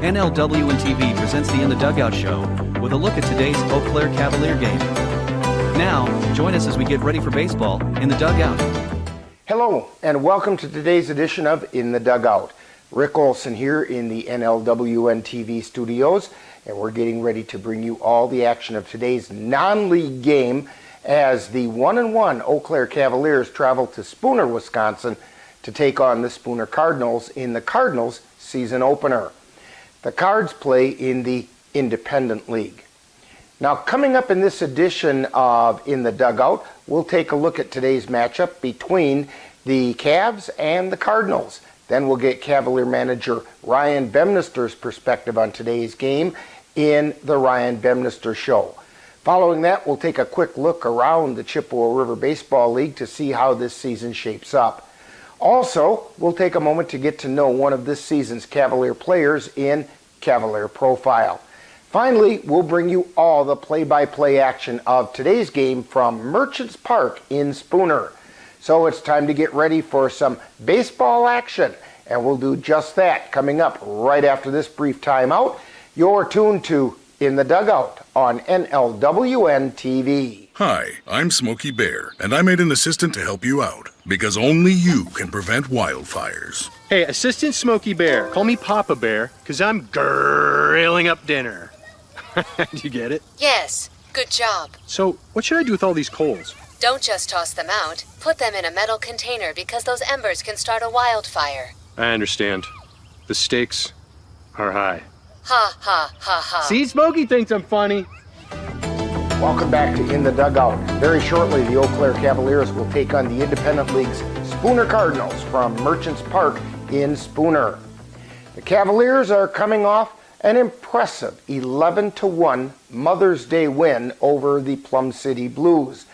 NLWN-TV presents the In the Dugout show with a look at today's Eau Claire Cavalier game. Now, join us as we get ready for baseball in the dugout. Hello, and welcome to today's edition of In the Dugout. Rick Olson here in the NLWN-TV studios, and we're getting ready to bring you all the action of today's non-league game as the 1-1 Eau Claire Cavaliers travel to Spooner, Wisconsin to take on the Spooner Cardinals in the Cardinals season opener. The Cards play in the Independent League. Now, coming up in this edition of In the Dugout, we'll take a look at today's matchup between the Cavs and the Cardinals. Then we'll get Cavalier manager Ryan Bemnister's perspective on today's game in the Ryan Bemnister Show. Following that, we'll take a quick look around the Chippewa River Baseball League to see how this season shapes up. Also, we'll take a moment to get to know one of this season's Cavalier players in Cavalier Profile. Finally, we'll bring you all the play-by-play action of today's game from Merchants Park in Spooner. So it's time to get ready for some baseball action, and we'll do just that coming up right after this brief timeout. You're tuned to In the Dugout on NLWN-TV. Hi, I'm Smokey Bear, and I made an assistant to help you out, because only you can prevent wildfires. Hey, Assistant Smokey Bear, call me Papa Bear, because I'm grilling up dinner. Do you get it? Yes, good job. So, what should I do with all these coals? Don't just toss them out. Put them in a metal container because those embers can start a wildfire. I understand. The stakes are high. Ha, ha, ha, ha. See, Smokey thinks I'm funny. Welcome back to In the Dugout. Very shortly, the Eau Claire Cavaliers will take on the Independent League's Spooner Cardinals from Merchants Park in Spooner. The Cavaliers are coming off an impressive 11-1 Mother's Day win over the Plum City Blues.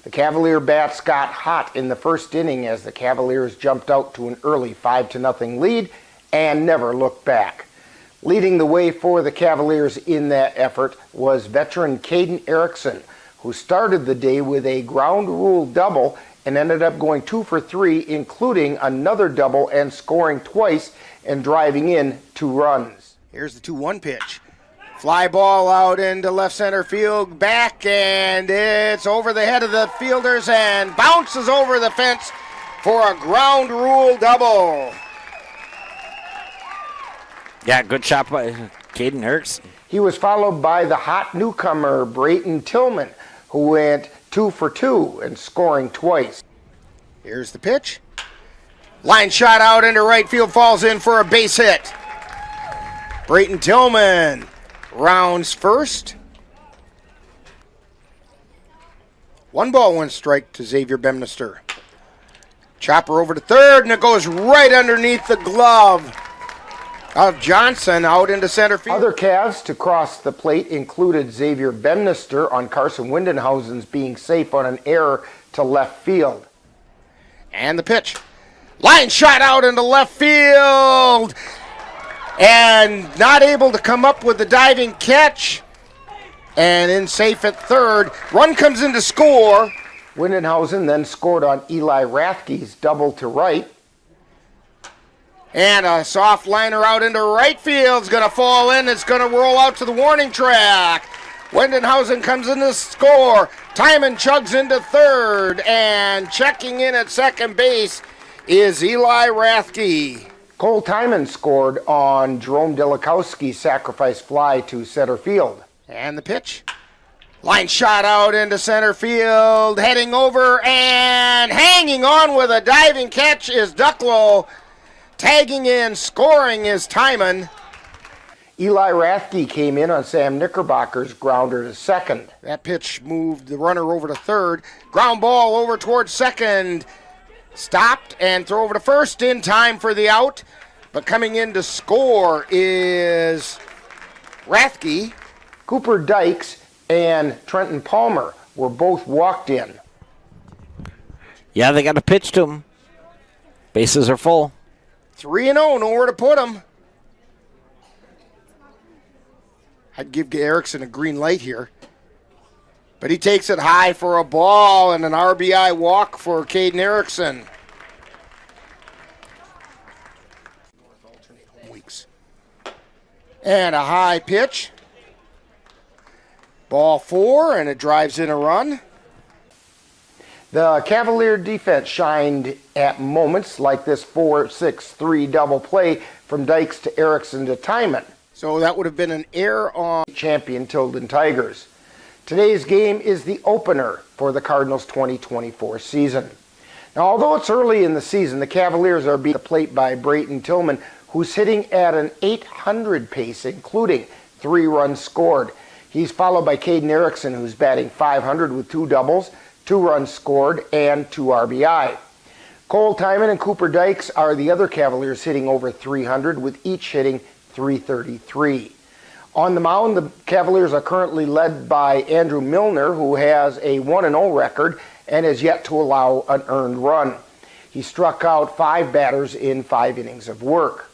The Cavalier bats got hot in the first inning as the Cavaliers jumped out to an early 5-0 lead and never looked back. Leading the way for the Cavaliers in that effort was veteran Caden Erickson, who started the day with a ground rule double and ended up going 2 for 3, including another double and scoring twice and driving in 2 runs. Here's the 2-1 pitch. Fly ball out into left center field, back, and it's over the head of the fielders and bounces over the fence for a ground rule double. Yeah, good shot by Caden Erickson. He was followed by the hot newcomer, Brayton Tillman, who went 2 for 2 and scoring twice. Here's the pitch. Line shot out into right field, falls in for a base hit. Brayton Tillman rounds first. 1 ball, 1 strike to Xavier Bemnister. Chopper over to third, and it goes right underneath the glove of Johnson out into center field. Other Cavs to cross the plate included Xavier Bemnister on Carson Windenhausen's being safe on an error to left field. And the pitch. Line shot out into left field. And not able to come up with the diving catch. And in safe at third. Run comes in to score. Windenhausen then scored on Eli Rathke's double to right. And a soft liner out into right field is going to fall in. It's going to roll out to the warning track. Windenhausen comes in to score. Timon chugs into third. And checking in at second base is Eli Rathke. Cole Timon scored on Jerome Delikowski's sacrifice fly to center field. And the pitch. Line shot out into center field. Heading over and hanging on with a diving catch is Ducklow. Tagging in, scoring is Timon. Eli Rathke came in on Sam Knickerbocker's grounder to second. That pitch moved the runner over to third. Ground ball over towards second. Stopped and throw over to first in time for the out. But coming in to score is Rathke. Cooper Dykes and Trenton Palmer were both walked in. Yeah, they got to pitch to him. Bases are full. 3-0, nowhere to put him. I'd give Erickson a green light here. But he takes it high for a ball and an RBI walk for Caden Erickson. And a high pitch. Ball 4, and it drives in a run. The Cavalier defense shined at moments like this 4-6-3 double play from Dykes to Erickson to Timon. So that would have been an error on champion Tilden Tigers. Today's game is the opener for the Cardinals 2024 season. Now, although it's early in the season, the Cavaliers are beat the plate by Brayton Tillman, who's hitting at an .800 pace, including 3 runs scored. He's followed by Caden Erickson, who's batting .500 with 2 doubles, 2 runs scored, and 2 RBI. Cole Timon and Cooper Dykes are the other Cavaliers hitting over .300, with each hitting .333. On the mound, the Cavaliers are currently led by Andrew Milner, who has a 1-0 record and has yet to allow an earned run. He struck out 5 batters in 5 innings of work.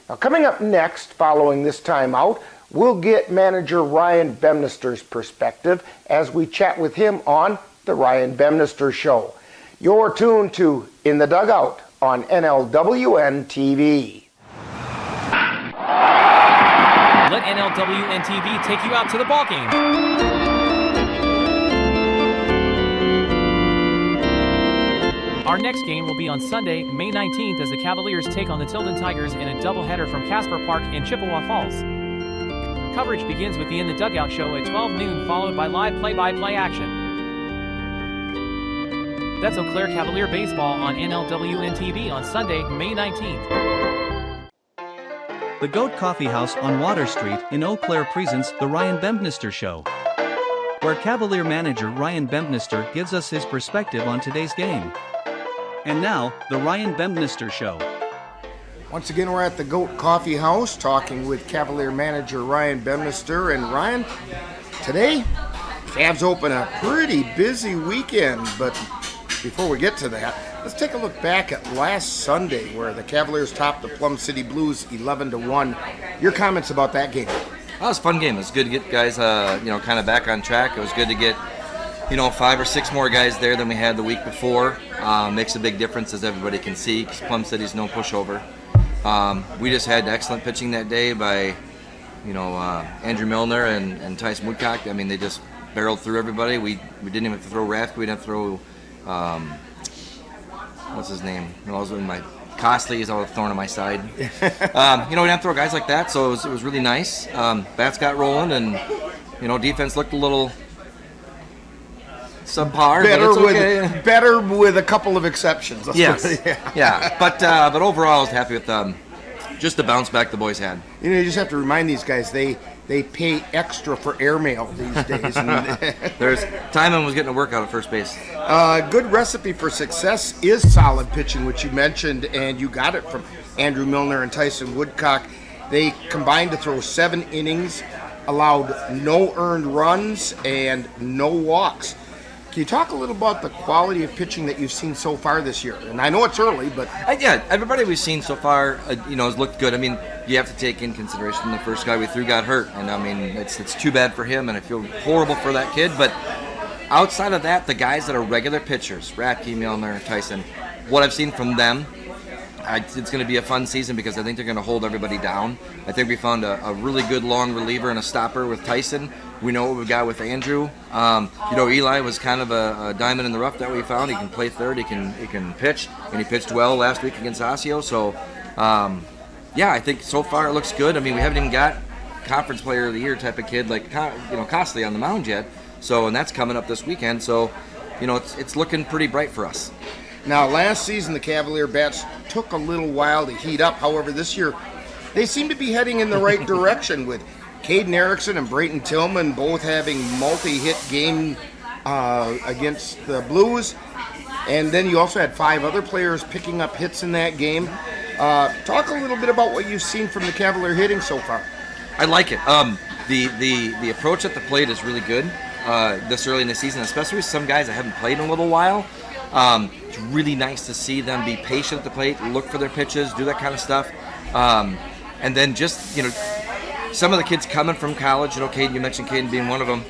Now, coming up next, following this timeout, we'll get manager Ryan Bemnister's perspective as we chat with him on The Ryan Bemnister Show. You're tuned to In the Dugout on NLWN-TV. Let NLWN-TV take you out to the ballgame. Our next game will be on Sunday, May 19th, as the Cavaliers take on the Tilden Tigers in a doubleheader from Casper Park in Chippewa Falls. Coverage begins with the In the Dugout show at 12 noon, followed by live play-by-play action. That's Eau Claire Cavalier baseball on NLWN-TV on Sunday, May 19th. The Goat Coffee House on Water Street in Eau Claire presents The Ryan Bemnister Show, where Cavalier manager Ryan Bemnister gives us his perspective on today's game. And now, The Ryan Bemnister Show. Once again, we're at the Goat Coffee House talking with Cavalier manager Ryan Bemnister. And Ryan, today, Cavs open a pretty busy weekend, but before we get to that, let's take a look back at last Sunday where the Cavaliers topped the Plum City Blues 11-1. Your comments about that game? That was a fun game. It was good to get guys, kind of back on track. It was good to get, 5 or 6 more guys there than we had the week before. Makes a big difference, as everybody can see, because Plum City's no pushover. We just had excellent pitching that day by, Andrew Milner and Tyson Woodcock. I mean, they just barreled through everybody. We didn't even have to throw Raft. We didn't have to throw, what's his name? I was in my Costley is all a thorn on my side. We didn't have to throw guys like that, so it was really nice. Bats got rolling, and defense looked a little subpar. Better with a couple of exceptions. Yes. Yeah. But overall, I was happy with just the bounce back the boys had. You just have to remind these guys they pay extra for airmail these days. Timon was getting a workout at first base. Good recipe for success is solid pitching, which you mentioned, and you got it from Andrew Milner and Tyson Woodcock. They combined to throw 7 innings, allowed no earned runs and no walks. Can you talk a little about the quality of pitching that you've seen so far this year? And I know it's early, but... Yeah, everybody we've seen so far, has looked good. I mean, you have to take in consideration the first guy we threw got hurt. And, I mean, it's too bad for him, and I feel horrible for that kid. But outside of that, the guys that are regular pitchers, Ratke, Milner, Tyson, what I've seen from them, it's going to be a fun season because I think they're going to hold everybody down. I think we found a really good long reliever and a stopper with Tyson. We know what we've got with Andrew. Eli was kind of a diamond in the rough that we found. He can play third. He can pitch, and he pitched well last week against Osseo. So, I think so far it looks good. I mean, we haven't even got conference player of the year type of kid like Costley on the mound yet. So, and that's coming up this weekend. So, it's looking pretty bright for us. Now, last season, the Cavalier bats took a little while to heat up. However, this year, they seem to be heading in the right direction with Caden Erickson and Brayton Tillman both having multi-hit game against the Blues. And then you also had 5 other players picking up hits in that game. Talk a little bit about what you've seen from the Cavalier hitting so far. I like it. The approach at the plate is really good this early in the season, especially with some guys that haven't played in a little while. It's really nice to see them be patient at the plate, look for their pitches, do that kind of stuff. And then just, some of the kids coming from college, Caden, you mentioned Caden being one of them,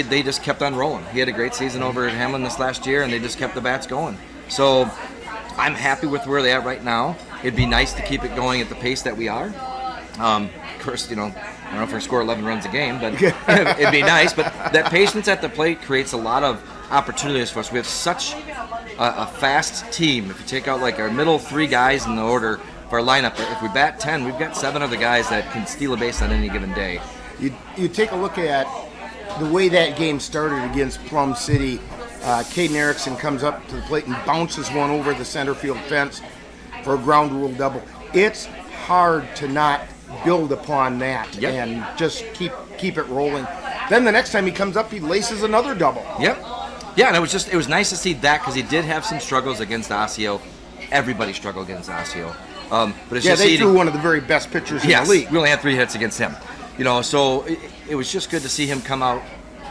they just kept on rolling. He had a great season over at Hamlin this last year, and they just kept the bats going. So I'm happy with where they're at right now. It'd be nice to keep it going at the pace that we are. Of course, I don't know if we're going to score 11 runs a game, but it'd be nice. But that patience at the plate creates a lot of opportunities for us. We have such a fast team. If you take out like our middle 3 guys in the order for our lineup, if we bat 10, we've got 7 other guys that can steal a base on any given day. You take a look at the way that game started against Plum City. Caden Erickson comes up to the plate and bounces one over the center field fence for a ground rule double. It's hard to not build upon that and just keep it rolling. Then the next time he comes up, he laces another double. Yep. Yeah, and it was nice to see that because he did have some struggles against Osseo. Everybody struggled against Osseo. But it's just they threw one of the very best pitchers in the league. We only had 3 hits against him. So it was just good to see him come out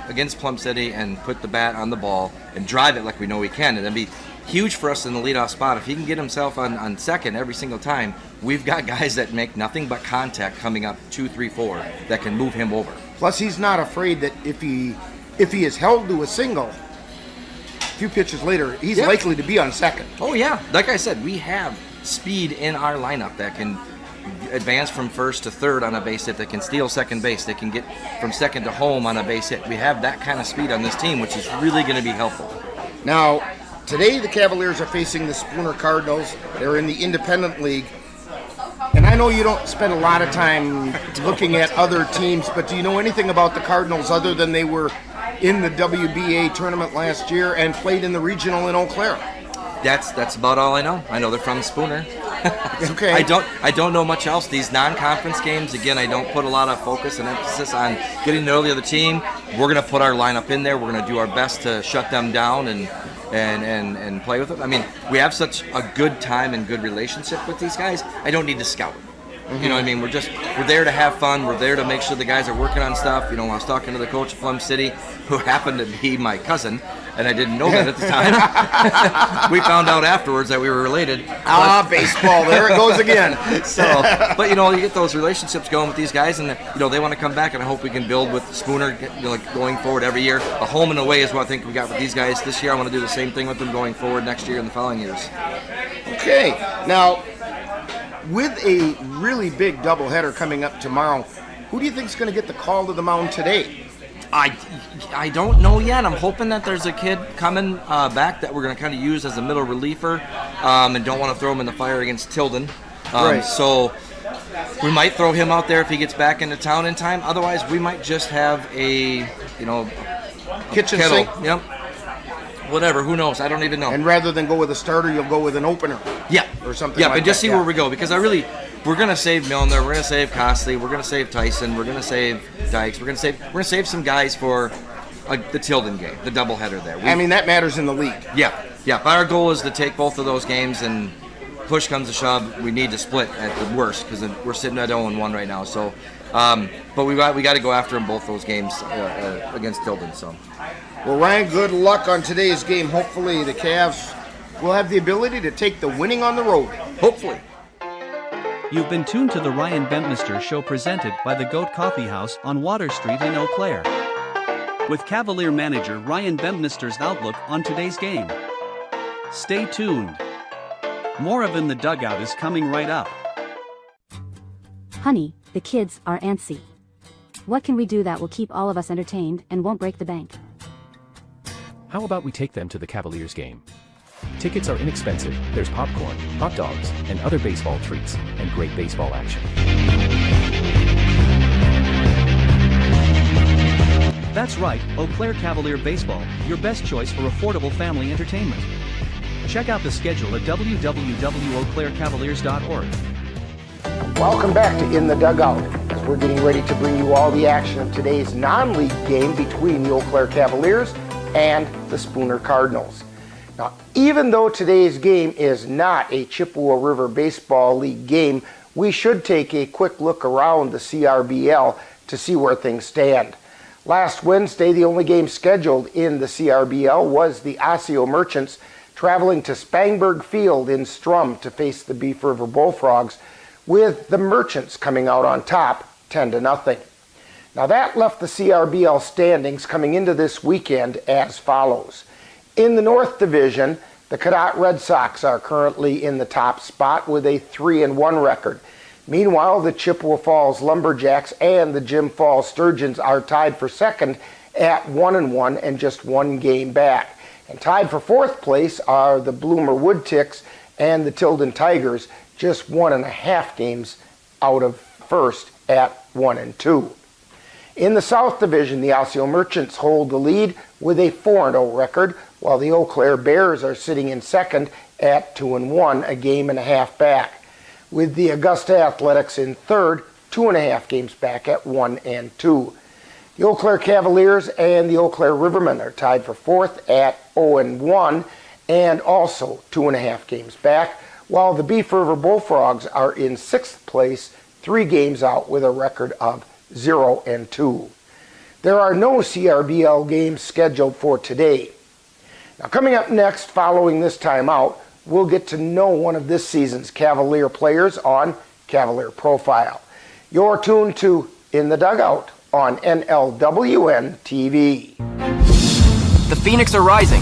against Plum City and put the bat on the ball and drive it like we know he can. And that'd be huge for us in the leadoff spot. If he can get himself on second every single time, we've got guys that make nothing but contact coming up 2, 3, 4 that can move him over. Plus, he's not afraid that if he is held to a single, a few pitches later, he's likely to be on second. Oh, yeah. Like I said, we have speed in our lineup that can advance from first to third on a base hit, that can steal second base, that can get from second to home on a base hit. We have that kind of speed on this team, which is really going to be helpful. Now, today the Cavaliers are facing the Spooner Cardinals. They're in the Independent League. And I know you don't spend a lot of time looking at other teams, but do you know anything about the Cardinals other than they were in the WBA tournament last year and played in the regional in Eau Claire? That's about all I know. I know they're from Spooner. Okay. I don't know much else. These non-conference games, again, I don't put a lot of focus and emphasis on getting to know the other team. We're going to put our lineup in there. We're going to do our best to shut them down and play with them. I mean, we have such a good time and good relationship with these guys. I don't need to scout them. Mm-hmm. You know what I mean? We're there to have fun. We're there to make sure the guys are working on stuff. I was talking to the coach of Plum City, who happened to be my cousin, and I didn't know that at the time. We found out afterwards that we were related. Baseball, there it goes again. But you get those relationships going with these guys, and they want to come back, and I hope we can build with Spooner going forward every year. A home and away is what I think we got with these guys this year. I want to do the same thing with them going forward next year and the following years. Okay, now, with a really big doubleheader coming up tomorrow, who do you think is going to get the call to the mound today? I don't know yet. I'm hoping that there's a kid coming back that we're going to kind of use as a middle reliever, and don't want to throw him in the fire against Tilden. Right. So we might throw him out there if he gets back into town in time. Otherwise, we might just have a kitchen kettle. sink. Yep. Whatever. Who knows? I don't even know. And rather than go with a starter, you'll go with an opener. Yeah. Or something. Yeah, like but just that. see where we go, because we're going to save Milner, we're going to save Costley, we're going to save Tyson, we're going to save Dykes, we're going to save some guys for the Tilden game, the doubleheader there. That matters in the league. Yeah. But our goal is to take both of those games, and push comes to shove, we need to split at the worst, because we're sitting at 0-1 right now. So, but we got to go after them both those games against Tilden. So. Well, Ryan, good luck on today's game. Hopefully the Cavs will have the ability to take the winning on the road. Hopefully. You've been tuned to the Ryan Bempnister Show, presented by the Goat Coffee House on Water Street in Eau Claire, with Cavalier manager Ryan Bempnister's outlook on today's game. Stay tuned. More of In the Dugout is coming right up. Honey, the kids are antsy. What can we do that will keep all of us entertained and won't break the bank? How about we take them to the Cavaliers game? Tickets are inexpensive, there's popcorn, hot dogs, and other baseball treats, and great baseball action. That's right, Eau Claire Cavalier Baseball, your best choice for affordable family entertainment. Check out the schedule at www.eauclaircavaliers.org. Welcome back to In the Dugout, as we're getting ready to bring you all the action of today's non-league game between the Eau Claire Cavaliers and the Spooner Cardinals. Now, even though today's game is not a Chippewa River Baseball League game, we should take a quick look around the CRBL to see where things stand. Last Wednesday, the only game scheduled in the CRBL was the Osseo Merchants traveling to Spangberg Field in Strum to face the Beef River Bullfrogs, with the Merchants coming out on top 10-0. Now that left the CRBL standings coming into this weekend as follows. In the North Division, the Cadott Red Sox are currently in the top spot with a 3-1 record. Meanwhile, the Chippewa Falls Lumberjacks and the Jim Falls Sturgeons are tied for second at 1-1 and just one game back. And tied for fourth place are the Bloomer Woodticks and the Tilden Tigers, just 1.5 games out of first at 1-2. In the South Division, the Osseo Merchants hold the lead with a 4-0 record, while the Eau Claire Bears are sitting in second at 2-1, a game and a half back, with the Augusta Athletics in third, 2.5 games back at 1-2. The Eau Claire Cavaliers and the Eau Claire Rivermen are tied for fourth at 0-1 and also 2.5 games back, while the Beef River Bullfrogs are in sixth place, 3 games out with a record of 0-2. There are no CRBL games scheduled for today. Now, coming up next, following this timeout, we'll get to know one of this season's Cavalier players on Cavalier Profile. You're tuned to In the Dugout on NLWN-TV. The Phoenix are rising.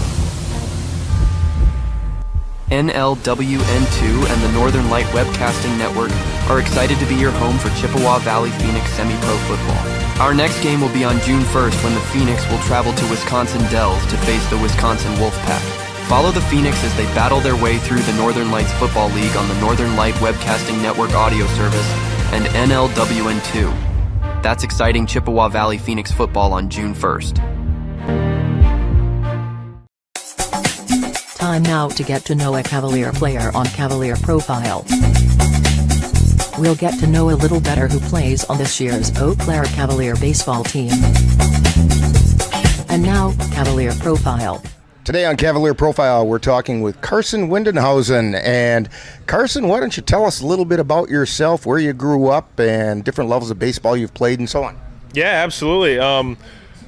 NLWN-2 and the Northern Light Webcasting Network are excited to be your home for Chippewa Valley Phoenix semi-pro football. Our next game will be on June 1st when the Phoenix will travel to Wisconsin Dells to face the Wisconsin Wolfpack. Follow the Phoenix as they battle their way through the Northern Lights Football League on the Northern Light Webcasting Network audio service and NLWN-2. That's exciting Chippewa Valley Phoenix football on June 1st. Time now to get to know a Cavalier player on Cavalier Profile. We'll get to know a little better who plays on this year's Eau Claire Cavalier baseball team. And now, Cavalier Profile. Today on Cavalier Profile, we're talking with Carson Windenhausen. And Carson, why don't you tell us a little bit about yourself, where you grew up, and different levels of baseball you've played, and so on? Yeah, absolutely.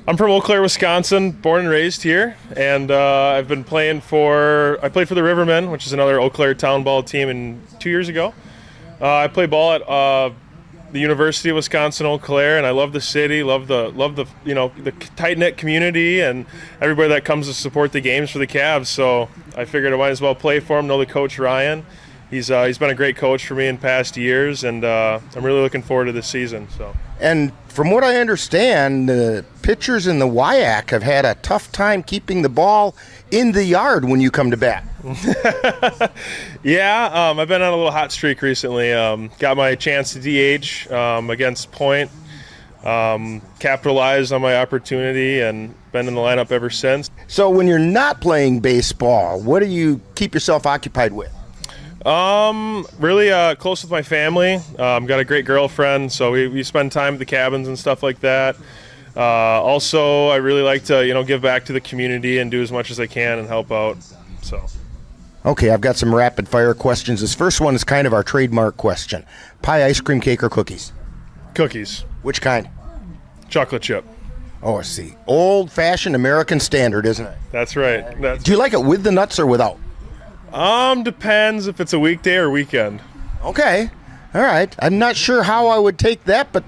I'm from Eau Claire, Wisconsin, born and raised here, and I've been playing I played for the Rivermen, which is another Eau Claire town ball team, 2 years ago. I play ball at the University of Wisconsin Eau Claire, and I love the city, love the the tight knit community and everybody that comes to support the games for the Cavs. So I figured I might as well play for him. Know the coach Ryan. He's been a great coach for me in past years, and I'm really looking forward to this season. So. And from what I understand, the pitchers in the WIAC have had a tough time keeping the ball in the yard when you come to bat. Yeah, I've been on a little hot streak recently. Got my chance to DH against Point. Capitalized on my opportunity and been in the lineup ever since. So when you're not playing baseball, what do you keep yourself occupied with? Really close with my family. Got a great girlfriend, so we spend time at the cabins and stuff like that. Also, I really like to, give back to the community and do as much as I can and help out. So. Okay, I've got some rapid fire questions. This first one is kind of our trademark question. Pie, ice cream, cake, or cookies? Cookies. Which kind? Chocolate chip. Oh, I see. Old-fashioned American standard, isn't it? That's right. Do you like it with the nuts or without? Depends if it's a weekday or weekend. Okay. All right. I'm not sure how I would take that, but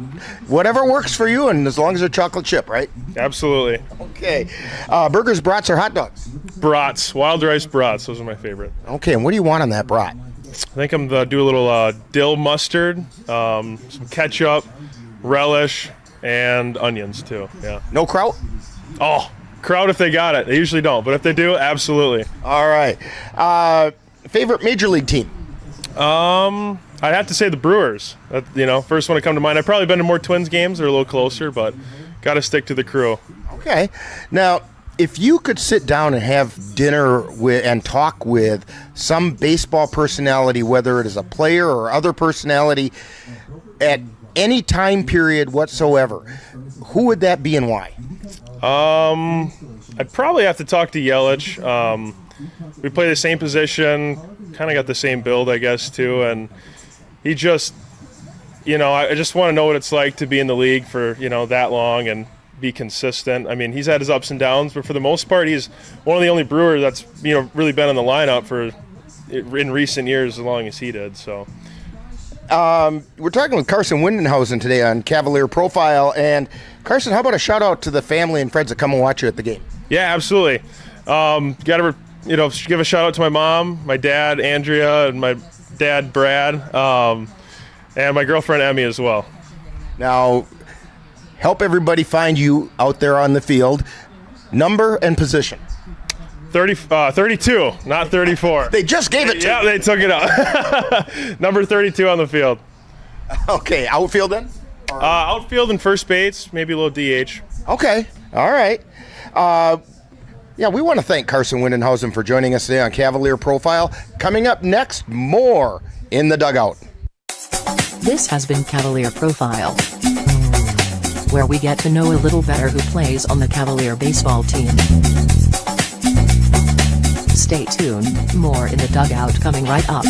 whatever works for you, and as long as they're chocolate chip, right? Absolutely. Okay. Burgers, brats, or hot dogs? Brats. Wild rice brats. Those are my favorite. Okay, and what do you want on that brat? I think I'm going to do a little dill mustard, some ketchup, relish, and onions, too. Yeah. No kraut? Oh, kraut if they got it. They usually don't, but if they do, absolutely. All right. Favorite major league team? I'd have to say the Brewers. First one to come to mind. I've probably been to more Twins games. They're a little closer, but got to stick to the Crew. Okay. Now, if you could sit down and have dinner with and talk with some baseball personality, whether it is a player or other personality, at any time period whatsoever, who would that be and why? I'd probably have to talk to Yelich. We play the same position, kind of got the same build, I guess, too, and he just, I just want to know what it's like to be in the league for, that long and be consistent. I mean, he's had his ups and downs, but for the most part, he's one of the only Brewers that's, really been in the lineup in recent years as long as he did, so. We're talking with Carson Windenhausen today on Cavalier Profile, and Carson, how about a shout-out to the family and friends that come and watch you at the game? Yeah, absolutely. Got to, give a shout-out to my mom, my dad, Andrea, and my dad, Brad. and my girlfriend Emmy as well. Now, help everybody find you out there on the field. Number and position. 32, not 34. They just gave it to Yeah, they took it out. Number 32 on the field. Okay, outfield then? Outfield and first base, maybe a little DH. Okay, all right. Yeah, we want to thank Carson Windenhausen for joining us today on Cavalier Profile. Coming up next, more In the Dugout. This has been Cavalier Profile, where we get to know a little better who plays on the Cavalier baseball team. Stay tuned, more In the Dugout coming right up.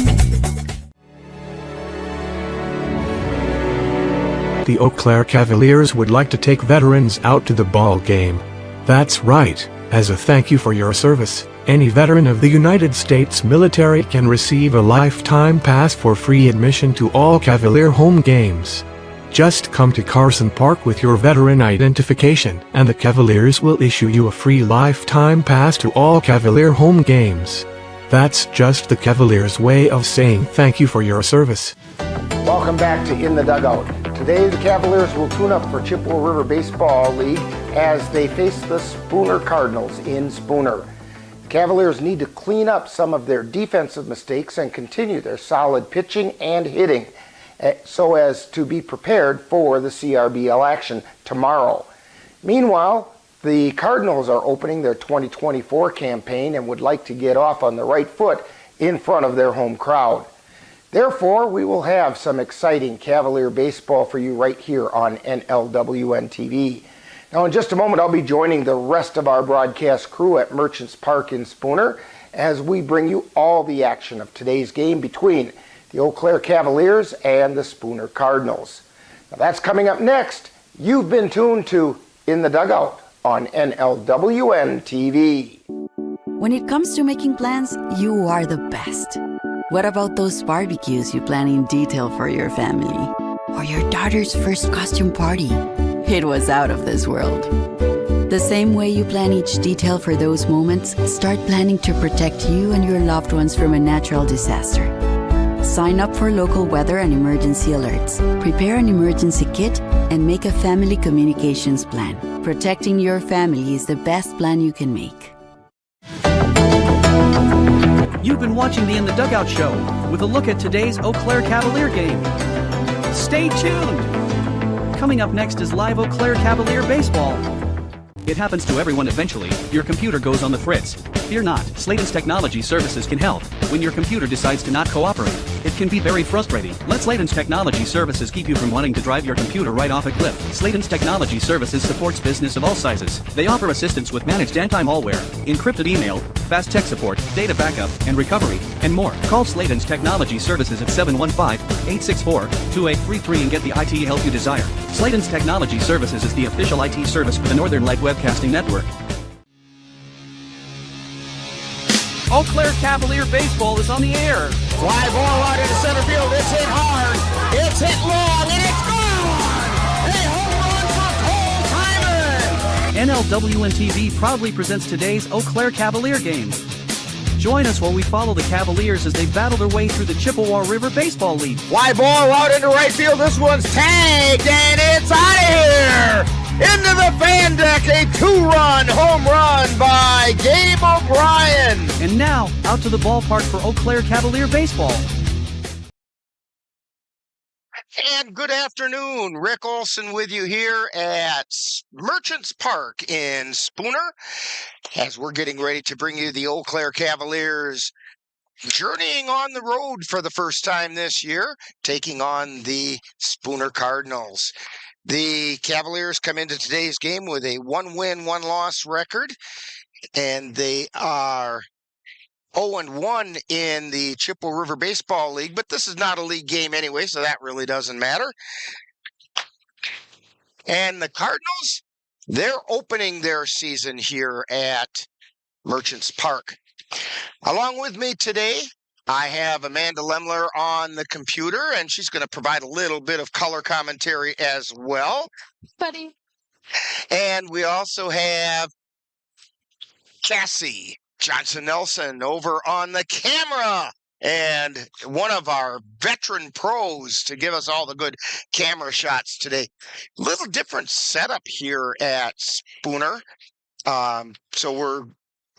The Eau Claire Cavaliers would like to take veterans out to the ball game. That's right, as a thank you for your service, any veteran of the United States military can receive a lifetime pass for free admission to all Cavalier home games. Just come to Carson Park with your veteran identification, and the Cavaliers will issue you a free lifetime pass to all Cavalier home games. That's just the Cavaliers' way of saying thank you for your service. Welcome back to In the Dugout. Today, the Cavaliers will tune up for Chippewa River Baseball League as they face the Spooner Cardinals in Spooner. The Cavaliers need to clean up some of their defensive mistakes and continue their solid pitching and hitting so as to be prepared for the CRBL action tomorrow. Meanwhile, the Cardinals are opening their 2024 campaign and would like to get off on the right foot in front of their home crowd. Therefore, we will have some exciting Cavalier baseball for you right here on NLWN-TV. Now, in just a moment, I'll be joining the rest of our broadcast crew at Merchants Park in Spooner as we bring you all the action of today's game between the Eau Claire Cavaliers and the Spooner Cardinals. Now, that's coming up next. You've been tuned to In the Dugout on NLWN-TV. When it comes to making plans, you are the best. What about those barbecues you plan in detail for your family? Or your daughter's first costume party? It was out of this world. The same way you plan each detail for those moments, start planning to protect you and your loved ones from a natural disaster. Sign up for local weather and emergency alerts. Prepare an emergency kit and make a family communications plan. Protecting your family is the best plan you can make. You've been watching the In the Dugout show with a look at today's Eau Claire Cavalier game. Stay tuned! Coming up next is live Eau Claire Cavalier baseball. It happens to everyone eventually. Your computer goes on the fritz. Fear not, Sladen's Technology Services can help. When your computer decides to not cooperate, it can be very frustrating. Let Sladen's Technology Services keep you from wanting to drive your computer right off a cliff. Sladen's Technology Services supports business of all sizes. They offer assistance with managed anti-malware, encrypted email, fast tech support, data backup, and recovery, and more. Call Sladen's Technology Services at 715-864-2833 and get the IT help you desire. Sladen's Technology Services is the official IT service for the Northern Light Webcasting Network. Eau Claire Cavalier baseball is on the air. Fly ball out into center field. It's hit hard. It's hit long, and it's gone. A home run for Cole Hyman. NLWN-TV proudly presents today's Eau Claire Cavalier game. Join us while we follow the Cavaliers as they battle their way through the Chippewa River Baseball League. Fly ball out into right field. This one's tagged, and it's out of here. Into the fan deck, a two-run home run by Gabe O'Brien. And now, out to the ballpark for Eau Claire Cavalier baseball. And good afternoon. Rick Olson with you here at Merchants Park in Spooner as we're getting ready to bring you the Eau Claire Cavaliers journeying on the road for the first time this year, taking on the Spooner Cardinals. The Cavaliers come into today's game with a 1-win, 1-loss record, and they are 0-1 in the Chippewa River Baseball League, but this is not a league game anyway, so that really doesn't matter. And the Cardinals, they're opening their season here at Merchants Park. Along with me today, I have Amanda Lemler on the computer, and she's going to provide a little bit of color commentary as well. Buddy. And we also have Cassie Johnson-Nelson over on the camera and one of our veteran pros to give us all the good camera shots today. Little different setup here at Spooner. So we're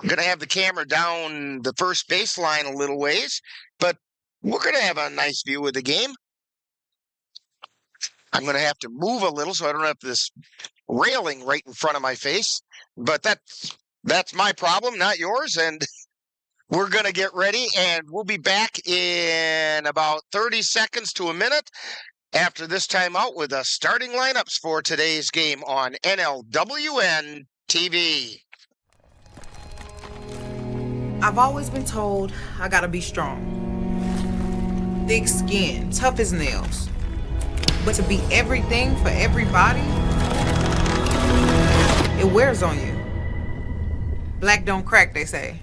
going to have the camera down the first baseline a little ways, but we're going to have a nice view of the game. I'm going to have to move a little so I don't have this railing right in front of my face, but that's my problem, not yours. And we're going to get ready, and we'll be back in about 30 seconds to a minute after this timeout with the starting lineups for today's game on NLWN-TV. I've always been told I gotta be strong. Thick skin, tough as nails. But to be everything for everybody, it wears on you. Black don't crack, they say.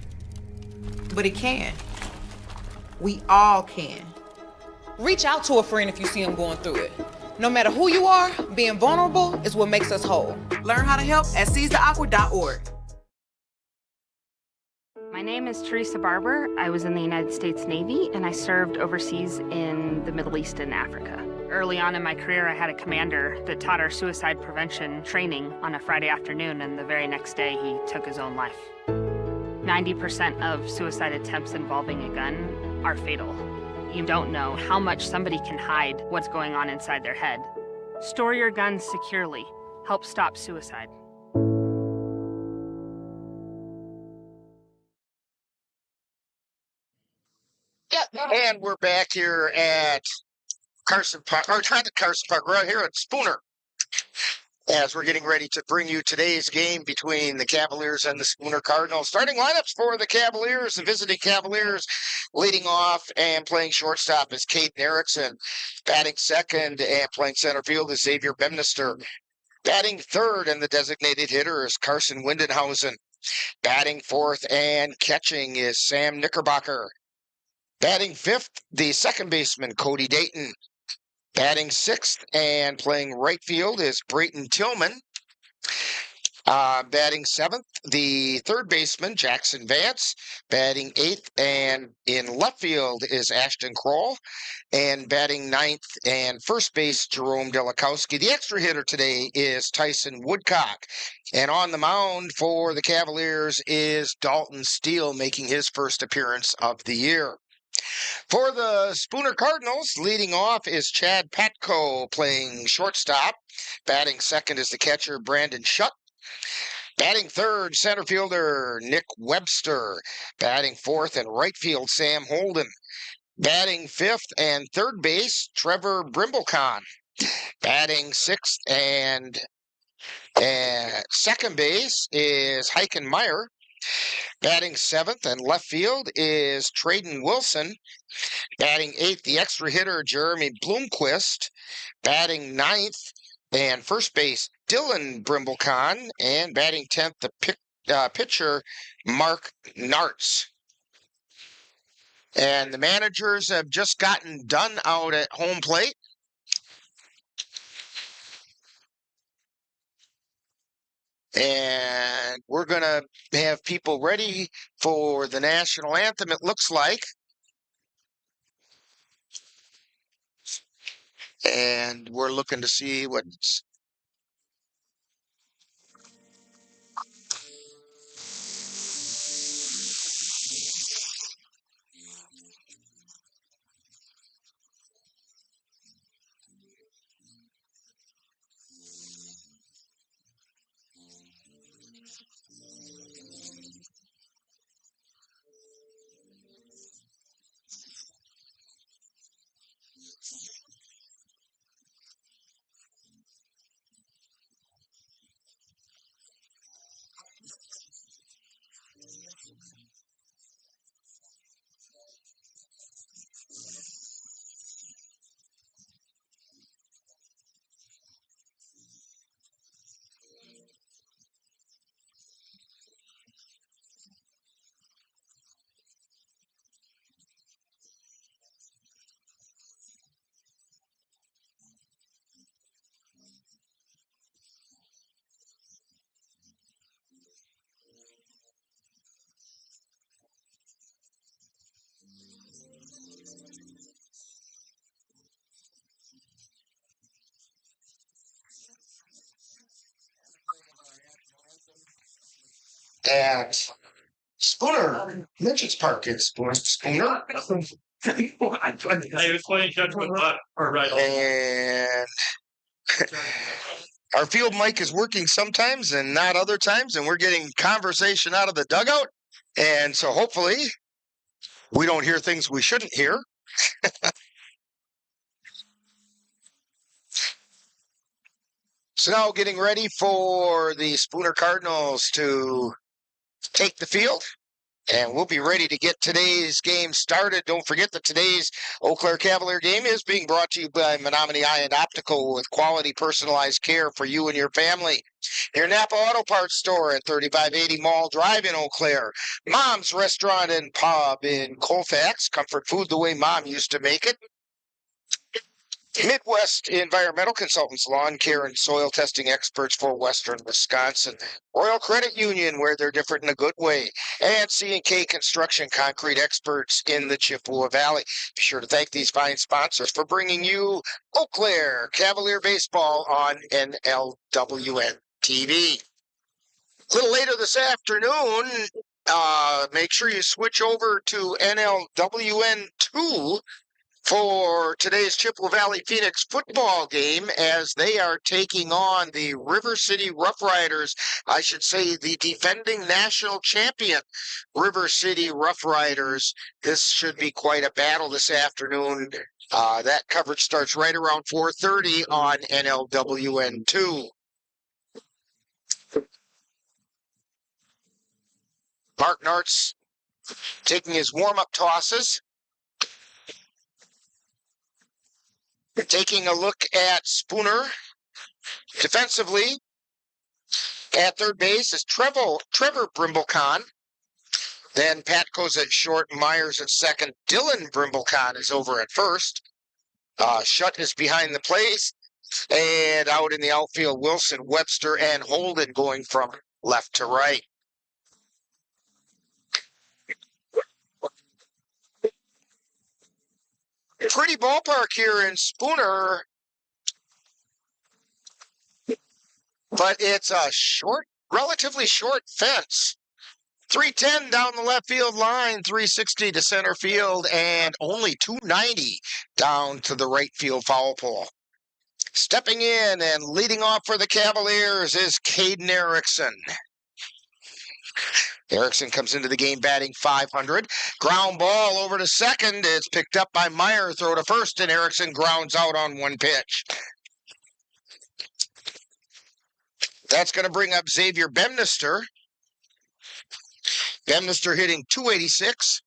But it can. We all can. Reach out to a friend if you see them going through it. No matter who you are, being vulnerable is what makes us whole. Learn how to help at seizetheawkward.org. My name is Teresa Barber. I was in the United States Navy, and I served overseas in the Middle East and Africa. Early on in my career, I had a commander that taught our suicide prevention training on a Friday afternoon, and the very next day, he took his own life. 90% of suicide attempts involving a gun are fatal. You don't know how much somebody can hide what's going on inside their head. Store your guns securely. Help stop suicide. And we're back here at Carson Park, or not at Carson Park, we're out here at Spooner, as we're getting ready to bring you today's game between the Cavaliers and the Spooner Cardinals. Starting lineups for the Cavaliers, the visiting Cavaliers leading off and playing shortstop is Caden Erickson. Batting second and playing center field is Xavier Bemnister. Batting third and the designated hitter is Carson Windenhausen. Batting fourth and catching is Sam Knickerbocker. Batting fifth, the second baseman, Cody Dayton. Batting sixth and playing right field is Brayton Tillman. Batting seventh, the third baseman, Jackson Vance. Batting eighth and in left field is Ashton Kroll. And batting ninth and first base, Jerome Delikowski. The extra hitter today is Tyson Woodcock. And on the mound for the Cavaliers is Dalton Steele, making his first appearance of the year. For the Spooner Cardinals, leading off is Chad Patko playing shortstop. Batting second is the catcher, Brandon Shutt. Batting third, center fielder, Nick Webster. Batting fourth and right field, Sam Holden. Batting fifth and third base, Trevor Brimblecon. Batting sixth and second base is Heiken Meyer. Batting seventh and left field is Traden Wilson. Batting eighth, the extra hitter, Jeremy Bloomquist. Batting ninth and first base, Dylan Brimblecon. And batting 10th, the pitcher, Mark Nartz. And the managers have just gotten done out at home plate. And we're going to have people ready for the national anthem, it looks like. And we're looking to see what's... at Spooner, Mitchell's Park in Spooner. I was playing catch with butt or right. And our field mic is working sometimes and not other times, and we're getting conversation out of the dugout. And so hopefully we don't hear things we shouldn't hear. So now getting ready for the Spooner Cardinals to take the field. And we'll be ready to get today's game started. Don't forget that today's Eau Claire Cavalier game is being brought to you by Menominee Eye and Optical with quality personalized care for you and your family. Your Napa Auto Parts store at 3580 Mall Drive in Eau Claire. Mom's Restaurant and Pub in Colfax. Comfort food the way Mom used to make it. Midwest Environmental Consultants, lawn care and soil testing experts for Western Wisconsin. Royal Credit Union, where they're different in a good way. And C&K Construction, concrete experts in the Chippewa Valley. Be sure to thank these fine sponsors for bringing you Eau Claire Cavalier Baseball on NLWN-TV. A little later this afternoon, make sure you switch over to NLWN-2 for today's Chippewa Valley Phoenix football game as they are taking on the River City Rough Riders. I should say the defending national champion River City Rough Riders. This should be quite a battle this afternoon. That coverage starts right around 4:30 on NLWN2. Mark Nartz taking his warm-up tosses. Taking a look at Spooner. Defensively, at third base is Trevor Brimblecon. Then Pat goes at short, Myers at second. Dylan Brimblecon is over at first. Shutt is behind the plate. And out in the outfield, Wilson, Webster, and Holden going from left to right. Pretty ballpark here in Spooner, but it's a relatively short fence. 310 down the left field line, 360 to center field, and only 290 down to the right field foul pole. Stepping in and leading off for the Cavaliers is Caden Erickson. Erickson comes into the game batting .500. Ground ball over to second. It's picked up by Meyer. Throw to first, and Erickson grounds out on one pitch. That's going to bring up Xavier Bemnister. Bemnister hitting .286.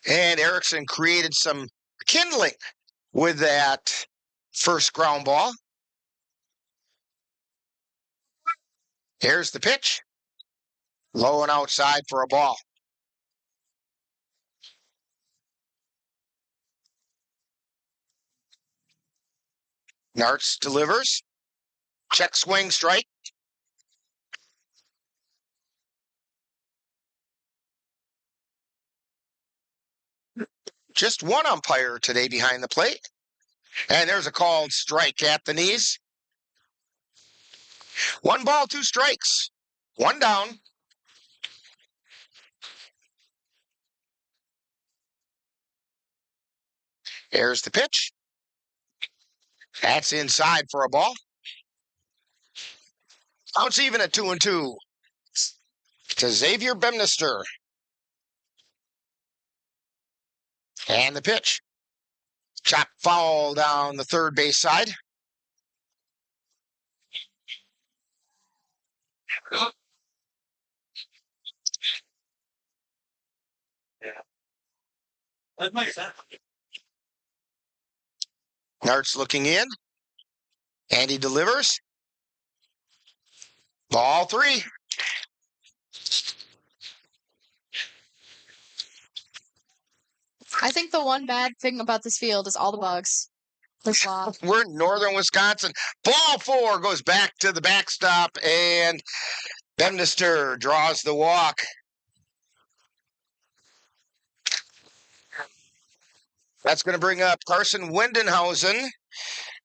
And Erickson created some kindling with that first ground ball. Here's the pitch. Low and outside for a ball. Nartz delivers. Check swing strike. Just one umpire today behind the plate. And there's a called strike at the knees. 1 ball, 2 strikes. 1 down. Here's the pitch. That's inside for a ball. Counts even at 2-2. To Xavier Bemnister. And the pitch. Chop foul down the third base side. That makes sense. Nartz looking in. And he delivers. Ball 3. I think the one bad thing about this field is all the bugs. We're in northern Wisconsin. Ball 4 goes back to the backstop, and Bemnister draws the walk. That's going to bring up Carson Wendenhausen.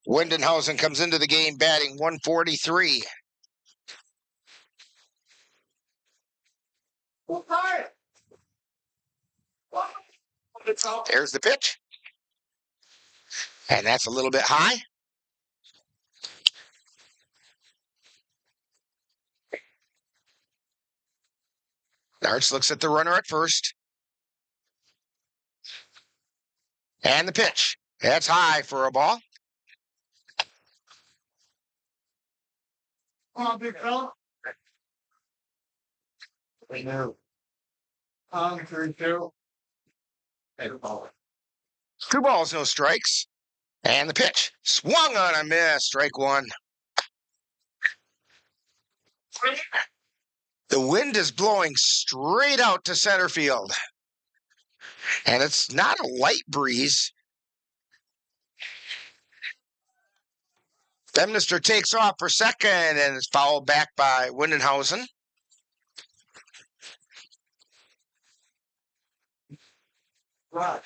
Windenhausen comes into the game batting 143. There's the pitch. And that's a little bit high. Nartz looks at the runner at first. And the pitch. That's high for a ball. Come on, big fella. 3-2. Two balls, no strikes. And the pitch. Swung on a miss. Strike one. The wind is blowing straight out to center field. And it's not a light breeze. Bemnister takes off for second and is fouled back by Windenhausen. Right.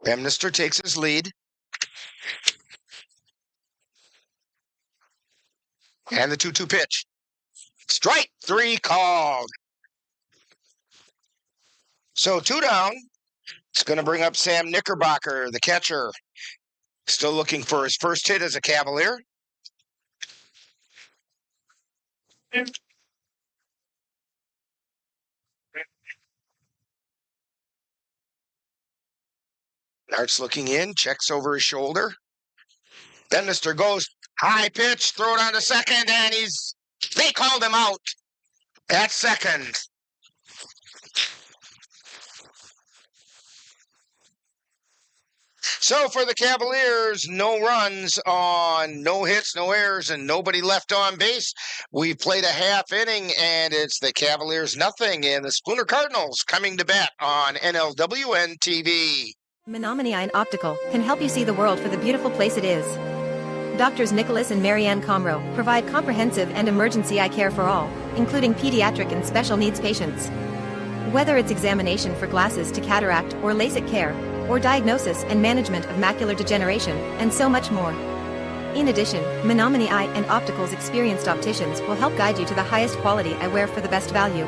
Bemnister takes his lead. And the 2-2 pitch. Strike three called. So 2 down. It's going to bring up Sam Knickerbocker, the catcher. Still looking for his first hit as a Cavalier. Nartz looking in, checks over his shoulder. Bemnister goes high pitch, throw it on to second, and they called him out at second. So for the Cavaliers, no runs on no hits, no errors, and nobody left on base. We played a half inning, and it's the Cavaliers nothing, and the Spooner Cardinals coming to bat on NLWN-TV. Menominee Eye and Optical can help you see the world for the beautiful place it is. Doctors Nicholas and Marianne Comro provide comprehensive and emergency eye care for all, including pediatric and special needs patients. Whether it's examination for glasses to cataract or LASIK care, or diagnosis and management of macular degeneration, and so much more. In addition, Menominee Eye and Optical's experienced opticians will help guide you to the highest quality eyewear for the best value.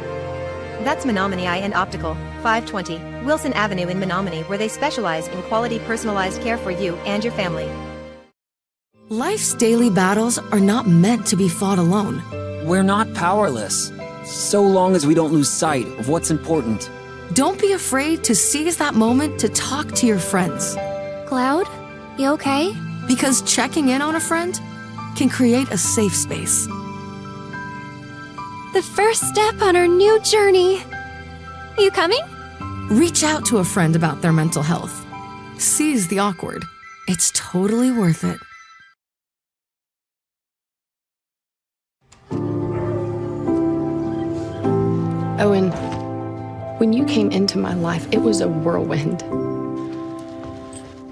That's Menominee Eye and Optical, 520 Wilson Avenue in Menominee, where they specialize in quality personalized care for you and your family. Life's daily battles are not meant to be fought alone. We're not powerless, so long as we don't lose sight of what's important. Don't be afraid to seize that moment to talk to your friends. Cloud, you okay? Because checking in on a friend can create a safe space. The first step on our new journey. You coming? Reach out to a friend about their mental health. Seize the awkward. It's totally worth it. Owen, when you came into my life, it was a whirlwind.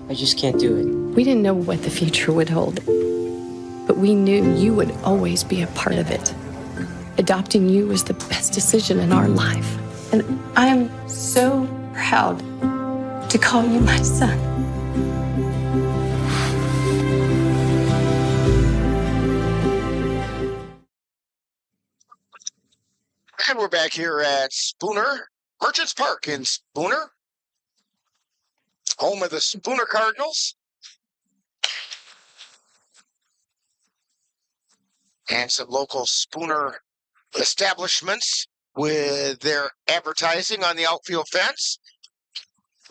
I just can't do it. We didn't know what the future would hold, but we knew you would always be a part of it. Adopting you was the best decision in our life, and I am so proud to call you my son. And we're back here at Spooner Merchants Park in Spooner, home of the Spooner Cardinals. And some local Spooner establishments with their advertising on the outfield fence.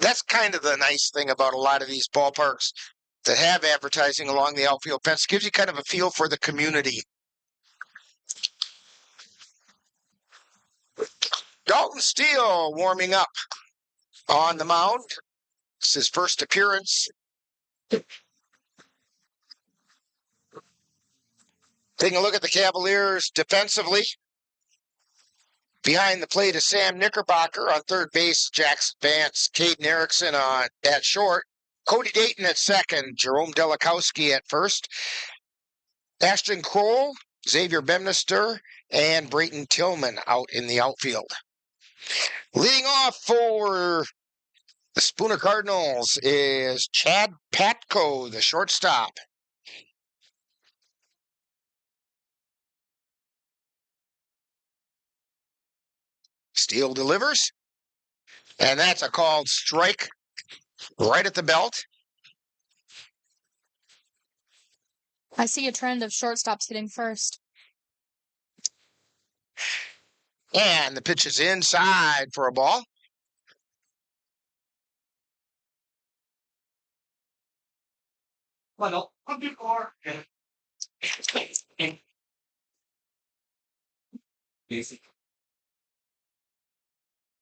That's kind of the nice thing about a lot of these ballparks that have advertising along the outfield fence. It gives you kind of a feel for the community. Dalton Steele warming up on the mound. It's his first appearance. Taking a look at the Cavaliers defensively. Behind the plate is Sam Knickerbocker on third base, Jackson Vance, Caden Erickson at short, Cody Dayton at second, Jerome Delikowski at first, Ashton Kroll Xavier Bemnister, and Brayton Tillman out in the outfield. Leading off for the Spooner Cardinals is Chad Patko, the shortstop. Steele delivers, and that's a called strike right at the belt. I see a trend of shortstops hitting first. And the pitch is inside for a ball.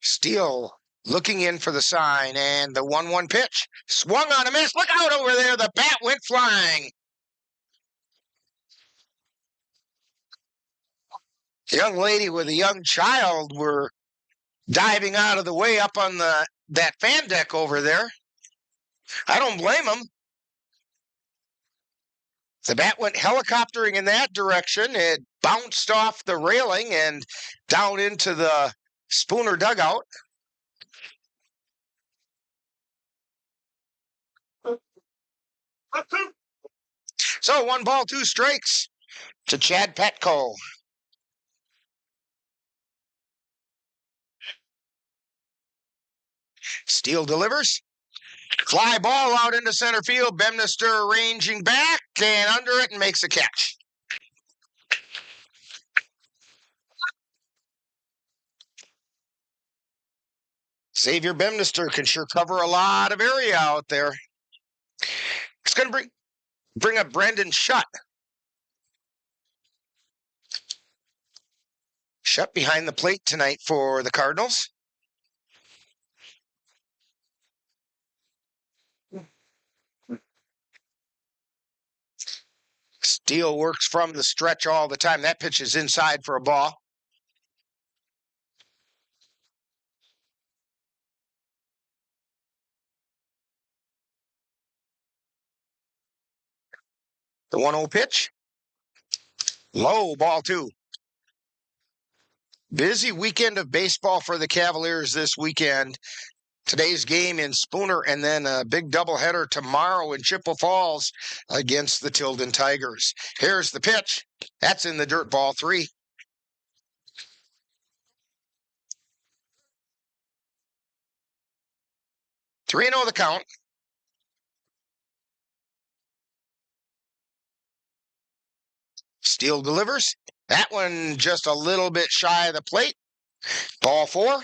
Steele looking in for the sign, and the 1-1 pitch. Swung on a miss. Look out over there. The bat went flying. The young lady with a young child were diving out of the way up on that fan deck over there. I don't blame them. The bat went helicoptering in that direction. It bounced off the railing and down into the Spooner dugout. So 1 ball, 2 strikes to Chad Petco. Steele delivers. Fly ball out into center field. Bemnister ranging back and under it and makes a catch. Xavier Bemnister can sure cover a lot of area out there. It's going to bring up Brendan Shutt. Shutt behind the plate tonight for the Cardinals. Steele works from the stretch all the time. That pitch is inside for a ball. The 1-0 pitch. Low, ball 2. Busy weekend of baseball for the Cavaliers this weekend. Today's game in Spooner and then a big doubleheader tomorrow in Chippewa Falls against the Tilden Tigers. Here's the pitch. That's in the dirt, ball 3. Three and 0 the count. Steele delivers. That one just a little bit shy of the plate. Ball 4.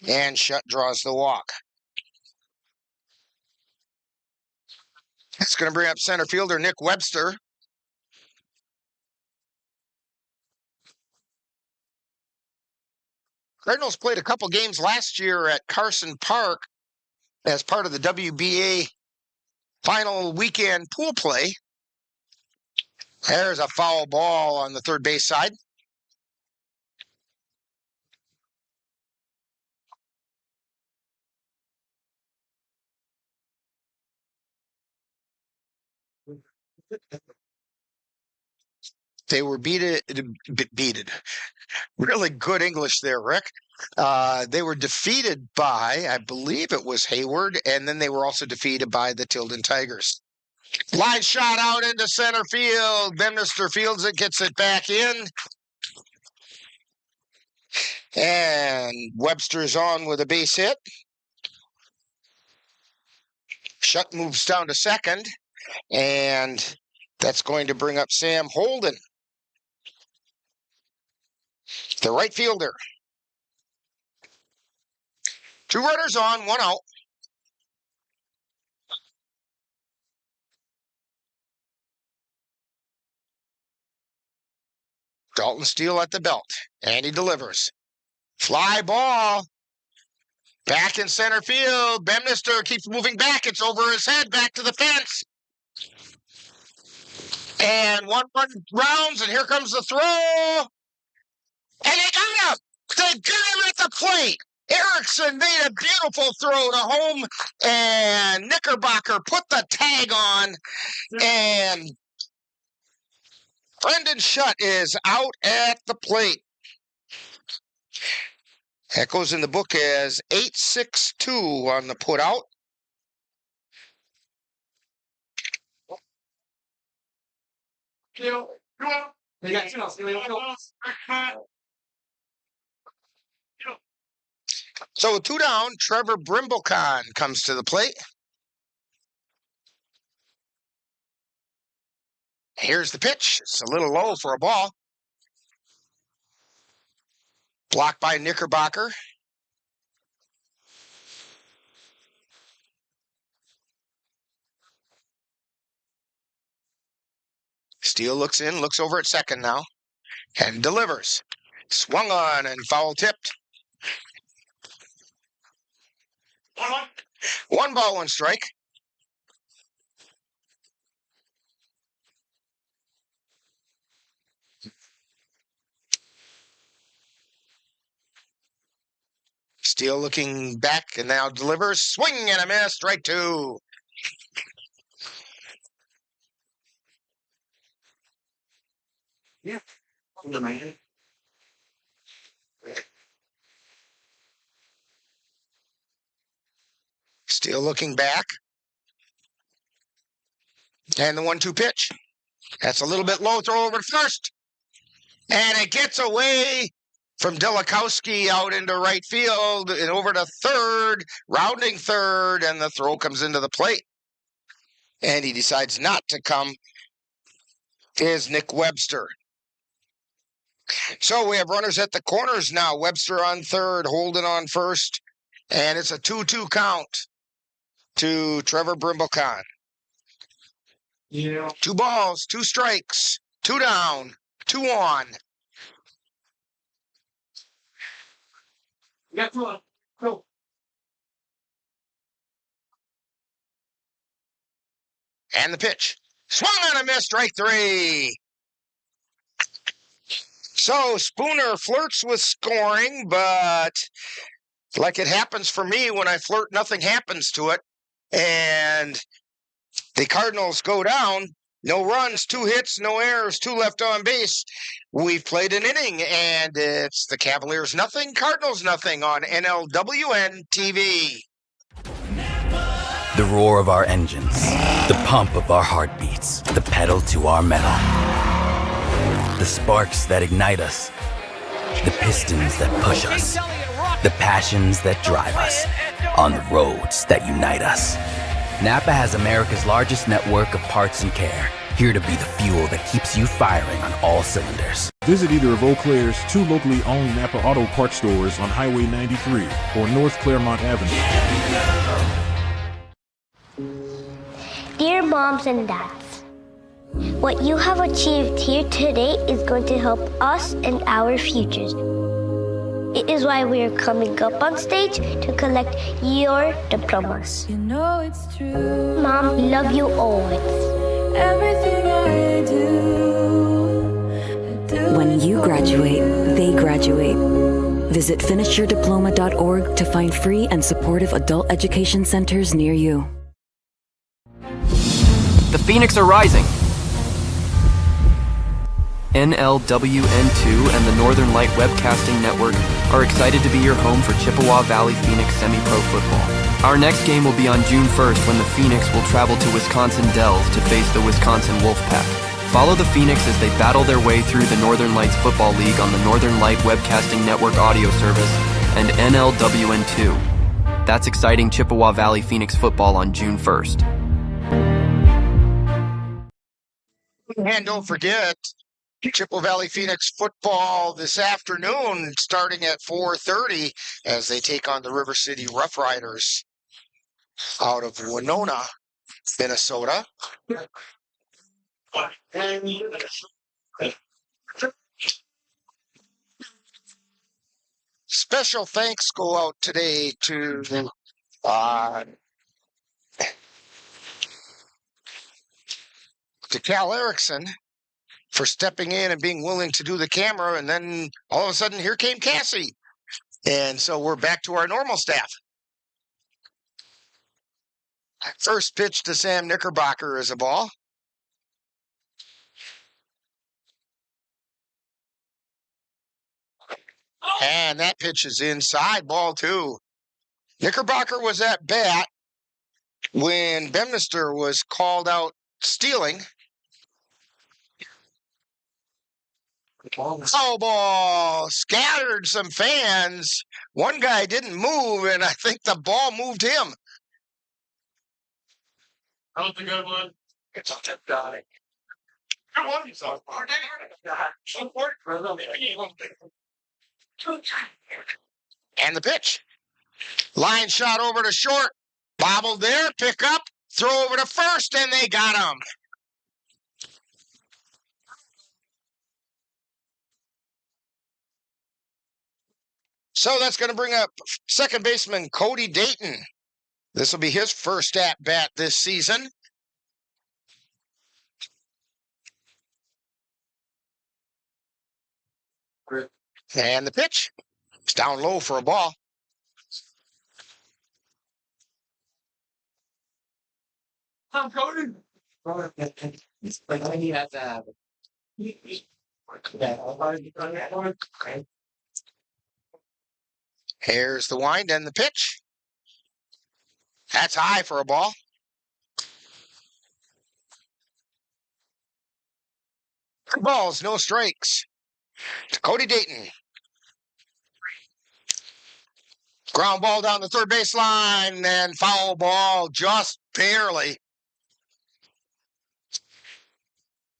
And Shutt draws the walk. That's going to bring up center fielder Nick Webster. Cardinals played a couple games last year at Carson Park as part of the WBA final weekend pool play. There's a foul ball on the third base side. They were beated. Really good English there, Rick. They were defeated by, I believe it was Hayward, and then they were also defeated by the Tilden Tigers. Line shot out into center field. Bemnister fields it, gets it back in. And Webster's on with a base hit. Shutt moves down to second, and that's going to bring up Sam Holden, the right fielder. 2 runners on, 1 out. Dalton Steele at the belt, and he delivers. Fly ball. Back in center field. Bemnister keeps moving back. It's over his head, back to the fence. And 1 run rounds, and here comes the throw. And they got him. They got him at the plate. Erickson made a beautiful throw to home, and Knickerbocker put the tag on, and Brendan Shutt is out at the plate. That goes in the book as 8-6-2 on the put out. So 2 down, Trevor Brimblecon comes to the plate. Here's the pitch. It's a little low for a ball. Blocked by Knickerbocker. Steele looks in, looks over at second now, and delivers. Swung on and foul tipped. 1 ball, 1 strike. Steele looking back and now delivers. Swing and a miss. Strike 2. Yeah. Steele looking back. And the 1-2 pitch. That's a little bit low. Throw over to first. And it gets away from Delikowski out into right field and over to third, rounding third, and the throw comes into the plate. And he decides not to come. Is Nick Webster. So we have runners at the corners now. Webster on third, Holden on first, and it's a 2-2 count to Trevor Brimblecon. Yeah. 2 balls, 2 strikes, 2 down, 2 on. You got 2 on. Go. And the pitch. Swung on a miss, strike 3. So Spooner flirts with scoring, but like it happens for me when I flirt, nothing happens to it. And the Cardinals go down. No runs, 2 hits, no errors, 2 left on base. We've played an inning, and it's the Cavaliers nothing, Cardinals nothing on NLWN-TV. The roar of our engines, the pump of our heartbeats, the pedal to our metal. The sparks that ignite us, the pistons that push us, the passions that drive us, on the roads that unite us. Napa has America's largest network of parts and care, here to be the fuel that keeps you firing on all cylinders. Visit either of Eau Claire's 2 locally owned Napa Auto Parts stores on Highway 93 or North Claremont Avenue. Dear moms and dads, what you have achieved here today is going to help us and our futures. It is why we are coming up on stage to collect your diplomas. You know it's true. Mom, we love you always. Everything I do, When you graduate, they graduate. Visit finishyourdiploma.org to find free and supportive adult education centers near you. The Phoenix are rising. NLWN-2 and the Northern Light Webcasting Network are excited to be your home for Chippewa Valley Phoenix semi-pro football. Our next game will be on June 1st when the Phoenix will travel to Wisconsin Dells to face the Wisconsin Wolfpack. Follow the Phoenix as they battle their way through the Northern Lights Football League on the Northern Light Webcasting Network audio service and NLWN-2. That's exciting Chippewa Valley Phoenix football on June 1st. And don't forget, Chippewa Valley Phoenix football this afternoon starting at 4:30 as they take on the River City Rough Riders out of Winona, Minnesota. Special thanks go out today to Cal Erickson for stepping in and being willing to do the camera, and then all of a sudden here came Cassie. And so we're back to our normal staff. First pitch to Sam Knickerbocker is a ball. And that pitch is inside, ball 2. Knickerbocker was at bat when Bemnister was called out stealing. Foul ball scattered some fans. One guy didn't move, and I think the ball moved him. That was a good one. It's a good guy. Good one, you saw. And the pitch. Line shot over to short. Bobbled there, pick up, throw over to first, and they got him. So that's going to bring up second baseman Cody Dayton. This will be his first at-bat this season. And the pitch. It's down low for a ball. I'm Cody. He has to have it. Here's the wind and the pitch. That's high for a ball. Two balls, no strikes. To Cody Dayton. Ground ball down the third baseline and foul ball just barely.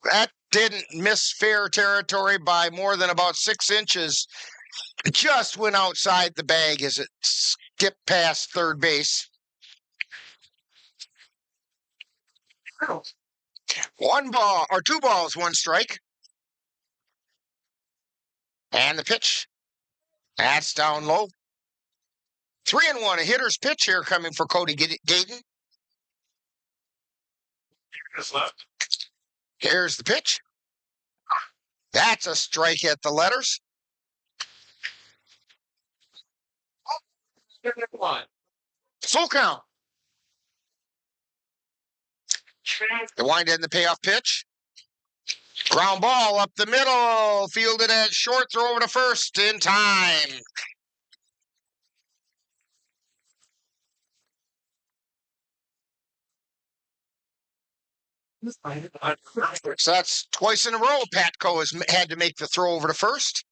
That didn't miss fair territory by more than about 6 inches. It just went outside the bag as it skipped past third base. One ball, or 2 balls, 1 strike. And the pitch. That's down low. 3-1, a hitter's pitch here coming for Cody Dayton. Here's the pitch. That's a strike at the letters. Full count. The wind and the payoff pitch. Ground ball up the middle. Fielded at short. Throw over to first in time. So that's twice in a row Patco has had to make the throw over to first.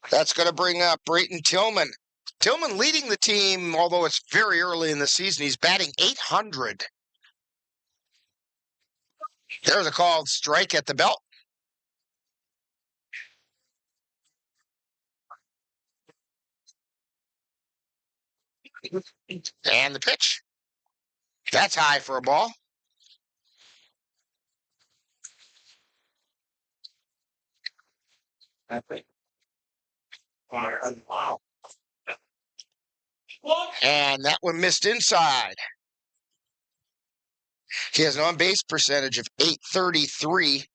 That's going to bring up Brayton Tillman. Tillman leading the team, although it's very early in the season. He's batting .800. There's a called strike at the belt. And the pitch. That's high for a ball. Wow. And that one missed inside. He has an on-base percentage of .833.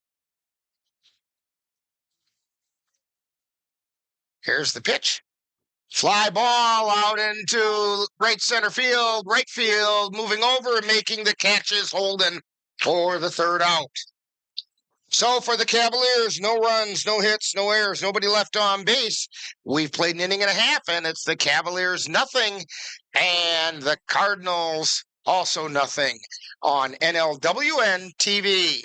Here's the pitch. Fly ball out into right center field, right field, moving over and making the catches, Holden for the third out. So for the Cavaliers, no runs, no hits, no errors, nobody left on base. We've played an inning and a half, and it's the Cavaliers nothing, and the Cardinals also nothing on NLWN-TV.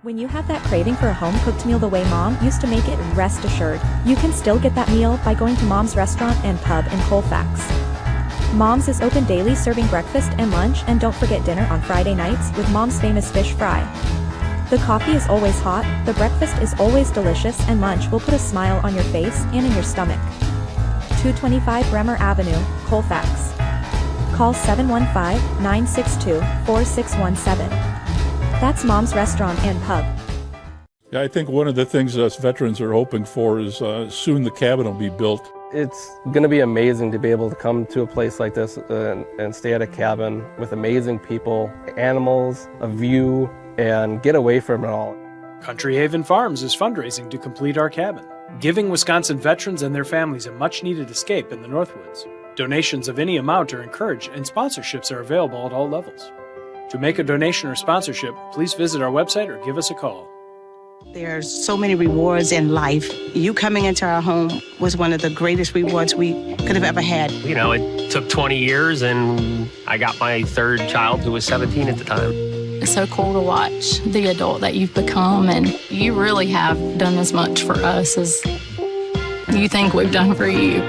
When you have that craving for a home-cooked meal the way Mom used to make it, rest assured, you can still get that meal by going to Mom's Restaurant and Pub in Colfax. Mom's is open daily serving breakfast and lunch, and don't forget dinner on Friday nights with Mom's famous fish fry. The coffee is always hot, the breakfast is always delicious, and lunch will put a smile on your face and in your stomach. 225 Bremer Avenue, Colfax. Call 715-962-4617. That's Mom's Restaurant and Pub. Yeah, I think one of the things us veterans are hoping for is soon the cabin will be built. It's going to be amazing to be able to come to a place like this and stay at a cabin with amazing people, animals, a view, and get away from it all. Country Haven Farms is fundraising to complete our cabin, giving Wisconsin veterans and their families a much-needed escape in the Northwoods. Donations of any amount are encouraged, and sponsorships are available at all levels. To make a donation or sponsorship, please visit our website or give us a call. There's so many rewards in life. You coming into our home was one of the greatest rewards we could have ever had. You know, it took 20 years, and I got my third child, who was 17 at the time. It's so cool to watch the adult that you've become, and you really have done as much for us as you think we've done for you.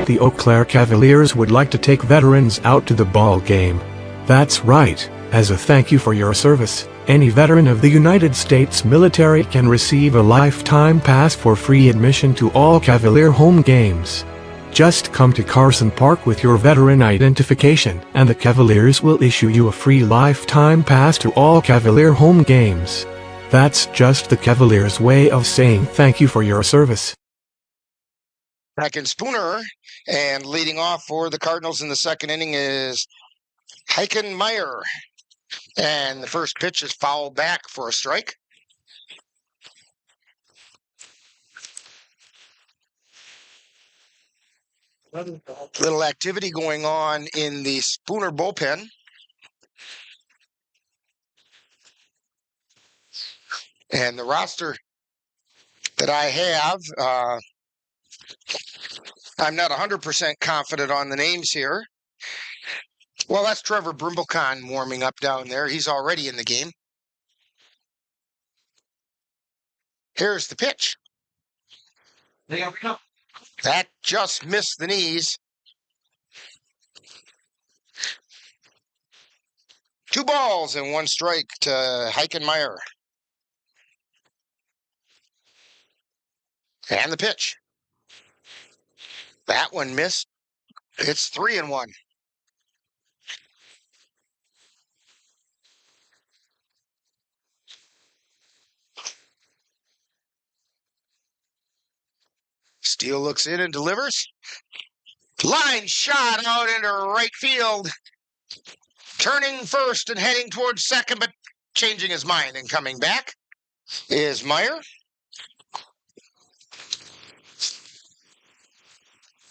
The Eau Claire Cavaliers would like to take veterans out to the ball game. That's right, as a thank you for your service, any veteran of the United States military can receive a lifetime pass for free admission to all Cavalier home games. Just come to Carson Park with your veteran identification, and the Cavaliers will issue you a free lifetime pass to all Cavalier home games. That's just the Cavaliers' way of saying thank you for your service. Back in Spooner, and leading off for the Cardinals in the second inning is Meyer. And the first pitch is fouled back for a strike. Little activity going on in the Spooner bullpen. And the roster that I have, I'm not 100% confident on the names here. Well, that's Trevor Brimblecon warming up down there. He's already in the game. Here's the pitch. There we go. That just missed the knees. 2 balls and 1 strike to Meyer. And the pitch. That one missed. It's 3-1. Steele looks in and delivers. Line shot out into right field. Turning first and heading towards second, but changing his mind and coming back is Meyer.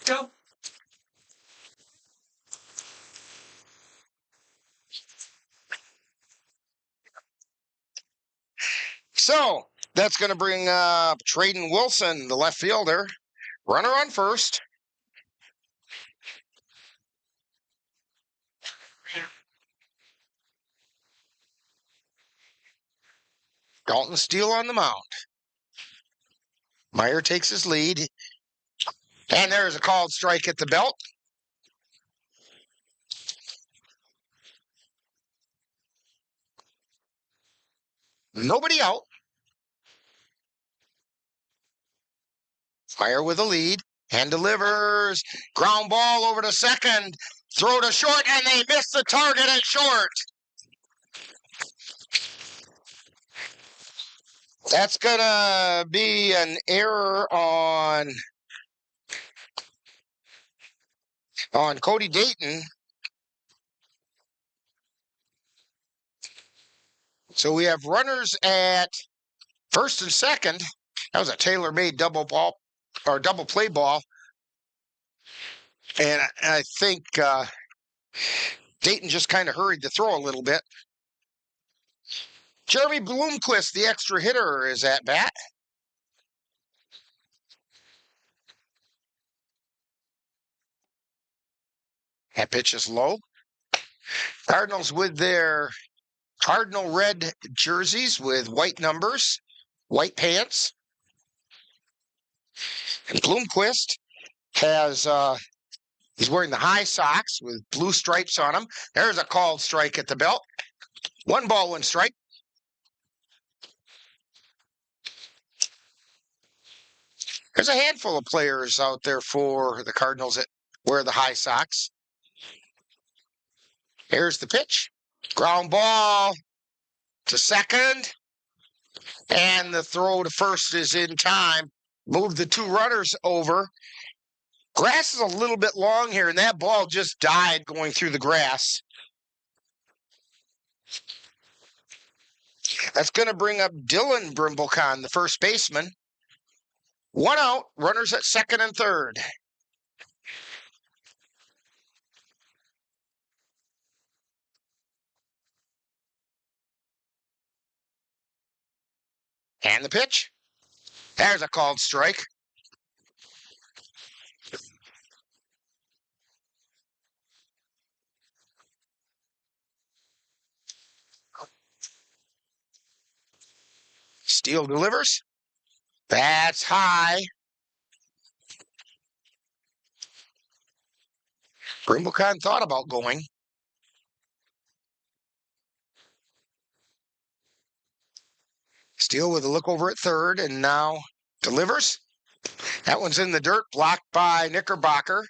Go. So that's going to bring up Traden Wilson, the left fielder. Runner on first. Dalton Steele on the mound. Meyer takes his lead. And there's a called strike at the belt. Nobody out. Meyer with a lead and delivers. Ground ball over to second. Throw to short, and they miss the target at short. That's going to be an error on Cody Dayton. So we have runners at first and second. That was a tailor-made double play ball. And I think Dayton just kind of hurried the throw a little bit. Jeremy Bloomquist, the extra hitter, is at bat. That pitch is low. Cardinals with their Cardinal red jerseys with white numbers, white pants. And Bloomquist he's wearing the high socks with blue stripes on them. There's a called strike at the belt. 1 ball, 1 strike. There's a handful of players out there for the Cardinals that wear the high socks. Here's the pitch. Ground ball to second. And the throw to first is in time. Move the 2 runners over. Grass is a little bit long here, and that ball just died going through the grass. That's going to bring up Dylan Brimblecon, the first baseman. One out, runners at second and third. And the pitch. There's a called strike. Steele delivers. That's high. Brimblecon thought about going. Steele with a look over at third and now delivers. That one's in the dirt, blocked by Knickerbocker.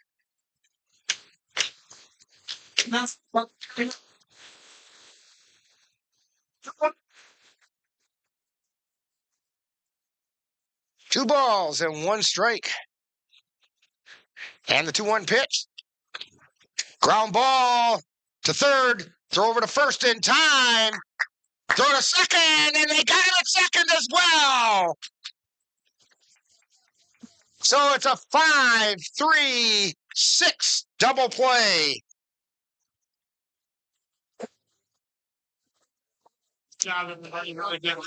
Two balls and one strike. And the 2-1 pitch. Ground ball to third. Throw over to first in time. Throw to second, and they got him at second as well. So it's a 5-3-6 double play.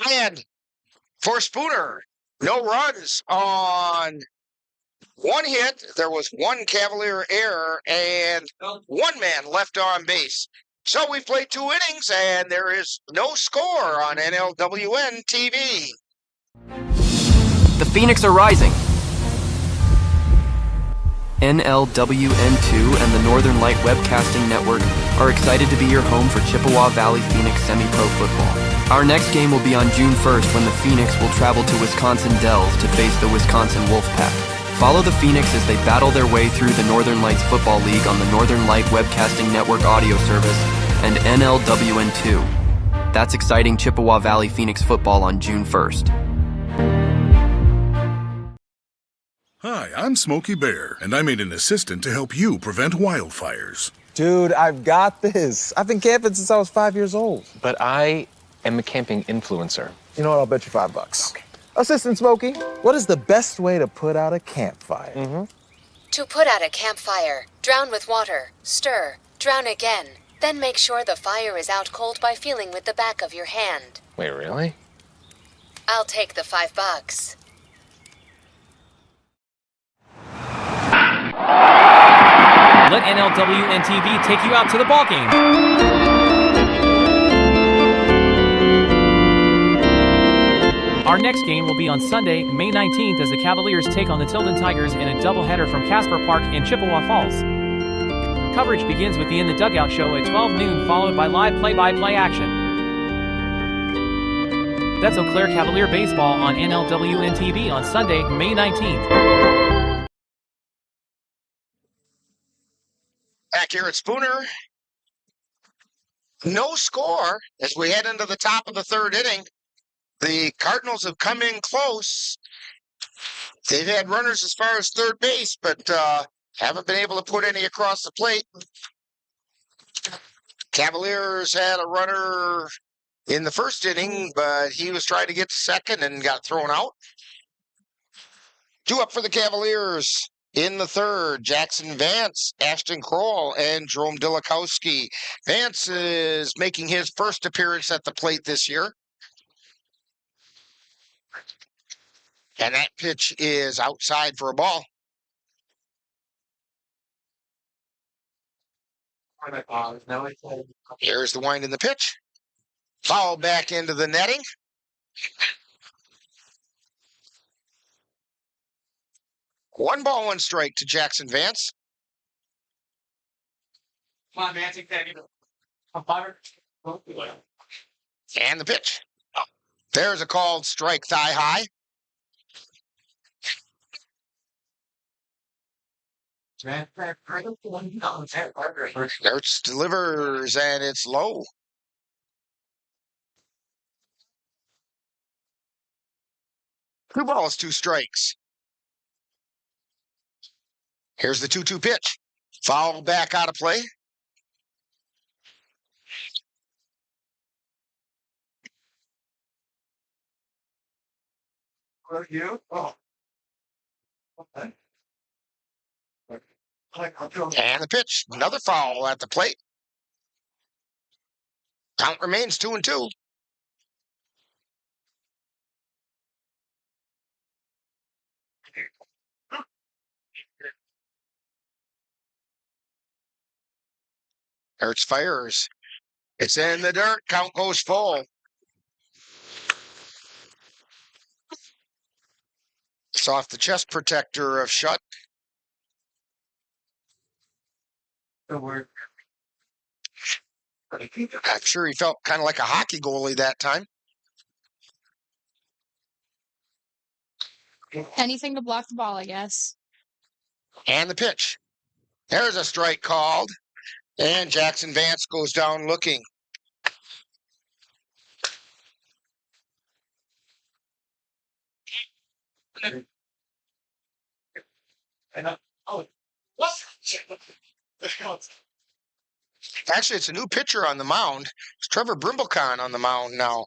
And for Spooner, no runs on one hit. There was one Cavalier error and one man left on base. So we've played 2 innings, and there is no score on NLWN-TV. The Phoenix are rising. NLWN-2 and the Northern Light Webcasting Network are excited to be your home for Chippewa Valley Phoenix semi-pro football. Our next game will be on June 1st when the Phoenix will travel to Wisconsin Dells to face the Wisconsin Wolfpack. Follow the Phoenix as they battle their way through the Northern Lights Football League on the Northern Light Webcasting Network audio service and NLWN-2. That's exciting Chippewa Valley Phoenix football on June 1st. Hi, I'm Smokey Bear, and I made an assistant to help you prevent wildfires. Dude, I've got this. I've been camping since I was 5 years old. But I am a camping influencer. You know what? I'll bet you $5. Okay. Assistant Smokey, what is the best way to put out a campfire? To put out a campfire, drown with water, stir, drown again. Then make sure the fire is out cold by feeling with the back of your hand. Wait, really? I'll take the $5. Let NLWN-TV take you out to the ballgame. Our next game will be on Sunday, May 19th, as the Cavaliers take on the Tilden Tigers in a doubleheader from Casper Park in Chippewa Falls. Coverage begins with the In the Dugout show at 12 noon, followed by live play-by-play action. That's Eau Claire Cavalier baseball on NLWN-TV on Sunday, May 19th. Back here at Spooner. No score as we head into the top of the third inning. The Cardinals have come in close. They've had runners as far as third base, but haven't been able to put any across the plate. Cavaliers had a runner in the first inning, but he was trying to get to second and got thrown out. 2 up for the Cavaliers in the third. Jackson Vance, Ashton Kroll, and Jerome Dilakowski. Vance is making his first appearance at the plate this year. And that pitch is outside for a ball. Here's the wind in the pitch. Foul back into the netting. One ball, one strike to Jackson Vance. Come on, man, take that. And the pitch. There's a called strike, thigh high. Nertz delivers, and it's low. Two balls, two strikes. Here's the 2-2 pitch. Foul back out of play. You? Oh. And the pitch, another foul at the plate. Count remains 2-2. Hertz fires. It's in the dirt. Count goes full. It's off the chest protector of Shutt. I'm sure he felt kind of like a hockey goalie that time. Anything to block the ball, I guess. And the pitch. There's a strike called. And Jackson Vance goes down looking. Actually, it's a new pitcher on the mound. It's Trevor Brimblecon on the mound now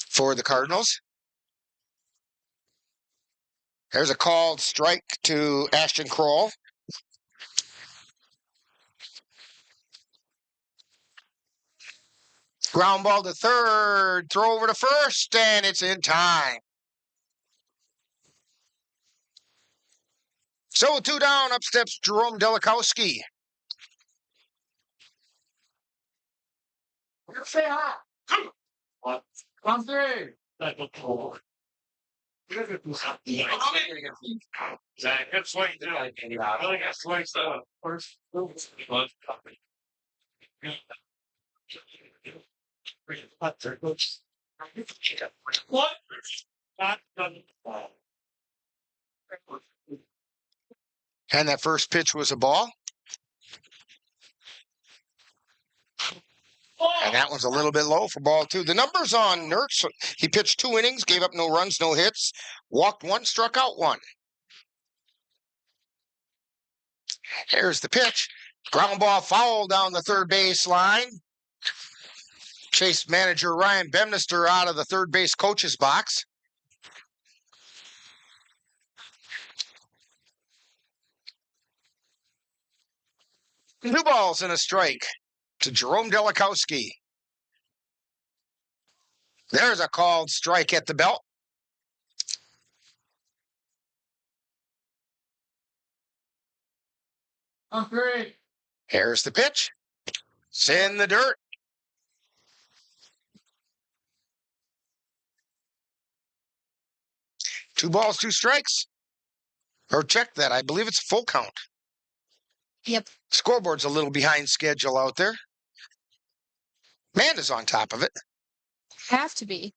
for the Cardinals. There's a called strike to Ashton Kroll. Ground ball to third, throw over to first, and it's in time. So 2 down, up steps Jerome Delikowski. Say hi. Come through. Zach, good swing too. I really got swings the first. What? And that first pitch was a ball. And that one's a little bit low for ball 2. The numbers on Nertz, he pitched 2 innings, gave up no runs, no hits, walked 1, struck out 1. Here's the pitch. Ground ball foul down the third base line. Chased manager Ryan Bemnister out of the third base coach's box. Two balls and a strike to Jerome Delikowski. There's a called strike at the belt. Great. Here's the pitch. It's in the dirt. Two balls, 2 strikes. Or check that. I believe it's a full count. Yep. Scoreboard's a little behind schedule out there. Amanda's on top of it. Have to be.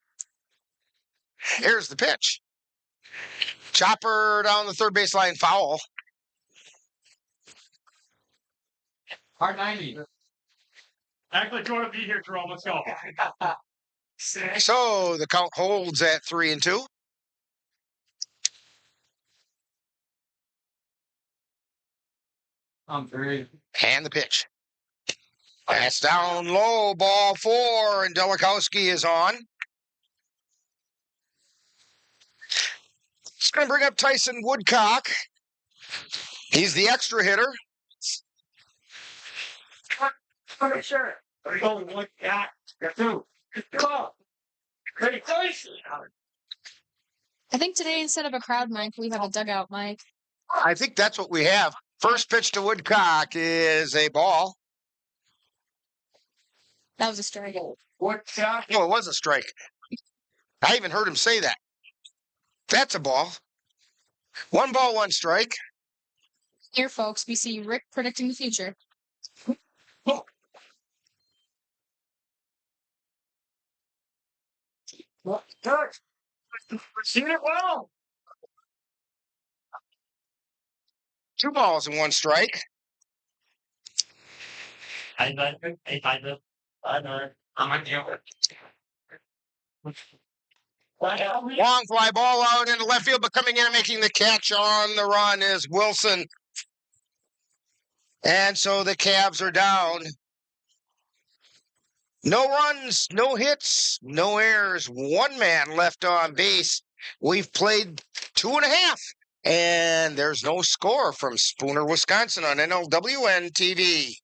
Here's the pitch. Chopper down the third base line, foul. Hard 90. Act like you want to be here, Jerome. Let's go. So the count holds at 3-2. And the pitch. That's down low, ball 4, and Delikowski is on. It's going to bring up Tyson Woodcock. He's the extra hitter. Sure. I think today, instead of a crowd mic, we have a dugout mic. I think that's what we have. First pitch to Woodcock is a ball. That was a strike. Woodcock? No, it was a strike. I even heard him say that. That's a ball. 1 ball, 1 strike. Here, folks, we see Rick predicting the future. Seen it well. 2 balls and 1 strike. I'm Long fly ball out into left field, but coming in and making the catch on the run is Wilson. And so the Cavs are down. No runs, no hits, no errors. 1 man left on base. We've played 2.5, and there's no score from Spooner, Wisconsin on NLWN-TV.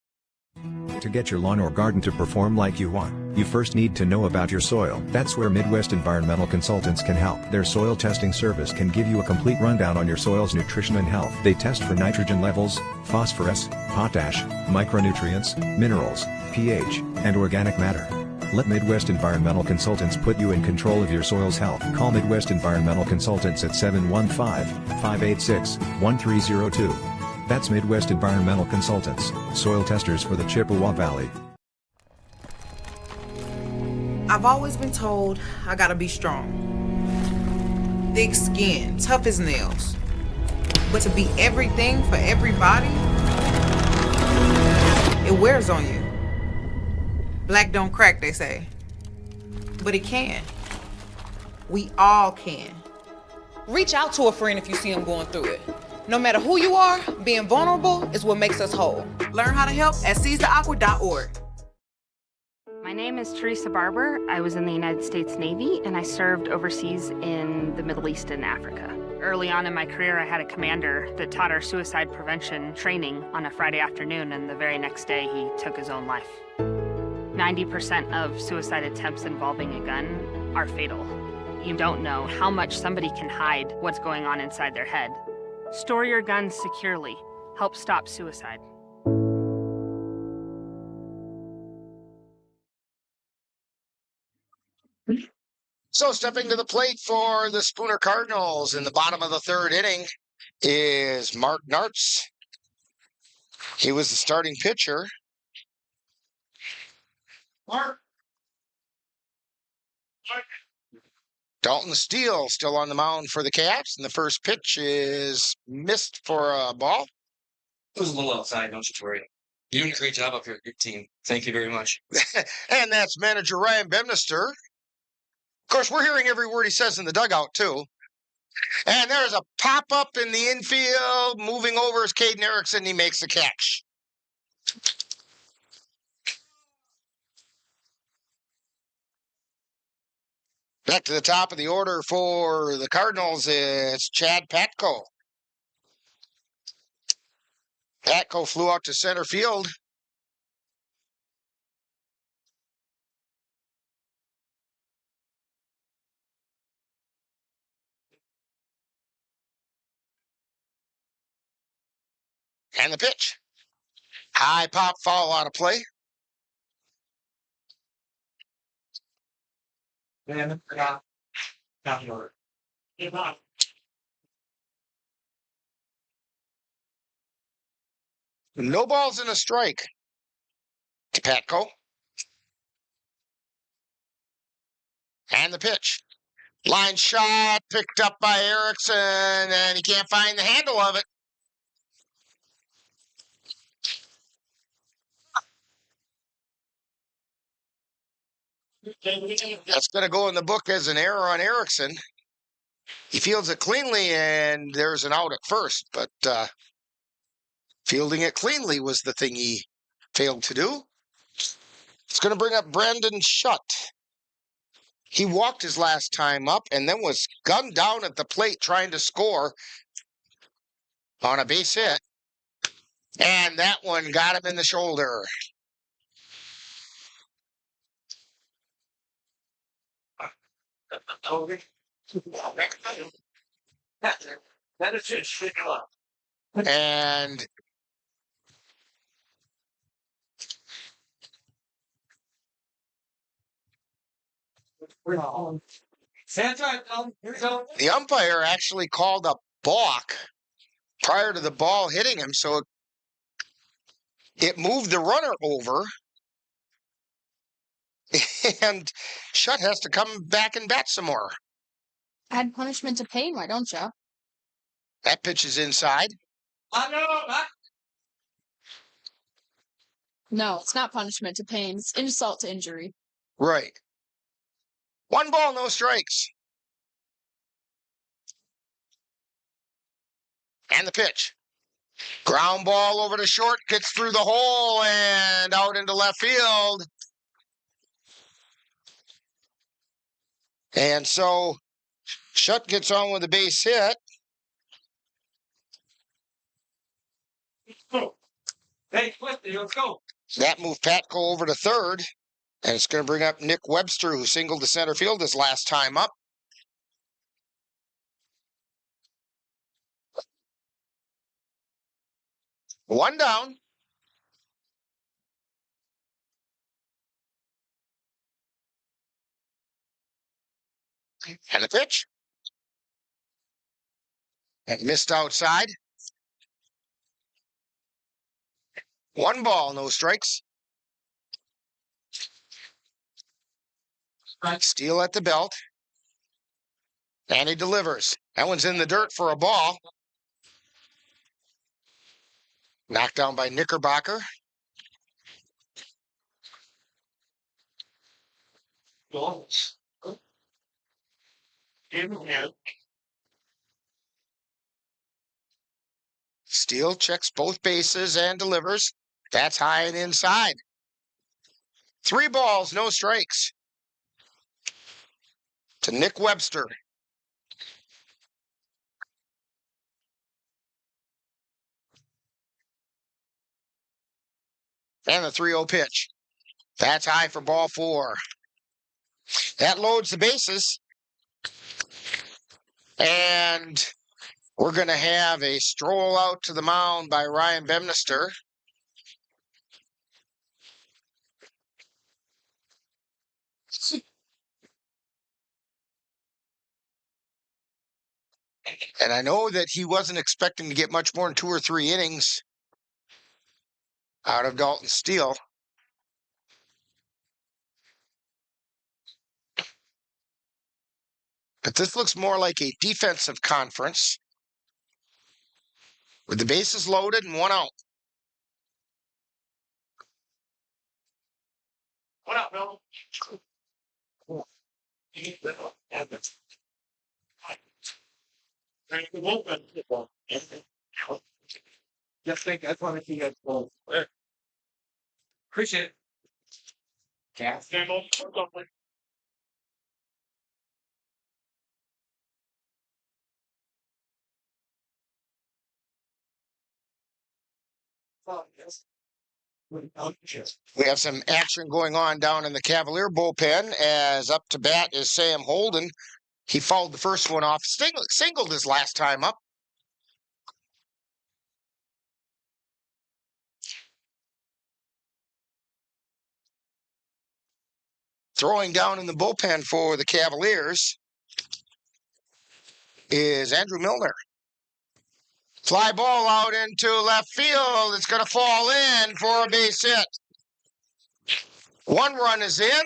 To get your lawn or garden to perform like you want, you first need to know about your soil. That's where Midwest Environmental Consultants can help. Their soil testing service can give you a complete rundown on your soil's nutrition and health. They test for nitrogen levels, phosphorus, potash, micronutrients, minerals, pH, and organic matter. Let Midwest Environmental Consultants put you in control of your soil's health. Call Midwest Environmental Consultants at 715-586-1302. That's Midwest Environmental Consultants, soil testers for the Chippewa Valley. I've always been told I gotta be strong. Thick skin, tough as nails. But to be everything for everybody, it wears on you. Black don't crack, they say. But it can. We all can. Reach out to a friend if you see them going through it. No matter who you are, being vulnerable is what makes us whole. Learn how to help at seizetheaqua.org. My name is Teresa Barber. I was in the United States Navy and I served overseas in the Middle East and Africa. Early on in my career, I had a commander that taught our suicide prevention training on a Friday afternoon, and the very next day he took his own life. 90% of suicide attempts involving a gun are fatal. You don't know how much somebody can hide what's going on inside their head. Store your guns securely. Help stop suicide. So stepping to the plate for the Spooner Cardinals in the bottom of the third inning is Mark Nartz. He was the starting pitcher. Mark. Dalton Steele still on the mound for the Caps, and the first pitch is missed for a ball. It was a little outside, don't you worry. You're doing a great job up here, your team. Thank you very much. And that's manager Ryan Bemnister. Of course, we're hearing every word he says in the dugout, too. And there's a pop-up in the infield. Moving over is Caden Erickson. He makes the catch. Back to the top of the order for the Cardinals is Chad Patko. Patko flew out to center field. And the pitch. High pop foul out of play. No balls and a strike to Patko. And the pitch. Line shot picked up by Erickson, and he can't find the handle of it. That's going to go in the book as an error on Erickson. He fields it cleanly, and there's an out at first, but fielding it cleanly was the thing he failed to do. It's going to bring up Brandon Schutt. He walked his last time up and then was gunned down at the plate trying to score on a base hit. And that one got him in the shoulder. And the umpire actually called a balk prior to the ball hitting him, so it moved the runner over. And Schutt has to come back and bat some more. Add punishment to pain, why don't you? That pitch is inside. No, it's not punishment to pain. It's insult to injury. Right. 1 ball, no strikes. And the pitch. Ground ball over to short, gets through the hole and out into left field. And so Shutt gets on with a base hit. Hey, Clifton, let's go. That moved Patco over to third. And it's going to bring up Nick Webster, who singled to center field his last time up. One down. And the pitch. And missed outside. 1 ball, no strikes. Steele at the belt. And he delivers. That one's in the dirt for a ball. Knocked down by Knickerbocker. Steele checks both bases and delivers. That's high and inside. 3 balls, no strikes. To Nick Webster. And the 3-0 pitch. That's high for ball 4. That loads the bases. And we're going to have a stroll out to the mound by Ryan Bemnister. And I know that he wasn't expecting to get much more than 2 or 3 innings out of Dalton Steele. But this looks more like a defensive conference with the bases loaded and 1 out. What up, Bill? Just think, I just want to see you guys both. Appreciate it. Cast. We have some action going on down in the Cavalier bullpen as up to bat is Sam Holden. He fouled the first one off, singled his last time up. Throwing down in the bullpen for the Cavaliers is Andrew Milner. Fly ball out into left field. It's going to fall in for a base hit. 1 run is in,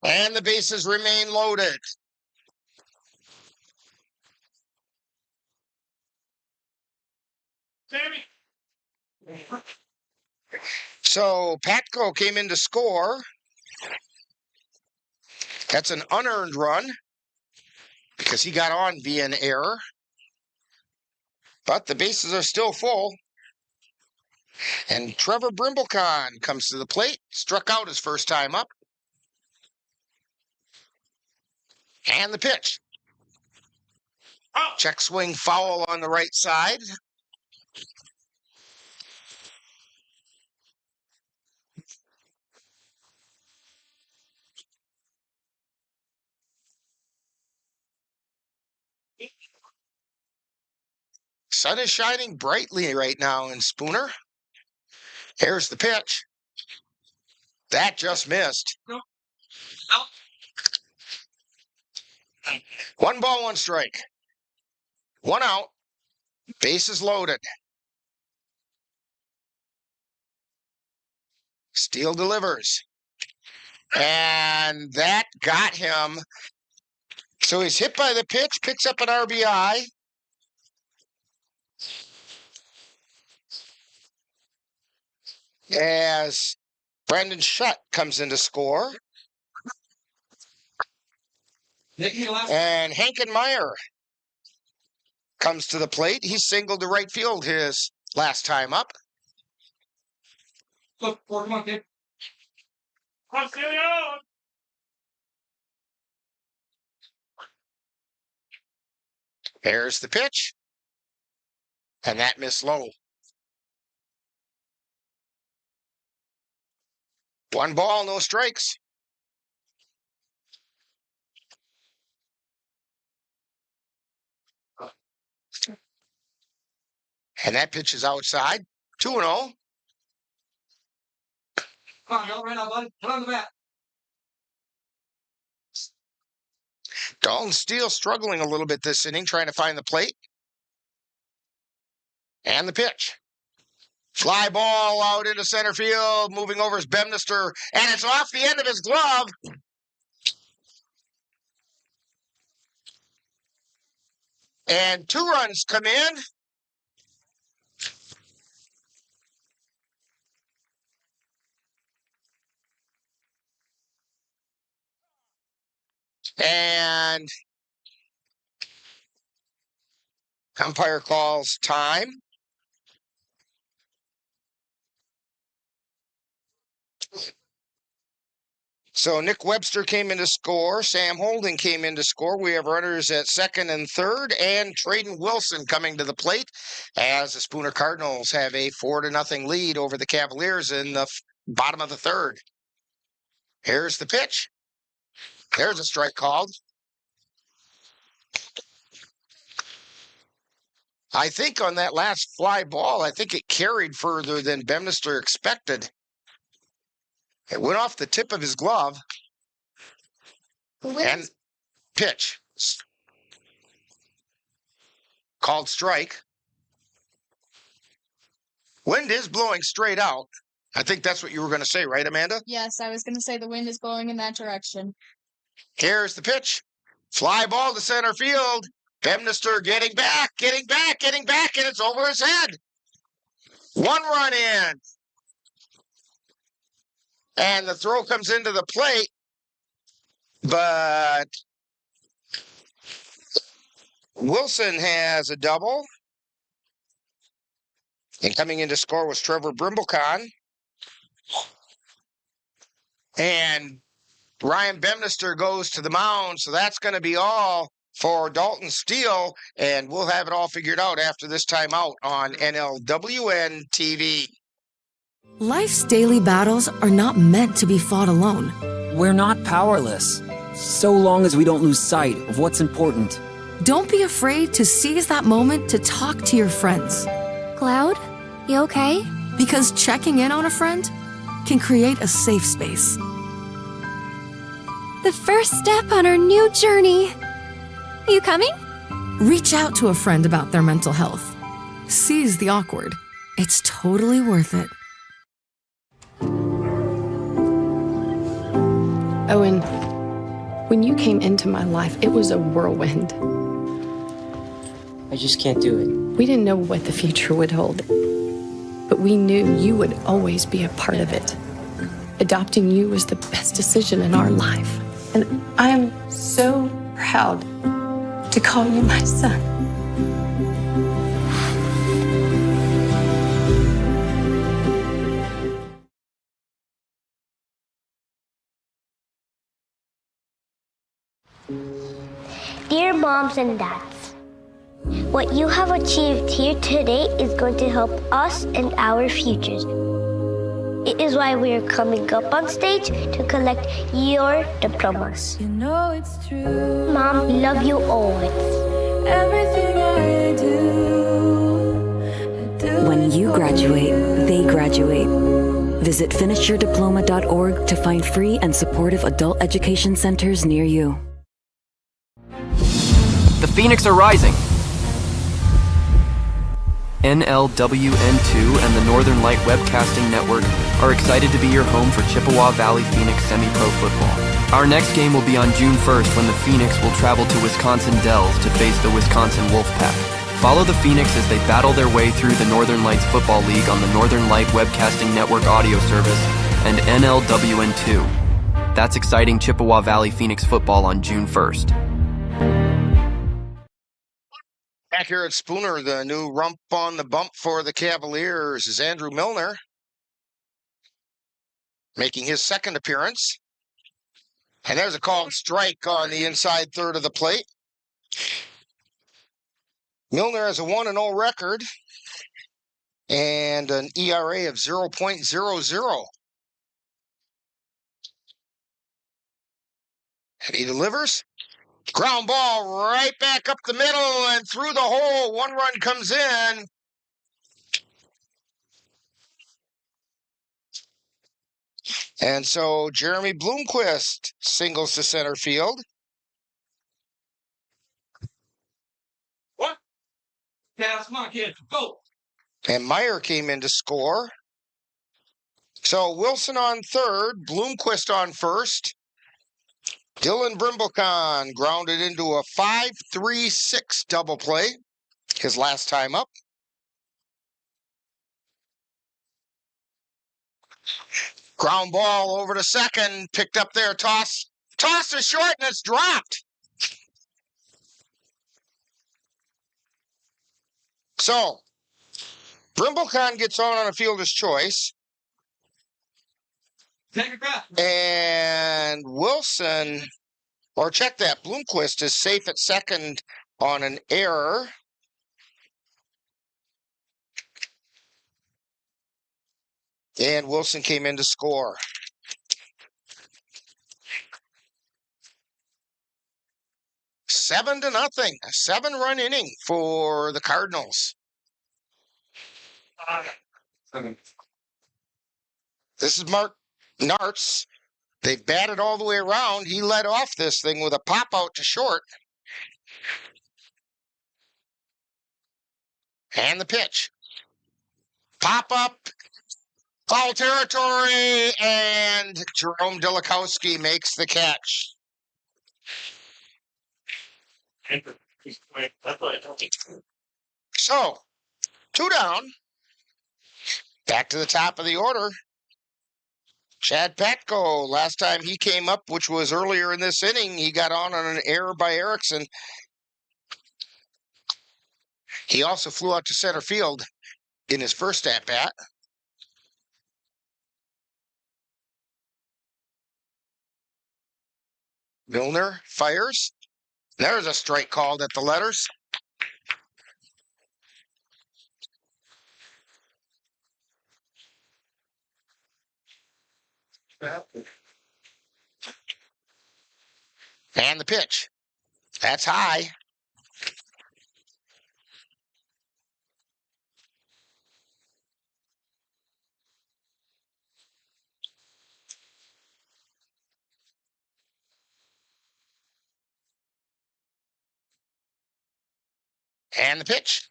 and the bases remain loaded. Sammy. So Patco came in to score. That's an unearned run because he got on via an error. But the bases are still full. And Trevor Brimblecon comes to the plate, struck out his first time up. And the pitch. Check swing foul on the right side. Sun is shining brightly right now in Spooner. Here's the pitch. That just missed. 1 ball, 1 strike. 1 out. Bases loaded. Steele delivers. And that got him. So he's hit by the pitch, picks up an RBI. As Brandon Shutt comes in to score. And Hankenmeyer comes to the plate. He singled to right field his last time up. Look, come on, kid. Come on, Steele. There's the pitch. And that missed low. 1 ball, no strikes. And that pitch is outside. 2-0. Come on, go right now, bud. Put on the bat. Dalton Steele struggling a little bit this inning, trying to find the plate. And the pitch. Fly ball out into center field. Moving over is Bemnister. And it's off the end of his glove. And 2 runs come in. And umpire calls time. So Nick Webster came in to score. Sam Holden came in to score. We have runners at second and third, and Traden Wilson coming to the plate as the Spooner Cardinals have a 4-0 lead over the Cavaliers in the bottom of the third. Here's the pitch. There's a strike called. I think on that last fly ball, I think it carried further than Bemnister expected. It went off the tip of his glove. And pitch. Called strike. Wind is blowing straight out. I think that's what you were going to say, right, Amanda? Yes, I was going to say the wind is blowing in that direction. Here's the pitch. Fly ball to center field. Bemnister getting back, and it's over his head. 1 run in. And the throw comes into the plate, but Wilson has a double. And coming in to score was Trevor Brimblecon. And Ryan Bemnister goes to the mound, so that's going to be all for Dalton Steele, and we'll have it all figured out after this timeout on NLWN-TV. Life's daily battles are not meant to be fought alone. We're not powerless, so long as we don't lose sight of what's important. Don't be afraid to seize that moment to talk to your friends. Cloud, you okay? Because checking in on a friend can create a safe space. The first step on our new journey. You coming? Reach out to a friend about their mental health. Seize the awkward. It's totally worth it. Owen, when you came into my life, it was a whirlwind. I just can't do it. We didn't know what the future would hold, but we knew you would always be a part of it. Adopting you was the best decision in our life. And I'm so proud to call you my son. Dear moms and dads, what you have achieved here today is going to help us and our futures. It is why we are coming up on stage to collect your diplomas. You know it's true. Mom, we love you always. Everything I do, When you graduate, they graduate. Visit finishyourdiploma.org to find free and supportive adult education centers near you. The Phoenix are rising. NLWN-2 and the Northern Light Webcasting Network are excited to be your home for Chippewa Valley Phoenix semi-pro football. Our next game will be on June 1st when the Phoenix will travel to Wisconsin Dells to face the Wisconsin Wolfpack. Follow the Phoenix as they battle their way through the Northern Lights Football League on the Northern Light Webcasting Network audio service and NLWN-2. That's exciting Chippewa Valley Phoenix football on June 1st. Back here at Spooner, the new rump on the bump for the Cavaliers is Andrew Milner, making his second appearance. And there's a called strike on the inside third of the plate. Milner has a 1-0 record and an ERA of 0.00. And he delivers. Ground ball right back up the middle and through the hole. 1 run comes in. And so Jeremy Bloomquist singles to center field. What? Yeah, that's my kid. Go. And Meyer came in to score. So Wilson on third, Bloomquist on first. Dylan Brimblecon grounded into a 5-3-6 double play, his last time up. Ground ball over to second, picked up there, toss to short, and it's dropped. So, Brimblecon gets on a fielder's choice. Take a breath. And Wilson, or check that, Bloomquist is safe at second on an error. And Wilson came in to score. 7-0. A 7-run inning for the Cardinals. This is Mark Nartz. They've batted all the way around. He led off this thing with a pop out to short. And the pitch. Pop up. Foul territory. And Jerome Delikowski makes the catch. So, 2 down. Back to the top of the order. Chad Patko, last time he came up, which was earlier in this inning, he got on an error by Erickson. He also flew out to center field in his first at-bat. Milner fires. There's a strike called at the letters. And the pitch. That's high. And the pitch.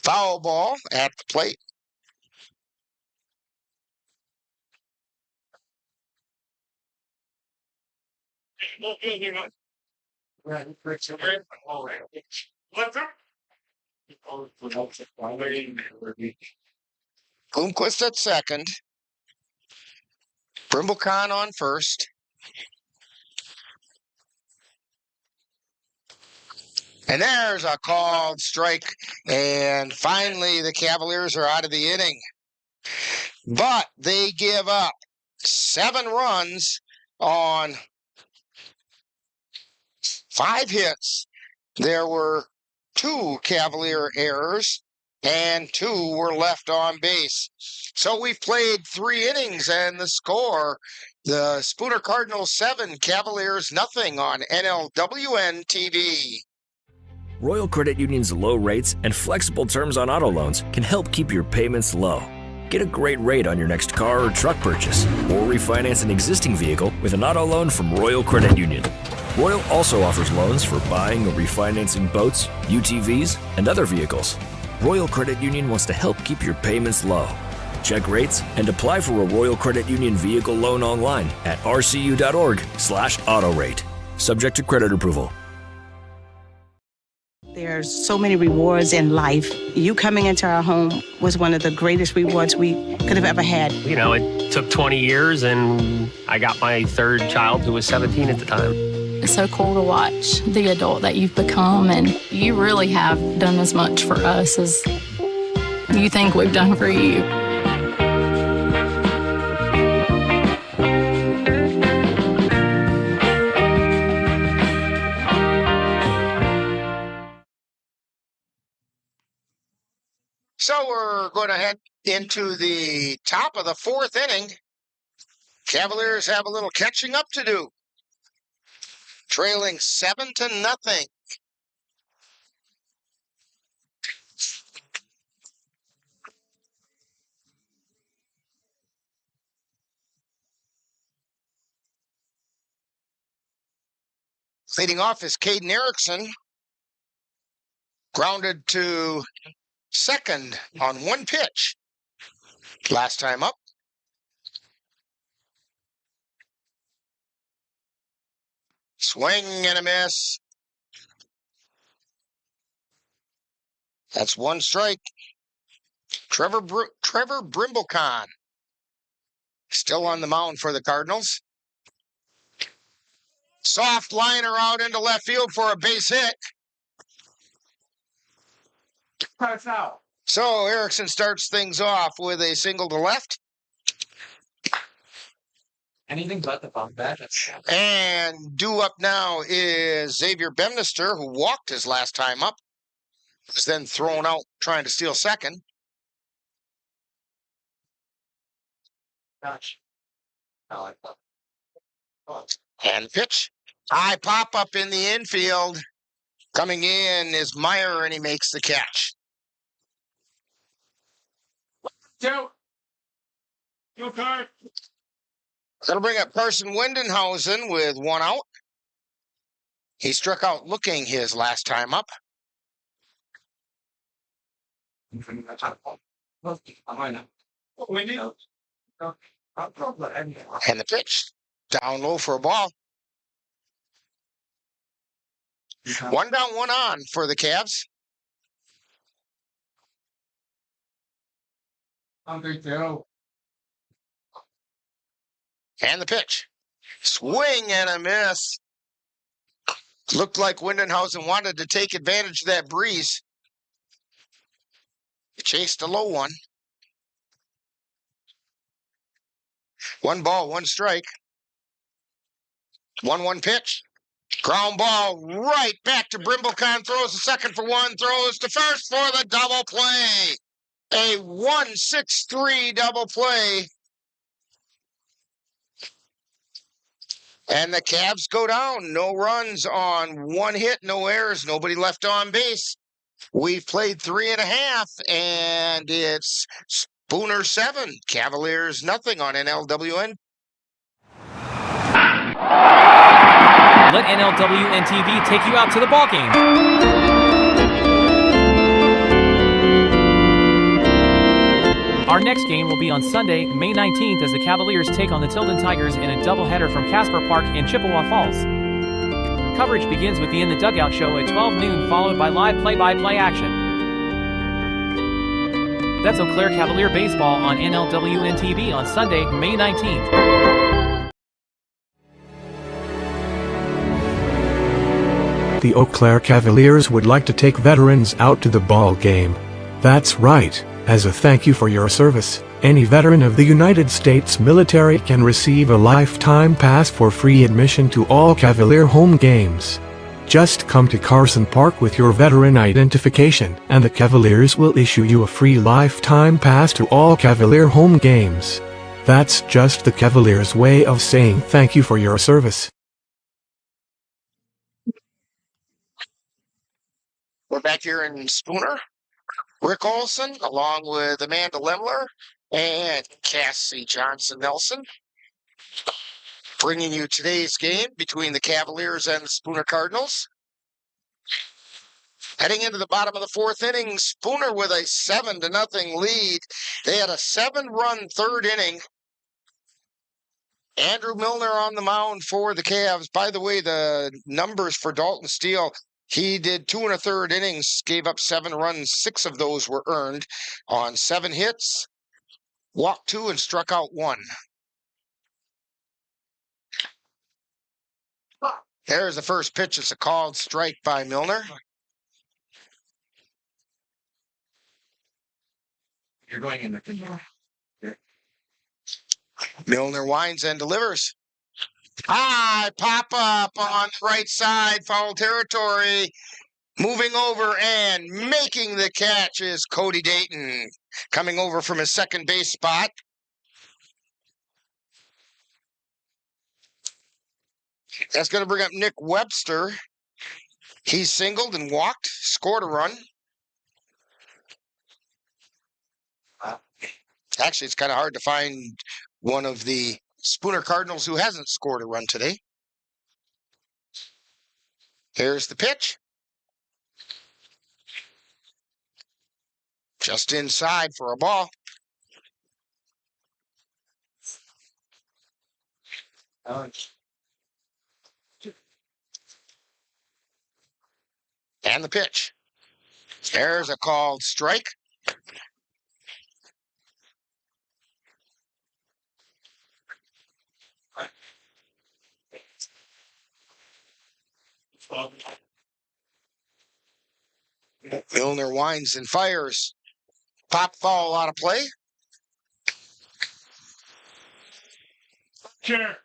Foul ball at the plate. Bloomquist at second. Brimblecon on first. And there's a called strike. And finally, the Cavaliers are out of the inning. But they give up 7 runs on 5 hits. There were 2 Cavalier errors, and 2 were left on base. So we've played 3 innings, and the score, the Spooner Cardinals 7, Cavaliers nothing on NLWN-TV. Royal Credit Union's low rates and flexible terms on auto loans can help keep your payments low. Get a great rate on your next car or truck purchase, or refinance an existing vehicle with an auto loan from Royal Credit Union. Royal also offers loans for buying or refinancing boats, UTVs, and other vehicles. Royal Credit Union wants to help keep your payments low. Check rates and apply for a Royal Credit Union vehicle loan online at rcu.org/autorate. Subject to credit approval. There's so many rewards in life. You coming into our home was one of the greatest rewards we could have ever had. You know, it took 20 years, and I got my 3rd child, who was 17 at the time. It's so cool to watch the adult that you've become, and you really have done as much for us as you think we've done for you. So we're going to head into the top of the fourth inning. Cavaliers have a little catching up to do. Trailing 7-0. Leading off is Caden Erickson. Grounded to second on one pitch. Last time up. Swing and a miss. That's one strike. Trevor Brimblecon still on the mound for the Cardinals. Soft liner out into left field for a base hit. So Erickson starts things off with a single to left. Anything but the bump back. And due up now is Xavier Bemnister, who walked his last time up. Was then thrown out trying to steal second. Gosh. I like that. And pitch. High pop up in the infield. Coming in is Meyer, and he makes the catch. Two. Go card. That'll bring up Carson Wendenhausen with one out. He struck out looking his last time up. And the pitch. Down low for a ball. One down, one on for the Cavs. Hungry too. And the pitch. Swing and a miss. Looked like Wendenhausen wanted to take advantage of that breeze. He chased a low one. 1 ball, 1 strike. 1-1 pitch. Ground ball right back to Brimblecon. Throws the second for one. Throws to first for the double play. A 1-6-3 double play. And the Cavs go down. No runs on 1 hit, no errors, nobody left on base. We've played 3.5, and it's Spooner 7, Cavaliers nothing on NLWN. Let NLWN-TV take you out to the ballgame. Our next game will be on Sunday, May 19th, as the Cavaliers take on the Tilden Tigers in a doubleheader from Casper Park in Chippewa Falls. Coverage begins with the In the Dugout show at 12 noon, followed by live play-by-play action. That's Eau Claire Cavalier Baseball on NLWN-TV on Sunday, May 19th. The Eau Claire Cavaliers would like to take veterans out to the ball game. That's right. As a thank you for your service, any veteran of the United States military can receive a lifetime pass for free admission to all Cavalier home games. Just come to Carson Park with your veteran identification, and the Cavaliers will issue you a free lifetime pass to all Cavalier home games. That's just the Cavaliers' way of saying thank you for your service. We're back here in Spooner. Rick Olson, along with Amanda Lemler and Cassie Johnson-Nelson, bringing you today's game between the Cavaliers and the Spooner Cardinals. Heading into the bottom of the fourth inning, Spooner with a 7-0 lead. They had a 7-run third inning. Andrew Milner on the mound for the Cavs. By the way, the numbers for Dalton Steele, he did 2 1/3 innings, gave up 7 runs. 6 of those were earned on 7 hits, walked 2 and struck out 1. There's the first pitch. It's a called strike by Milner. You're going in the Milner winds and delivers. High pop up on the right side, foul territory. Moving over and making the catch is Cody Dayton, coming over from his second base spot. That's going to bring up Nick Webster. He's singled and walked, scored a run. Actually, it's kind of hard to find one of the Spooner Cardinals who hasn't scored a run today. Here's the pitch. Just inside for a ball. And the pitch. There's a called strike. Milner winds and fires. Pop foul out of play. Chair.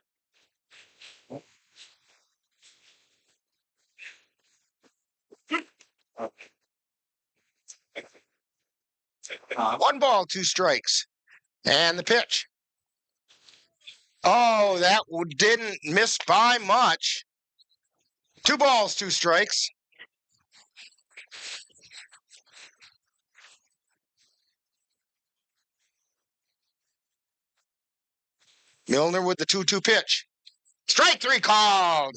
One ball, two strikes. And the pitch. Oh, that didn't miss by much. 2 balls, 2 strikes. Milner with the 2-2 pitch. Strike 3 called.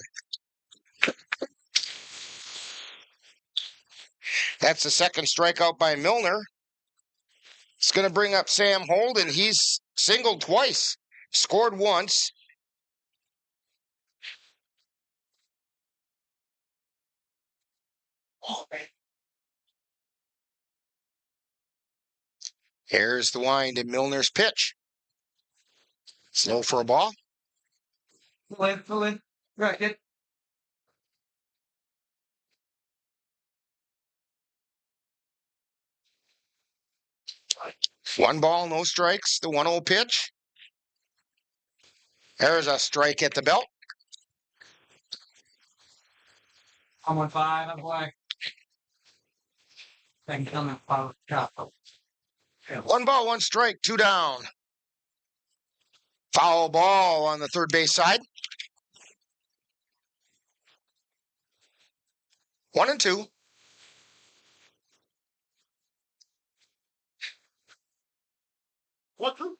That's the second strikeout by Milner. It's going to bring up Sam Holden. He's singled twice, scored once. Here's the wind in Milner's pitch. Slow for a ball. Pull in. Right, get. One ball, no strikes. The 1-0 pitch. There's a strike at the belt. I'm on 5. I'm black. Then coming foul. 1 ball, 1 strike, 2 down. Foul ball on the third base side. 1-2. What true?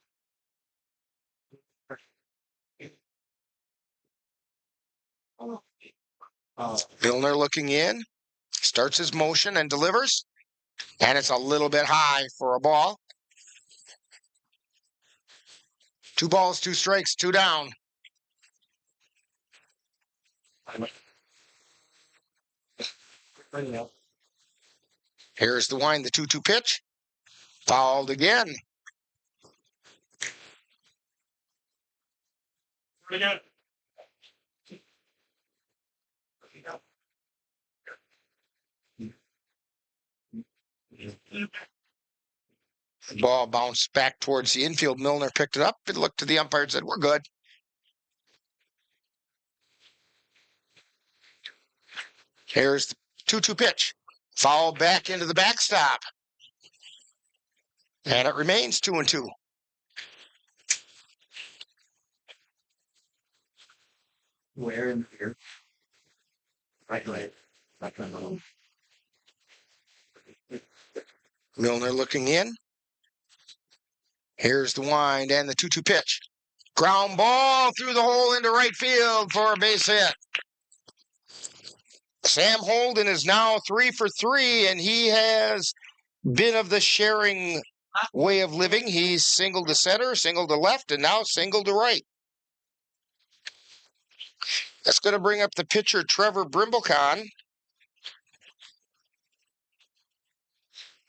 Milner looking in, starts his motion and delivers. And it's a little bit high for a ball. 2 balls, 2 strikes, 2 down. Here's the wind, the 2-2 pitch. Fouled again. Pretty good. The ball bounced back towards the infield. Milner picked it up and looked to the umpire and said, "We're good." Here's the 2-2 pitch. Foul back into the backstop. And it remains 2-2. Where in here? Right. Milner looking in. Here's the wind and the 2-2 pitch. Ground ball through the hole into right field for a base hit. Sam Holden is now 3 for 3, and he has been of the sharing way of living. He's singled to center, singled to left, and now singled to right. That's going to bring up the pitcher, Trevor Brimblecon.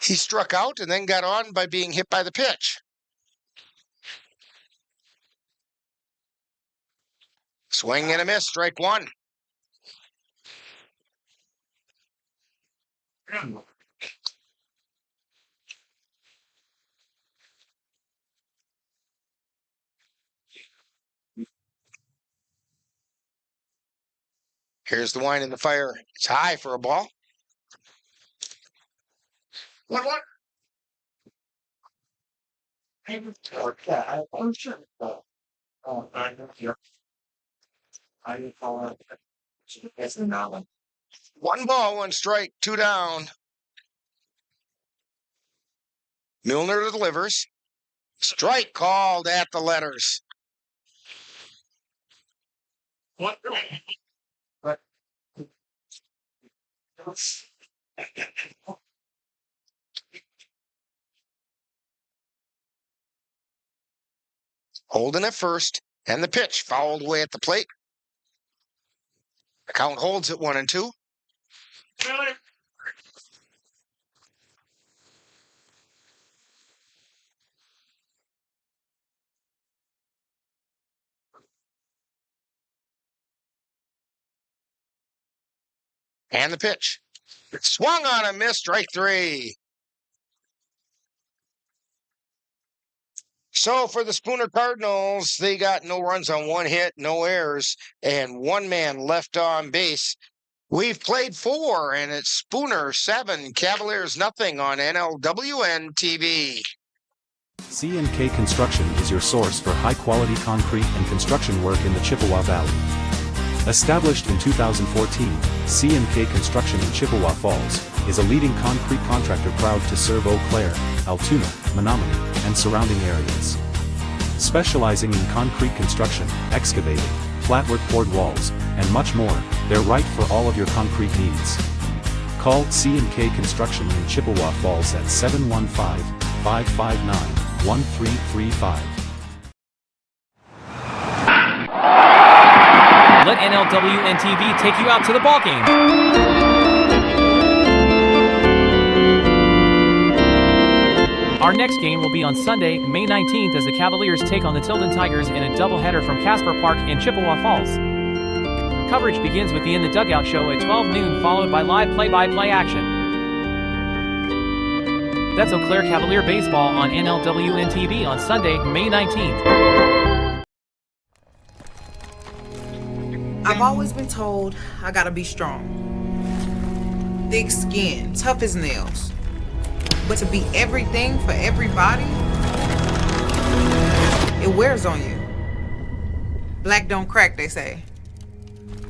He struck out and then got on by being hit by the pitch. Swing and a miss, strike 1. Here's the wind in the fire. It's high for a ball. What? I'm sure. One ball, one strike, two down. Milner delivers. Strike called at the letters. What? Holding at first, and the pitch fouled away at the plate. The count holds at 1-2. And the pitch. Swung on a miss, strike three. So for the Spooner Cardinals, they got no runs on one hit, no errors, and one man left on base. We've played four, and it's Spooner 7, Cavaliers nothing on NLWN-TV. C&K Construction is your source for high-quality concrete and construction work in the Chippewa Valley. Established in 2014, C&K Construction in Chippewa Falls is a leading concrete contractor proud to serve Eau Claire, Altoona, Menominee, and surrounding areas. Specializing in concrete construction, excavating, flatwork poured walls, and much more, they're right for all of your concrete needs. Call C&K Construction in Chippewa Falls at 715-559-1335. Let NLWN-TV take you out to the ballgame. Our next game will be on Sunday, May 19th as the Cavaliers take on the Tilden Tigers in a doubleheader from Casper Park in Chippewa Falls. Coverage begins with the In the Dugout show at 12 noon, followed by live play-by-play action. That's Eau Claire Cavalier baseball on NLWN-TV on Sunday, May 19th. I've always been told I gotta be strong. Thick skin, tough as nails. But to be everything for everybody, it wears on you. Black don't crack, they say.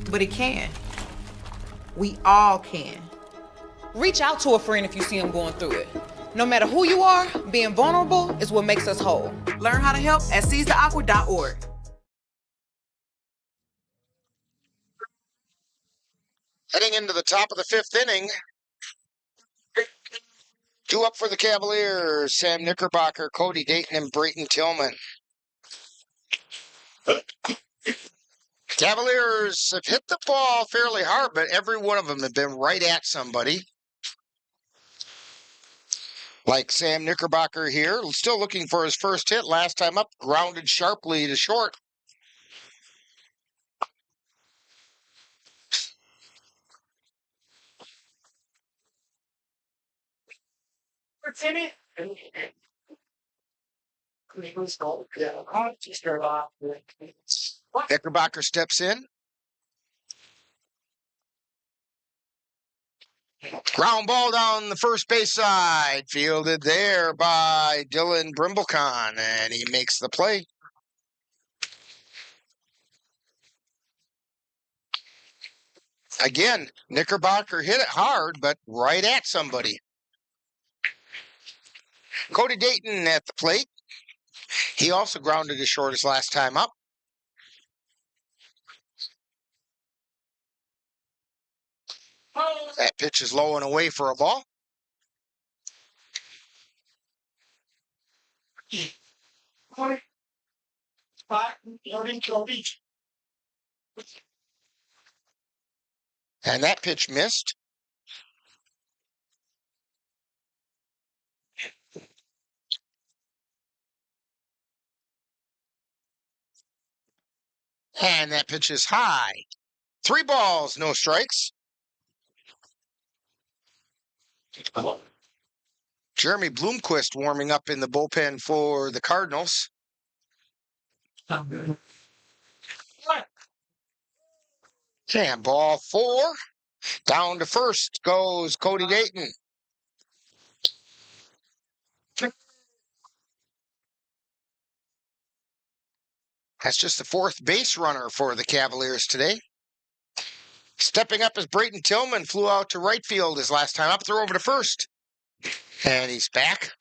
But it can. We all can. Reach out to a friend if you see them going through it. No matter who you are, being vulnerable is what makes us whole. Learn how to help at seizetheawkward.org. Heading into the top of the fifth inning. Two up for the Cavaliers, Sam Knickerbocker, Cody Dayton, and Brayton Tillman. Cavaliers have hit the ball fairly hard, but every one of them have been right at somebody. Like Sam Knickerbocker here, still looking for his first hit. Last time up, grounded sharply to short. Timmy. Knickerbocker steps in. Ground ball down the first base side. Fielded there by Dylan Brimblecon, and he makes the play. Again, Knickerbocker hit it hard, but right at somebody. Cody Dayton at the plate. He also grounded as short as last time up. That pitch is low and away for a ball. And that pitch missed. And that pitch is high. 3 balls, no strikes. Jeremy Bloomquist warming up in the bullpen for the Cardinals. And ball 4. Down to first goes Cody Dayton. That's just the fourth base runner for the Cavaliers today. Stepping up as Brayton Tillman flew out to right field his last time up. Throw over to first. And he's back.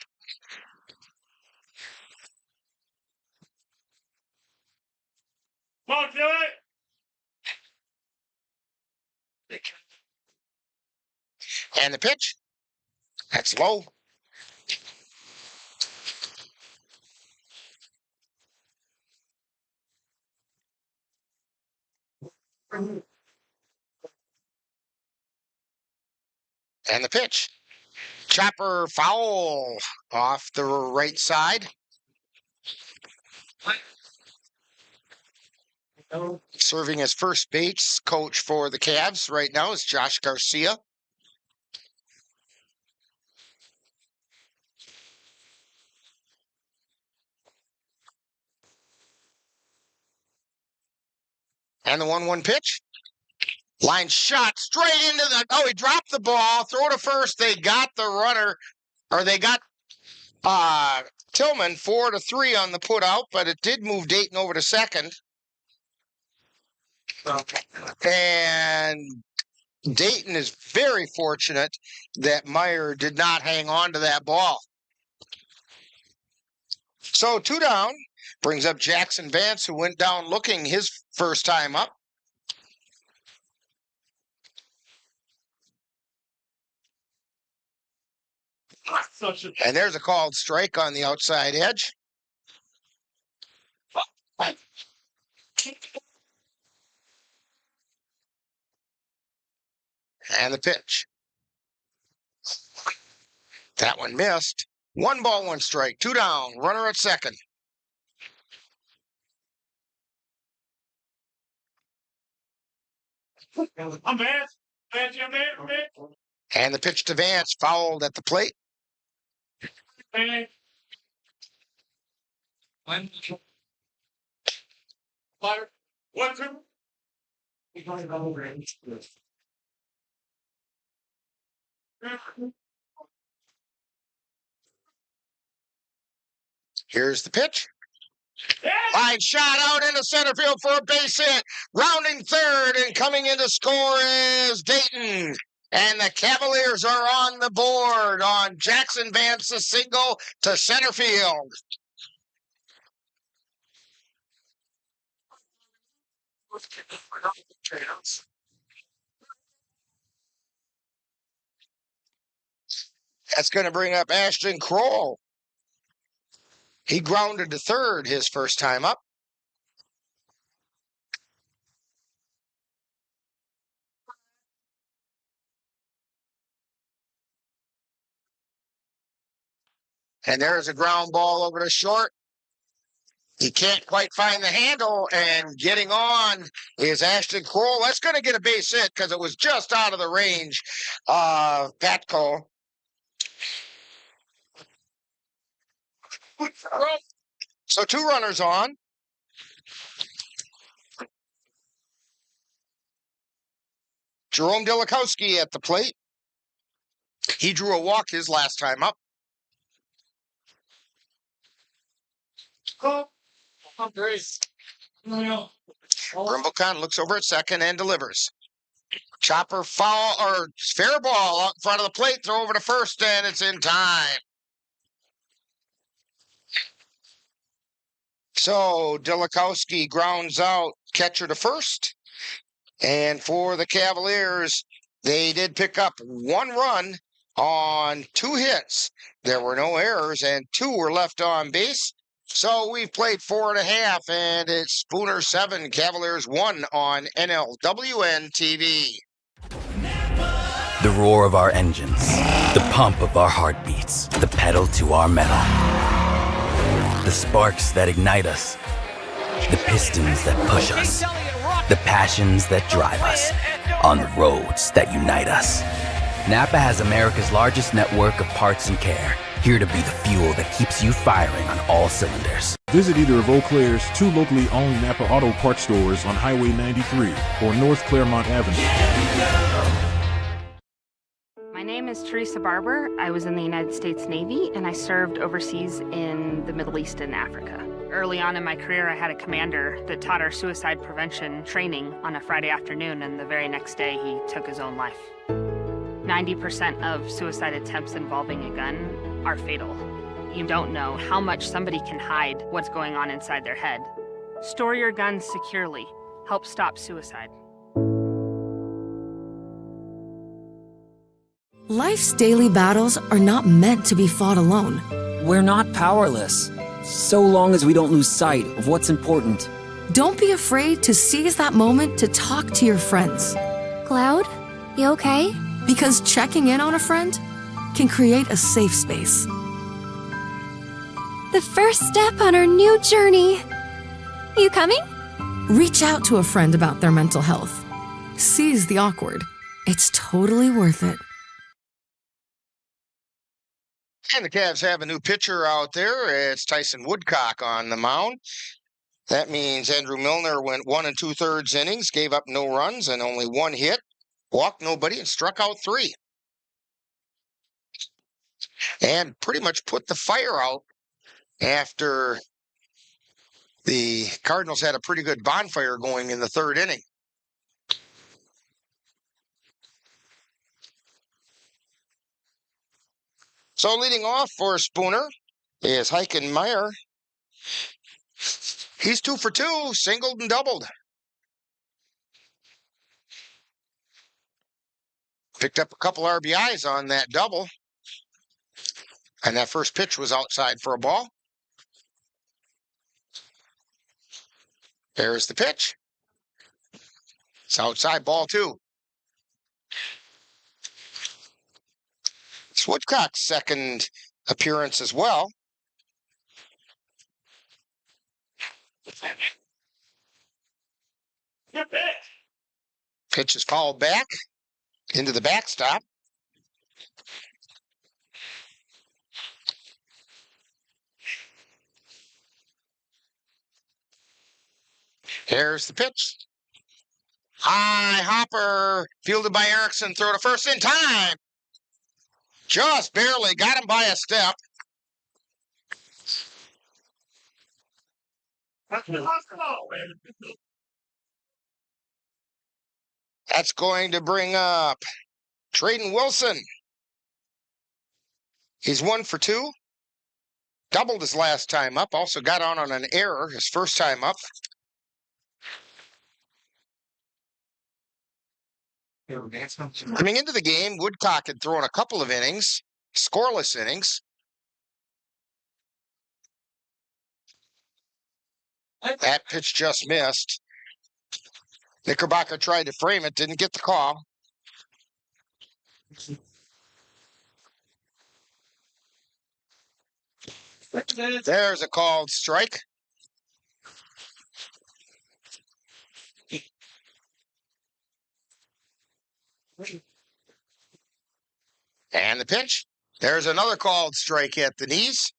Come on, kill it! And the pitch. That's low. And the pitch. Chopper foul off the right side. Serving as first base coach for the Cavs right now is Josh Garcia. And the 1-1 pitch. Line shot straight into the... Oh, he dropped the ball. Throw to first. They got the runner, or they got Tillman 4-3 on the put out, but it did move Dayton over to second. And Dayton is very fortunate that Meyer did not hang on to that ball. So 2 down. Brings up Jackson Vance, who went down looking his first time up. And there's a called strike on the outside edge. And the pitch. That one missed. 1 ball, 1 strike. 2 down. Runner at second. I'm Vance. Vance, I'm Vance. And the pitch to Vance, fouled at the plate. Hey. One. Fire. 1, 2. Here's the pitch. Line shot out into center field for a base hit. Rounding third and coming in to score is Dayton. And the Cavaliers are on the board on Jackson Vance's single to center field. That's going to bring up Ashton Kroll. He grounded to third his first time up. And there's a ground ball over to short. He can't quite find the handle, and getting on is Ashton Kroll. That's going to get a base hit because it was just out of the range of Patco. So 2 runners on. Jerome Dilakowski at the plate. He drew a walk his last time up. Brimblecon looks over at second and delivers. Chopper foul or fair ball out in front of the plate. Throw over to first, and it's in time. So Dilakowski grounds out catcher to first. And for the Cavaliers, they did pick up 1 run on 2 hits. There were no errors, and 2 were left on base. So we've played 4.5, and it's Spooner 7, Cavaliers 1 on NLWN-TV. The roar of our engines, the pump of our heartbeats, the pedal to our metal. The sparks that ignite us, the pistons that push us, the passions that drive us, on the roads that unite us. Napa has America's largest network of parts and care, here to be the fuel that keeps you firing on all cylinders. Visit either of Eau Claire's 2 locally owned Napa Auto Parts stores on Highway 93 or North Claremont Avenue. My name is Teresa Barber. I was in the United States Navy and I served overseas in the Middle East and Africa. Early on in my career, I had a commander that taught our suicide prevention training on a Friday afternoon, and the very next day he took his own life. 90% of suicide attempts involving a gun are fatal. You don't know how much somebody can hide what's going on inside their head. Store your guns securely. Help stop suicide. Life's daily battles are not meant to be fought alone. We're not powerless, so long as we don't lose sight of what's important. Don't be afraid to seize that moment to talk to your friends. Cloud, you okay? Because checking in on a friend can create a safe space. The first step on our new journey. You coming? Reach out to a friend about their mental health. Seize the awkward. It's totally worth it. And the Cavs have a new pitcher out there. It's Tyson Woodcock on the mound. That means Andrew Milner went 1 2/3 innings, gave up no runs and only 1 hit, walked nobody, and struck out 3. And pretty much put the fire out after the Cardinals had a pretty good bonfire going in the 3rd inning. So leading off for Spooner is Heikenmeyer. He's 2 for 2, singled and doubled. Picked up a couple RBIs on that double. And that first pitch was outside for a ball. There's the pitch. It's outside, ball 2. It's Woodcock's second appearance as well. Pitch is fouled back into the backstop. Here's the pitch. High hopper, fielded by Erickson, throw to first in time. Just barely got him by a step. That's going to bring up Trayden Wilson. He's 1 for 2. Doubled his last time up. Also got on an error his first time up. Coming into the game, Woodcock had thrown a couple of innings, scoreless innings. That pitch just missed. Knickerbocker tried to frame it, didn't get the call. There's a called strike. And the pitch. There's another called strike at the knees.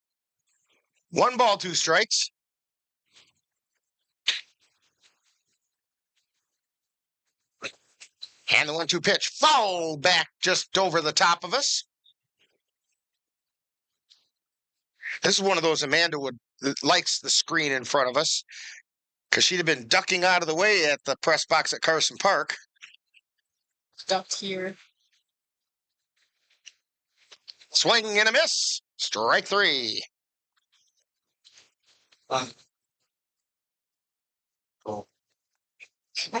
1 ball, 2 strikes. And the 1-2 pitch. Foul back just over the top of us. This is one of those Amanda likes the screen in front of us because she'd have been ducking out of the way at the press box at Carson Park. Ducked here. Swing and a miss. Strike 3. I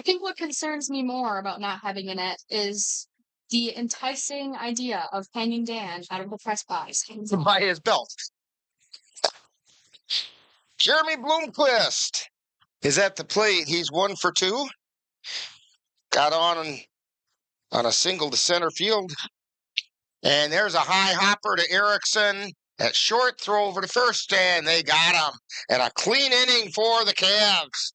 think what concerns me more about not having a net is the enticing idea of hanging Dan out of the press box. By his belt. Jeremy Bloomquist is at the plate. He's 1 for 2. Got on a single to center field. And there's a high hopper to Erickson. At short, throw over to first, and they got him. And a clean inning for the Cavs.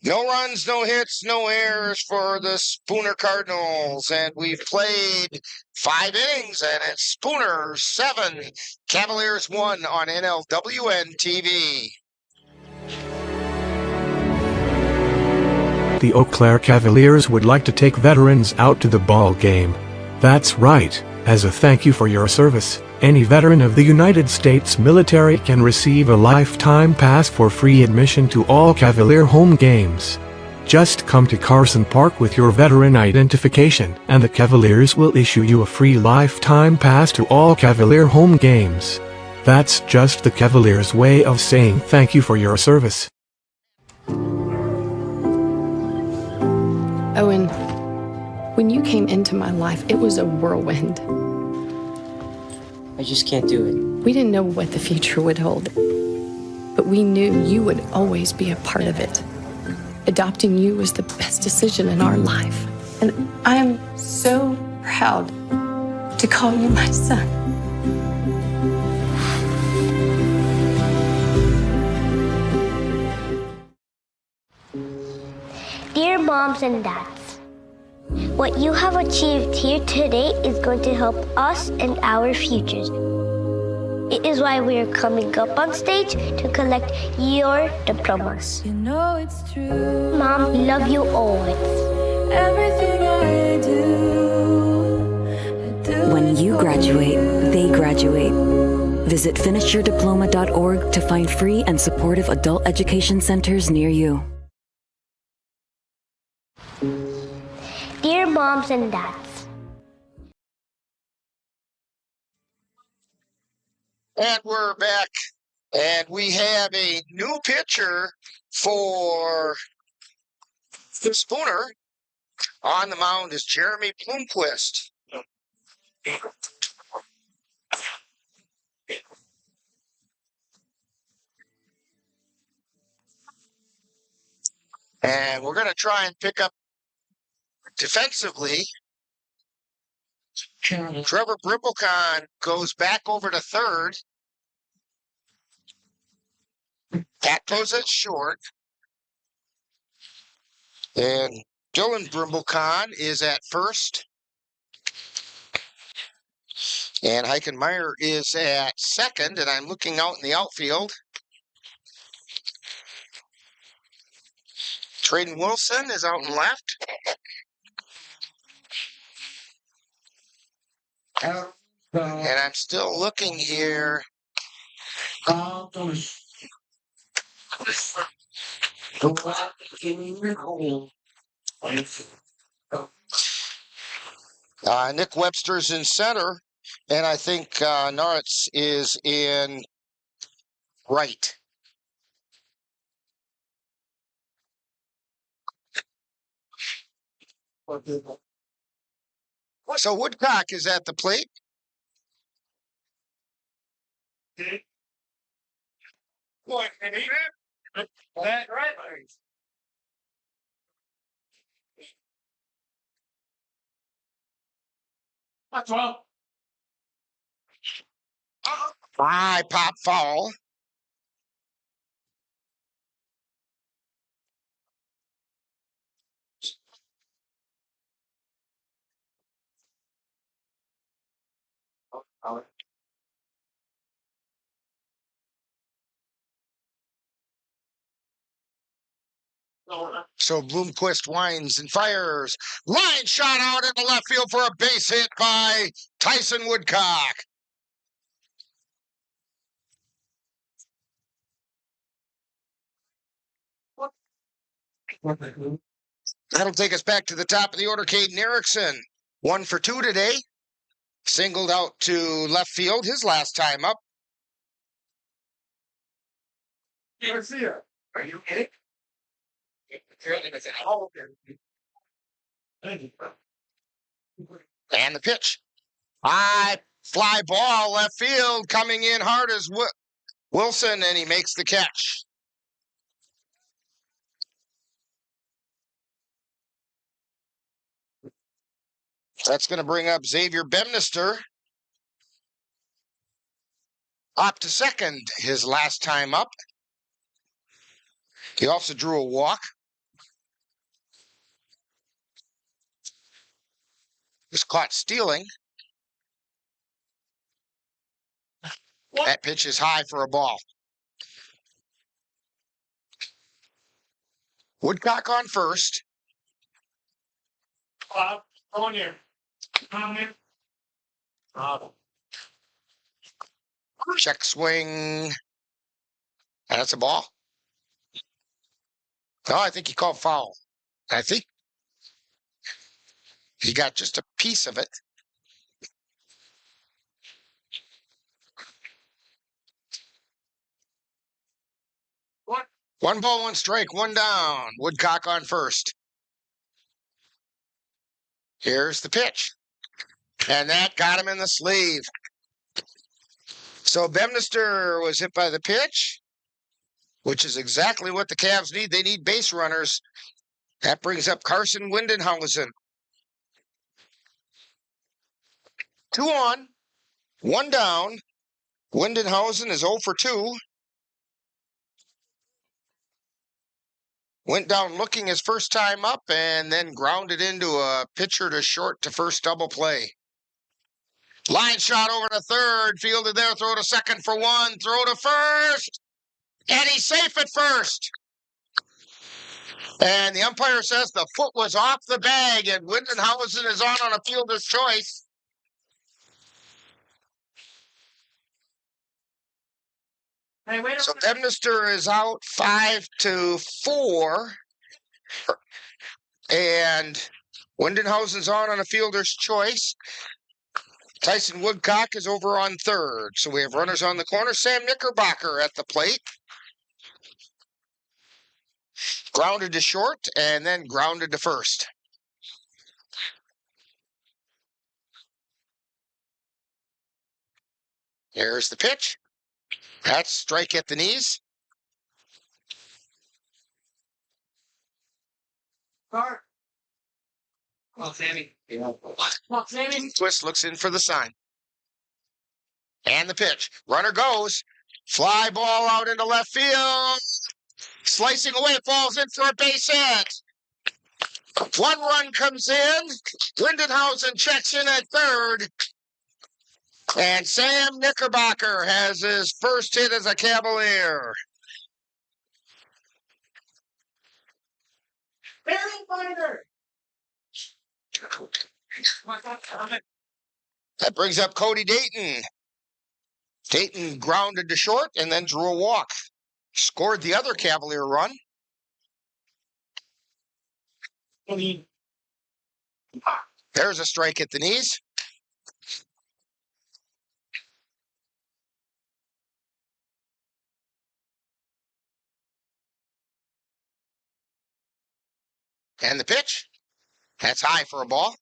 No runs, no hits, no errors for the Spooner Cardinals. And we've played 5 innings, and it's Spooner 7, Cavaliers 1 on NLWN-TV. The Eau Claire Cavaliers would like to take veterans out to the ball game. That's right. As a thank you for your service, Any veteran of the United States military can receive a lifetime pass for free admission to all Cavalier home games. Just come to Carson Park with your veteran identification, and the Cavaliers will issue you a free lifetime pass to all Cavalier home games. That's just the Cavaliers' way of saying thank you for your service. Owen, when you came into my life, it was a whirlwind. I just can't do it. We didn't know what the future would hold, but we knew you would always be a part of it. Adopting you was the best decision in our life, and I am so proud to call you my son. Dear moms and dads, what you have achieved here today is going to help us and our futures. It is why we are coming up on stage to collect your diplomas. You know it's true. Mom, love you always. Everything I do, When you graduate, they graduate. Visit finishyourdiploma.org to find free and supportive adult education centers near you. Dear moms and dads, And we're back, and we have a new pitcher for the Spooner. On the mound is Jeremy Bloomquist. And we're going to try and pick up defensively. Trevor Brimblecon goes back over to third. Pat goes at short. And Dylan Brimblecon is at first. And Heikenmeyer is at second. And I'm looking out in the outfield. Traden Wilson is out and left. And I'm still looking here. Nick Webster's in center, and I think Naritz is in right. So Woodcock is at the plate. That's well. High pop foul. So Bloomquist winds and fires. Line shot out in the left field for a base hit by Tyson Woodcock. That'll take us back to the top of the order. Caden Erickson, 1 for 2 today. Singled out to left field his last time up. Garcia, are you kidding? And the pitch. High fly ball left field coming in hard as Wilson, and he makes the catch. That's going to bring up Xavier Bemnister. Up to second his last time up. He also drew a walk. Was caught stealing. That pitch is high for a ball. Woodcock on first. On here. Check swing. And that's a ball. No, I think he called foul. I think he got just a piece of it. What? 1 ball, 1 strike, 1 down. Woodcock on first. Here's the pitch. And that got him in the sleeve. So Bemnister was hit by the pitch, which is exactly what the Cavs need. They need base runners. That brings up Carson Windenhausen. 2 on, 1 down. Windenhausen is 0 for 2. Went down looking his first time up and then grounded into a pitcher to short to first double play. Line shot over to third, fielded there, throw to second for 1, throw to first, and he's safe at first. And the umpire says the foot was off the bag, and Windenhausen is on a fielder's choice. Hey, wait So Bemnister is out 5-4, and Windenhausen's on a fielder's choice. Tyson Woodcock is over on third. So we have runners on the corner. Sam Knickerbocker at the plate. Grounded to short and then grounded to first. Here's the pitch. That's strike at the knees. Start. Come on, Sammy. Come on, Sammy. Twist looks in for the sign. And the pitch. Runner goes. Fly ball out into left field. Slicing away, falls in for a base hit. 1 run comes in. Windenhausen checks in at third. And Sam Knickerbocker has his first hit as a Cavalier. Barry Finder. That brings up Cody Dayton. Dayton grounded to short and then drew a walk. Scored the other Cavalier run. There's a strike at the knees. And the pitch. That's high for a ball.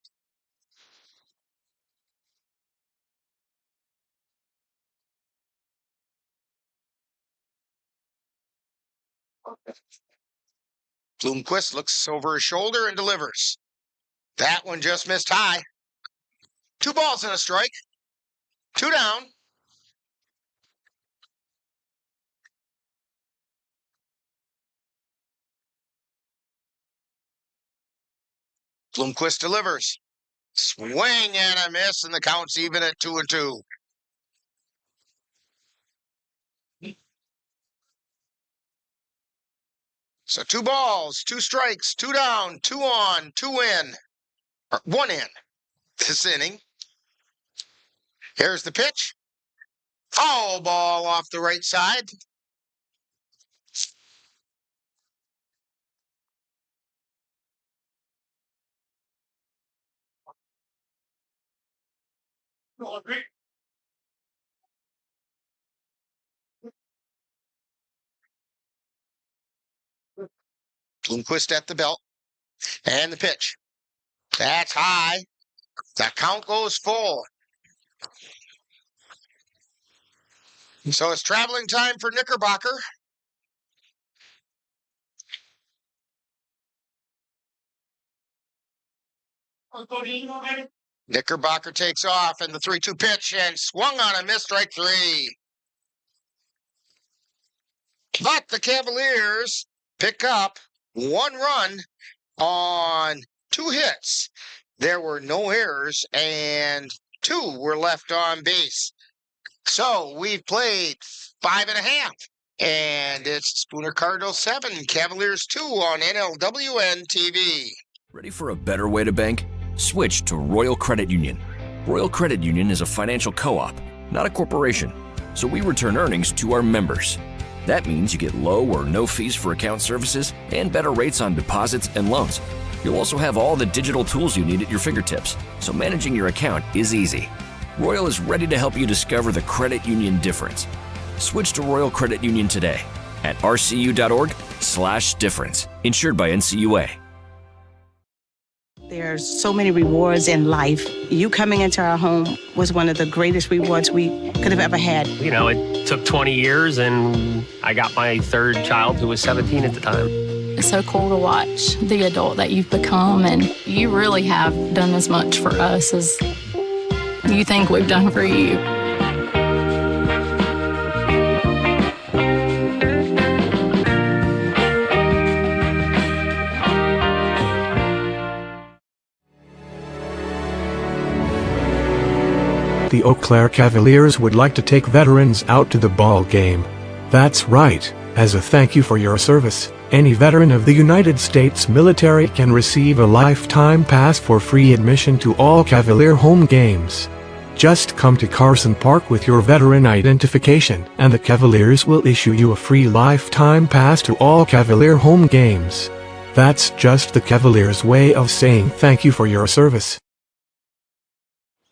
Bloomquist looks over his shoulder and delivers. That one just missed high. 2 balls and a strike. 2 down. Bloomquist delivers. Swing and a miss, and the count's even at 2-2. So 2 balls, 2 strikes, 2 down, 2 on, 2 in. Or 1 in this inning. Here's the pitch. Foul ball off the right side. Bloomquist at the belt. And the pitch. That's high. The count goes full. So it's traveling time for Knickerbocker. Knickerbocker takes off, and the 3-2 pitch, and swung on a miss, strike 3. But the Cavaliers pick up 1 run on 2 hits. There were no errors, and 2 were left on base. So we've played 5.5, and it's Spooner Cardinals 7, Cavaliers 2 on NLWN-TV. Ready for a better way to bank? Switch to Royal Credit Union. Royal Credit Union is a financial co-op. not a corporation, so we return earnings to our members. That means you get low or no fees for account services and better rates on deposits and loans. You'll also have all the digital tools you need at your fingertips, so managing your account is easy. Royal is ready to help you discover the credit union difference. Switch to Royal Credit Union today at rcu.org/difference. Insured by NCUA. There's so many rewards in life. You coming into our home was one of the greatest rewards we could have ever had. You know, it took 20 years, and I got my third child who was 17 at the time. It's so cool to watch the adult that you've become, and you really have done as much for us as you think we've done for you. The Eau Claire Cavaliers would like to take veterans out to the ball game. That's right. As a thank you for your service, any veteran of the United States military can receive a lifetime pass for free admission to all Cavalier home games. Just come to Carson Park with your veteran identification, and the Cavaliers will issue you a free lifetime pass to all Cavalier home games. That's just the Cavaliers' way of saying thank you for your service.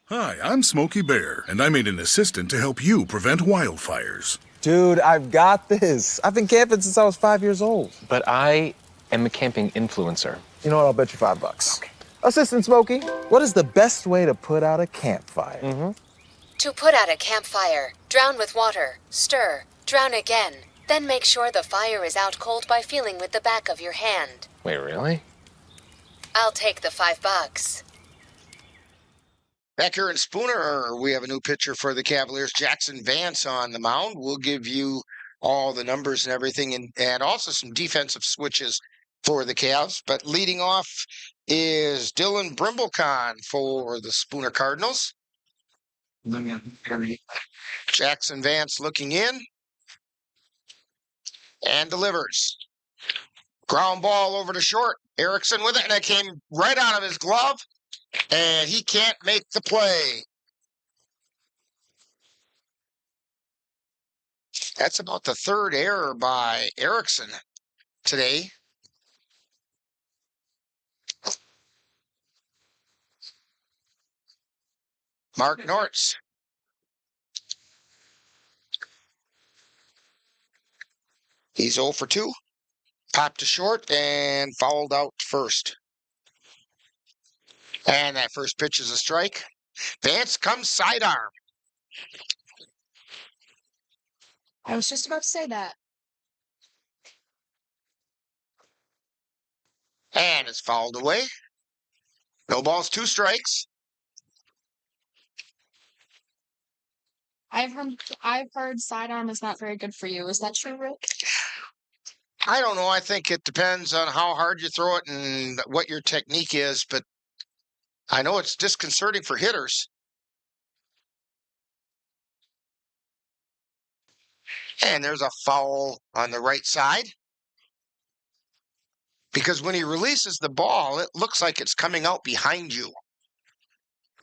Hi, I'm Smokey Bear, and I made an assistant to help you prevent wildfires. Dude, I've got this. I've been camping since I was 5 years old. But I am a camping influencer. You know what? I'll bet you $5. Okay. Assistant Smokey, what is the best way to put out a campfire? To put out a campfire, drown with water, stir, drown again. Then make sure the fire is out cold by feeling with the back of your hand. Wait, really? I'll take the $5. Back here in Spooner, we have a new pitcher for the Cavaliers, Jackson Vance, on the mound. We'll give you all the numbers and everything, and also some defensive switches for the Cavs. But leading off is Dylan Brimblecon for the Spooner Cardinals. Jackson Vance looking in and delivers. Ground ball over to short. Erickson with it, and it came right out of his glove. And he can't make the play. That's about the third error by Erickson today. Mark Nortz. He's 0 for 2. Popped to short and fouled out first. And that first pitch is a strike. Vance comes sidearm. I was just about to say that. And it's fouled away. No balls, 2 strikes. I've heard sidearm is not very good for you. Is that true, Rick? I don't know. I think it depends on how hard you throw it and what your technique is, but I know it's disconcerting for hitters. And there's a foul on the right side. Because when he releases the ball, it looks like it's coming out behind you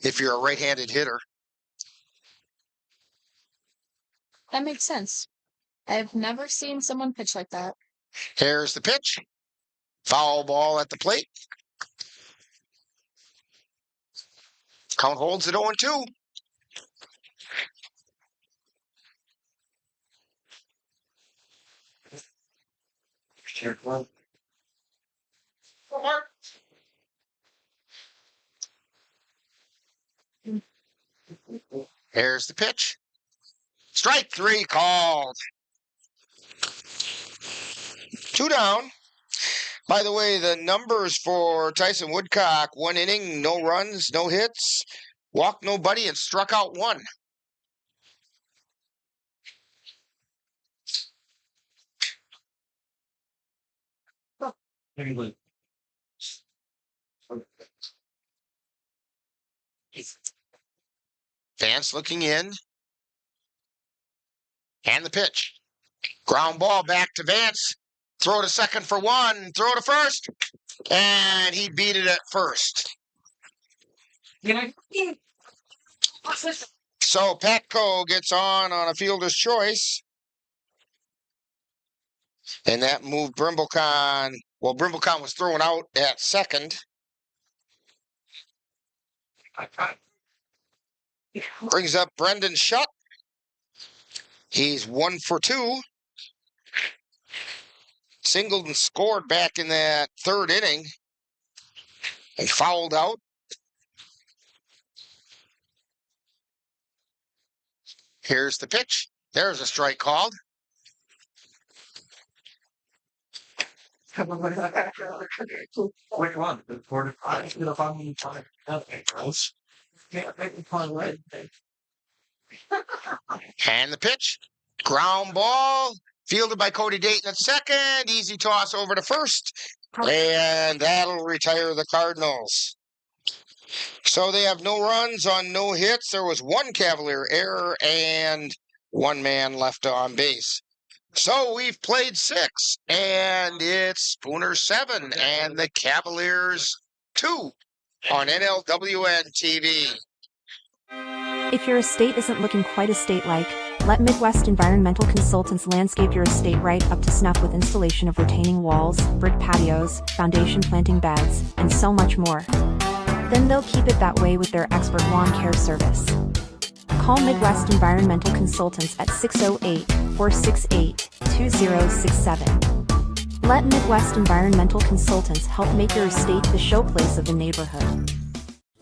if you're a right-handed hitter. That makes sense. I've never seen someone pitch like that. Here's the pitch. Foul ball at the plate. Count holds at 0-2. Here's the pitch. Strike 3 called. 2 down. By the way, the numbers for Tyson Woodcock: 1 inning, no runs, no hits, walked nobody, and struck out 1. Vance looking in. And the pitch. Ground ball back to Vance. Throw to second for 1. Throw to first. And he beat it at first. So Patco gets on a fielder's choice. And that moved Brimblecon. Well, Brimblecon was thrown out at second. Brings up Brendan Shutt. He's 1 for 2. Singled and scored back in that third inning. He fouled out. Here's the pitch. There's a strike called. Which one? The 45. And the pitch. Ground ball. Fielded by Cody Dayton at second. Easy toss over to first. And that'll retire the Cardinals. So they have no runs on no hits. There was one Cavalier error and one man left on base. So we've played 6, and it's Spooner 7 and the Cavaliers 2 on NLWN-TV. If your estate isn't looking quite estate-like, let Midwest Environmental Consultants landscape your estate right up to snuff with installation of retaining walls, brick patios, foundation planting beds, and so much more. Then they'll keep it that way with their expert lawn care service. Call Midwest Environmental Consultants at 608-468-2067. Let Midwest Environmental Consultants help make your estate the showplace of the neighborhood.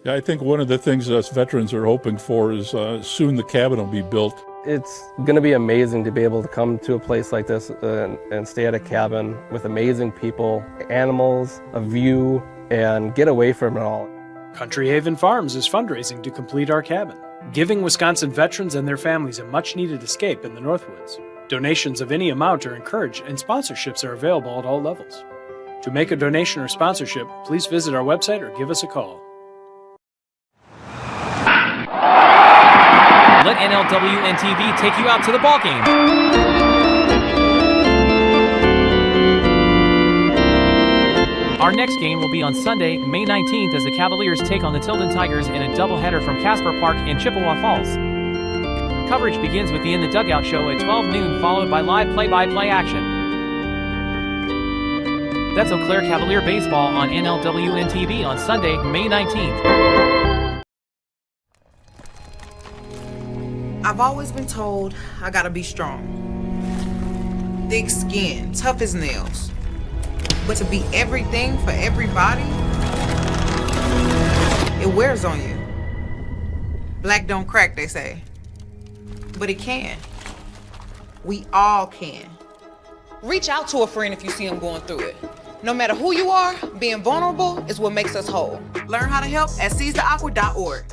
Yeah, I think one of the things us veterans are hoping for is soon the cabin will be built. It's going to be amazing to be able to come to a place like this and stay at a cabin with amazing people, animals, a view, and get away from it all. Country Haven Farms is fundraising to complete our cabin, giving Wisconsin veterans and their families a much-needed escape in the Northwoods. Donations of any amount are encouraged, and sponsorships are available at all levels. To make a donation or sponsorship, please visit our website or give us a call. Let NLWN-TV take you out to the ballgame. Our next game will be on Sunday, May 19th, as the Cavaliers take on the Tilden Tigers in a doubleheader from Casper Park in Chippewa Falls. Coverage begins with the In the Dugout show at 12 noon, followed by live play-by-play action. That's Eau Claire Cavalier Baseball on NLWN-TV on Sunday, May 19th. I've always been told I gotta be strong. Thick skin, tough as nails. But to be everything for everybody, it wears on you. Black don't crack, they say. But it can. We all can. Reach out to a friend if you see them going through it. No matter who you are, being vulnerable is what makes us whole. Learn how to help at seizetheawkward.org.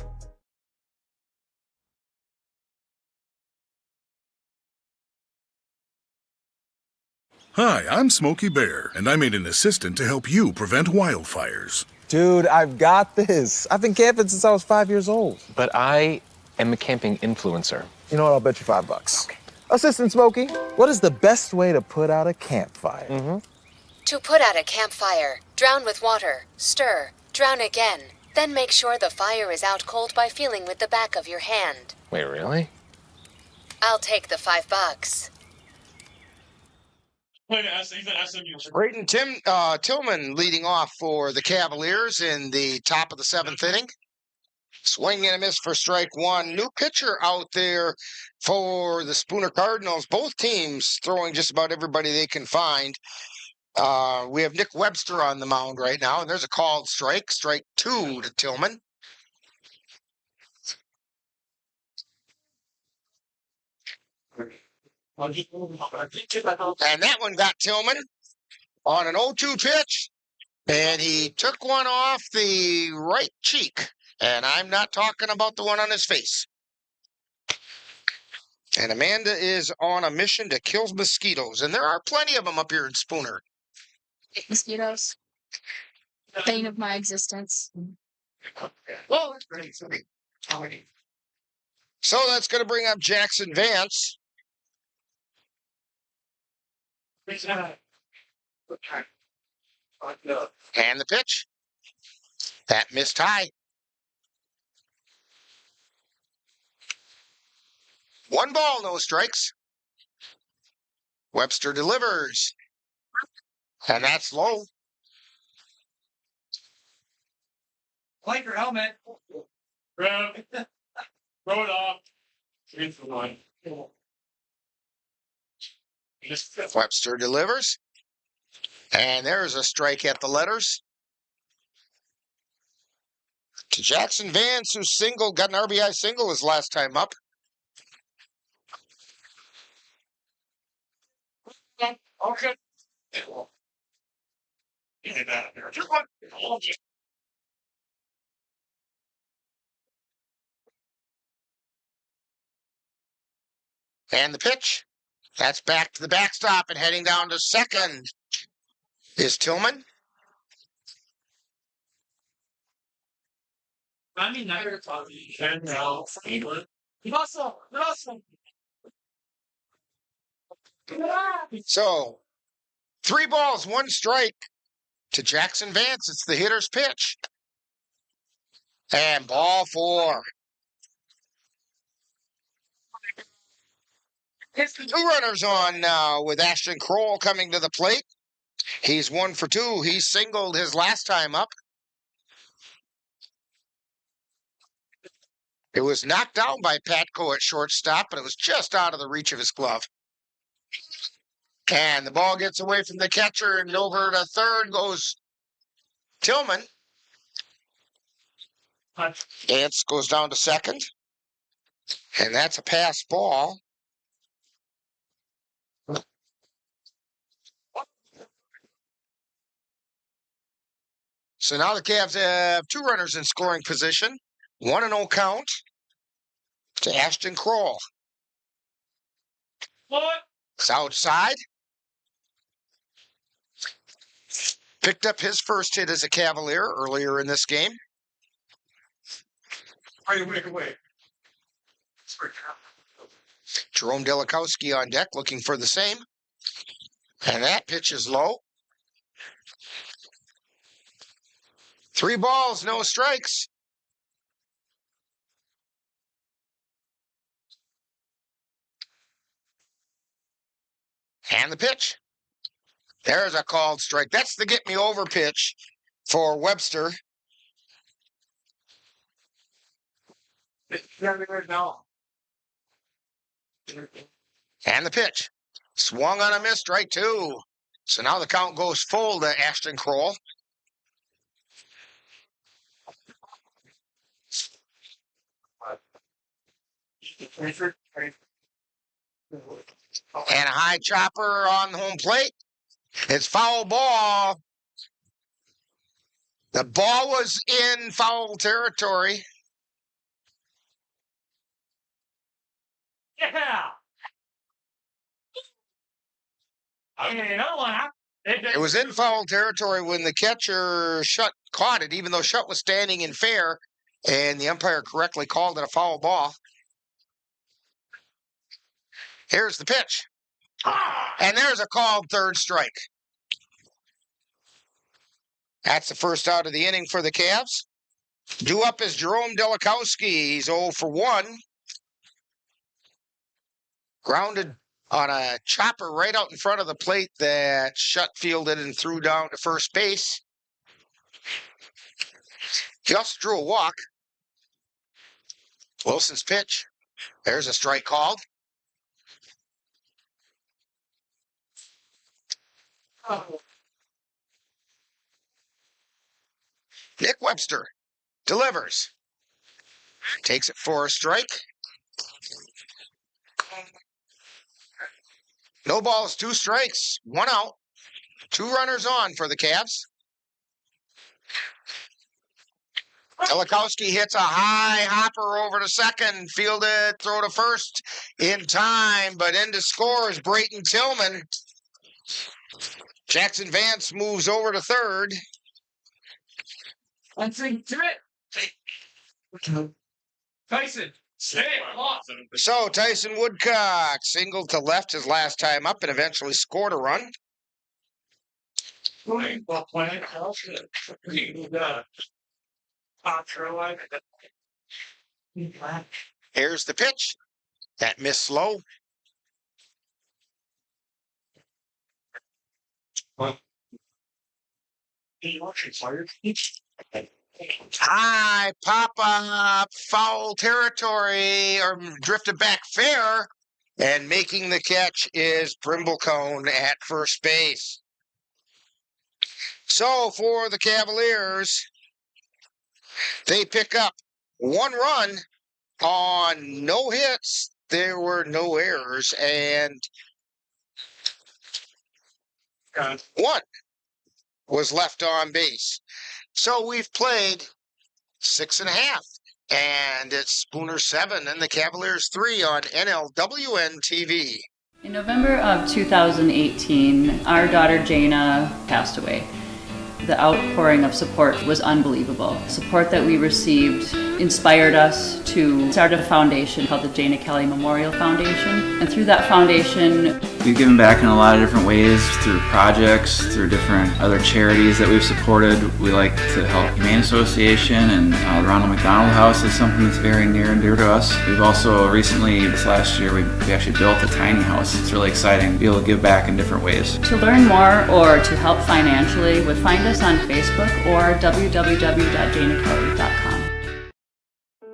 Hi, I'm Smokey Bear, and I made an assistant to help you prevent wildfires. Dude, I've got this. I've been camping since I was 5 years old. But I am a camping influencer. You know what? I'll bet you $5. Okay. Assistant Smokey, what is the best way to put out a campfire? To put out a campfire, drown with water, stir, drown again. Then make sure the fire is out cold by feeling with the back of your hand. Wait, really? I'll take the $5. Brayton Tillman leading off for the Cavaliers in the top of the 7th inning. Swing and a miss for strike one. New pitcher out there for the Spooner Cardinals. Both teams throwing just about everybody they can find. We have Nick Webster on the mound right now, and there's a called strike. Strike 2 to Tillman. And that one got Tillman on an 0-2 pitch, and he took one off the right cheek. And I'm not talking about the one on his face. And Amanda is on a mission to kill mosquitoes, and there are plenty of them up here in Spooner. Mosquitoes. Bane of my existence. So that's going to bring up Jackson Vance. And the pitch. That missed high. 1 ball, no strikes. Webster delivers. And that's low. Like your helmet. Grab. Throw it off. It's the line. Webster delivers. And there's a strike at the letters. To Jackson Vance, who got an RBI single his last time up. Okay. And the pitch. That's back to the backstop and heading down to second is Tillman. I mean, I heard about England. Muscle. So, 3 balls, 1 strike to Jackson Vance. It's the hitter's pitch. And ball 4. 2 runners on now with Ashton Kroll coming to the plate. He's 1 for 2. He singled his last time up. It was knocked down by Patco at shortstop, but it was just out of the reach of his glove. And the ball gets away from the catcher, and over to third goes Tillman. Dance goes down to second. And that's a pass ball. So now the Cavs have 2 runners in scoring position. 1-0 count to Ashton Kroll. It's outside. Picked up his first hit as a Cavalier earlier in this game. Wait. Jerome Delikowski on deck looking for the same. And that pitch is low. 3 balls, no strikes. And the pitch. There's a called strike. That's the get me over pitch for Webster. And the pitch. Swung on a miss, strike 2. So now the count goes full to Ashton Kroll. And a high chopper on the home plate. It's foul ball. The ball was in foul territory. Yeah. Another one, huh? It was in foul territory when the catcher Shutt caught it, even though Shutt was standing in fair, and the umpire correctly called it a foul ball. Here's the pitch. And there's a called third strike. That's the first out of the inning for the Cavs. Due up is Jerome Delikowski. He's 0 for 1. Grounded on a chopper right out in front of the plate that Shutt fielded and threw down to first base. He also drew a walk. Wilson's pitch. There's a strike called. Nick Webster delivers. Takes it for a strike. No balls, 2 strikes, 1 out. 2 runners on for the Cavs. Delikowski hits a high hopper over to second, fielded, throw to first in time, but into score is Brayton Tillman. Jackson Vance moves over to third. Let's see to it. Tyson, stay awesome. So Tyson Woodcock singled to left his last time up and eventually scored a run. Here's the pitch. That missed low. High pop-up, foul territory, or drifted back fair. And making the catch is Brimblecone at first base. So for the Cavaliers, they pick up 1 run on no hits. There were no errors, and 1 was left on base. So we've played 6.5, and it's Spooner 7 and the Cavaliers 3 on NLWN-TV. In November of 2018, our daughter Jana passed away. The outpouring of support was unbelievable. Support that we received inspired us to start a foundation called the Jana Kelly Memorial Foundation. And through that foundation, we've given back in a lot of different ways, through projects, through different other charities that we've supported. We like to help Humane Association, and the Ronald McDonald House is something that's very near and dear to us. We've also recently, this last year, we actually built a tiny house. It's really exciting to be able to give back in different ways. to learn more or to help financially, find us on Facebook or www.janakelly.com.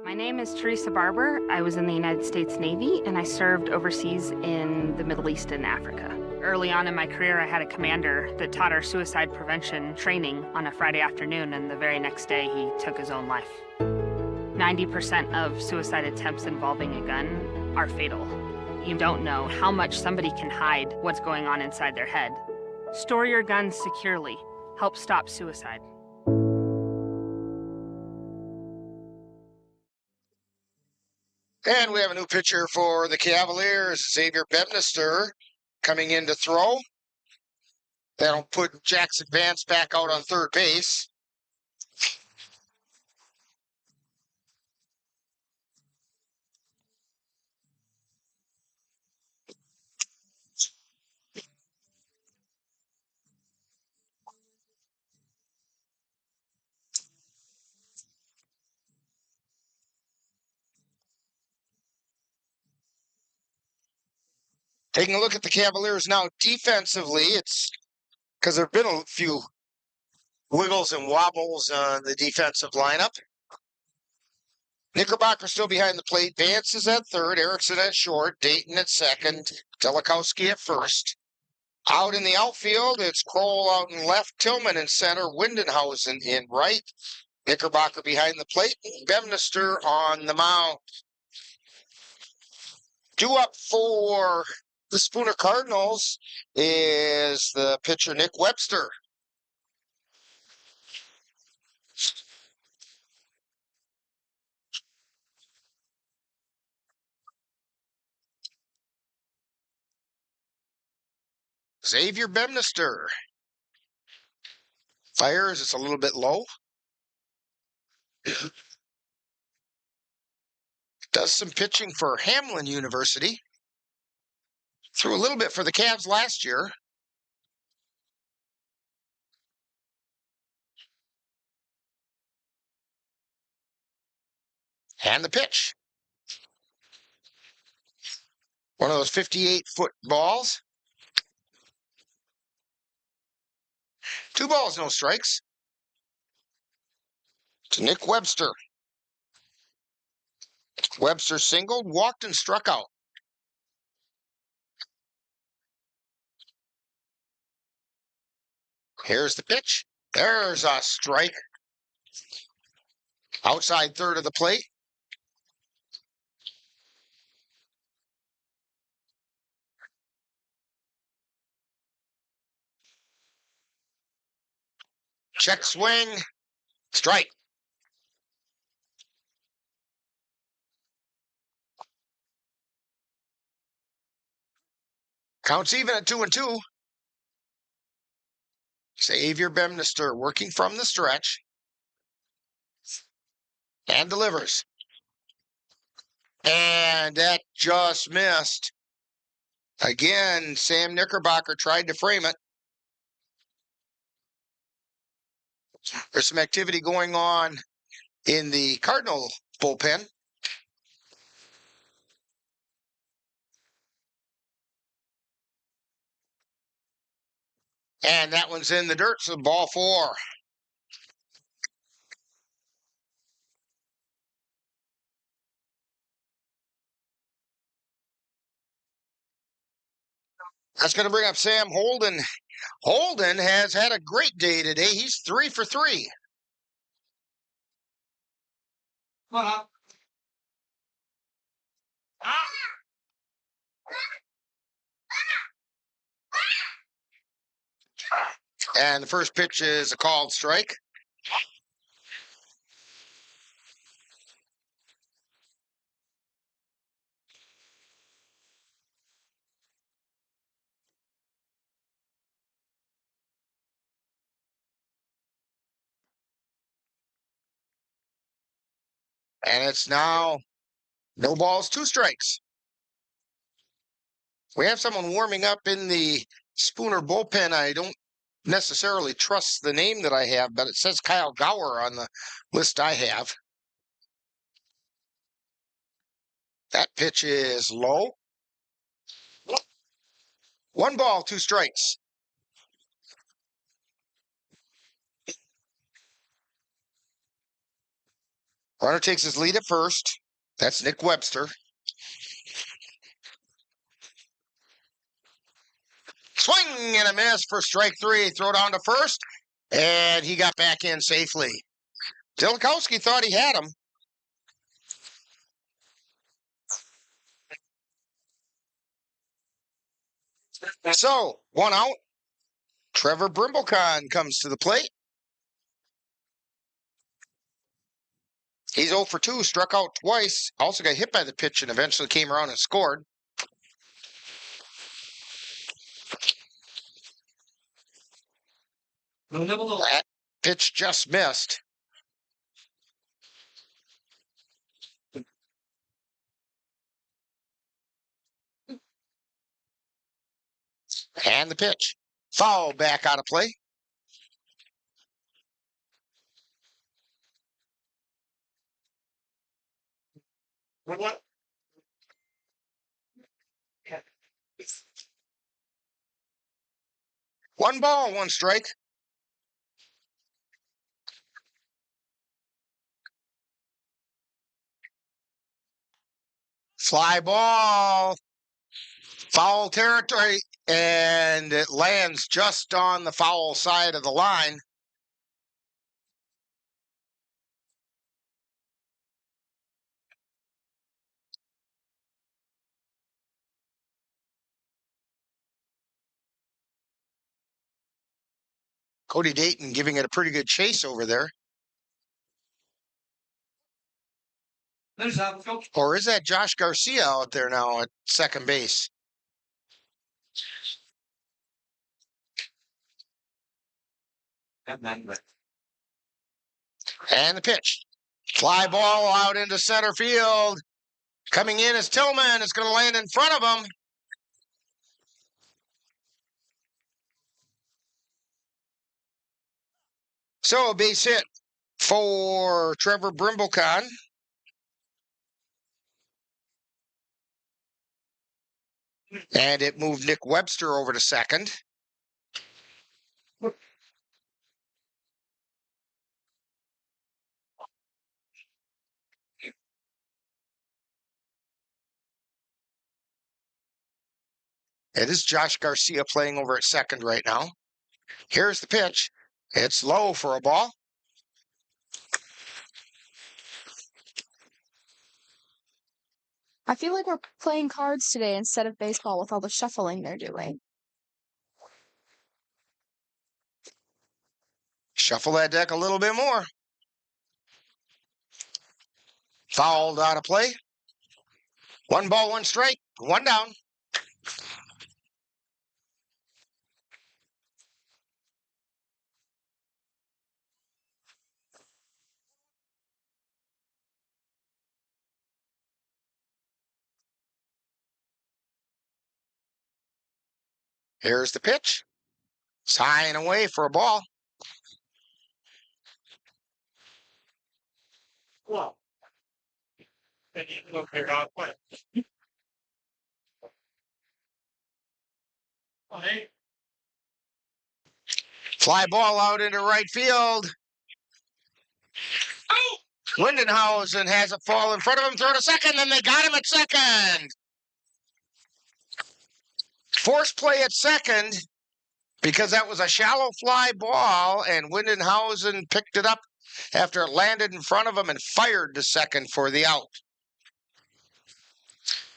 My name is Teresa Barber. I was in the United States Navy and I served overseas in the Middle East and Africa. Early on in my career, I had a commander that taught our suicide prevention training on a Friday afternoon, and the very next day he took his own life. 90% of suicide attempts involving a gun are fatal. You don't know how much somebody can hide what's going on inside their head. Store your guns securely. Help stop suicide. And we have a new pitcher for the Cavaliers, Xavier Bedminster, coming in to throw. That'll put Jackson Vance back out on third base. Taking a look at the Cavaliers now defensively, it's because there have been a few wiggles and wobbles on the defensive lineup. Knickerbocker still behind the plate. Vance is at third, Erickson at short, Dayton at second, Delikowski at first. Out in the outfield, it's Kroll out in left, Tillman in center, Windenhausen in right. Knickerbocker behind the plate, Bedminster on the mound. Due up for the Spooner Cardinals is the pitcher Nick Webster. Xavier Bedminster fires. It's a little bit low. Does some pitching for Hamlin University. Threw a little bit for the Cavs last year. And the pitch. One of those 58-foot balls. 2 balls, no strikes. To Nick Webster. Webster singled, walked, and struck out. Here's the pitch. There's a strike. Outside third of the plate. Check swing. Strike. Counts even at 2-2. Xavier Bedminster working from the stretch. And delivers. And that just missed. Again, Sam Knickerbocker tried to frame it. There's some activity going on in the Cardinal bullpen. And that one's in the dirt, so ball 4. That's going to bring up Sam Holden. Holden has had a great day today. He's 3 for 3. Come on up. And the first pitch is a called strike. And it's now no balls, 2 strikes. We have someone warming up in the Spooner bullpen. I don't necessarily trust the name that I have, but it says Kyle Gower on the list I have. That pitch is low. 1 ball, 2 strikes. Runner takes his lead at first. That's Nick Webster. Swing and a miss for strike 3. Throw down to first, and he got back in safely. Dilakowski thought he had him. So, 1 out. Trevor Brimblecon comes to the plate. He's 0 for 2, struck out twice. Also got hit by the pitch and eventually came around and scored. That pitch just missed. And the pitch. Foul back out of play. What? 1 ball, 1 strike. Fly ball. Foul territory, and it lands just on the foul side of the line. Cody Dayton giving it a pretty good chase over there. Or is that Josh Garcia out there now at second base? And the pitch. Fly ball out into center field. Coming in is Tillman. It's going to land in front of him. So a base hit for Trevor Brimblecon. And it moved Nick Webster over to second. It is Josh Garcia playing over at second right now. Here's the pitch. It's low for a ball. I feel like we're playing cards today instead of baseball with all the shuffling they're doing. Shuffle that deck a little bit more. Fouled out of play. 1 ball, 1 strike, 1 down. Here's the pitch. It's high and away for a ball. Well, okay, God, what? Hey. Fly ball out into right field. Lindenhausen has it fall in front of him, throw to second, and they got him at second. Force play at second because that was a shallow fly ball, and Windenhausen picked it up after it landed in front of him and fired to second for the out.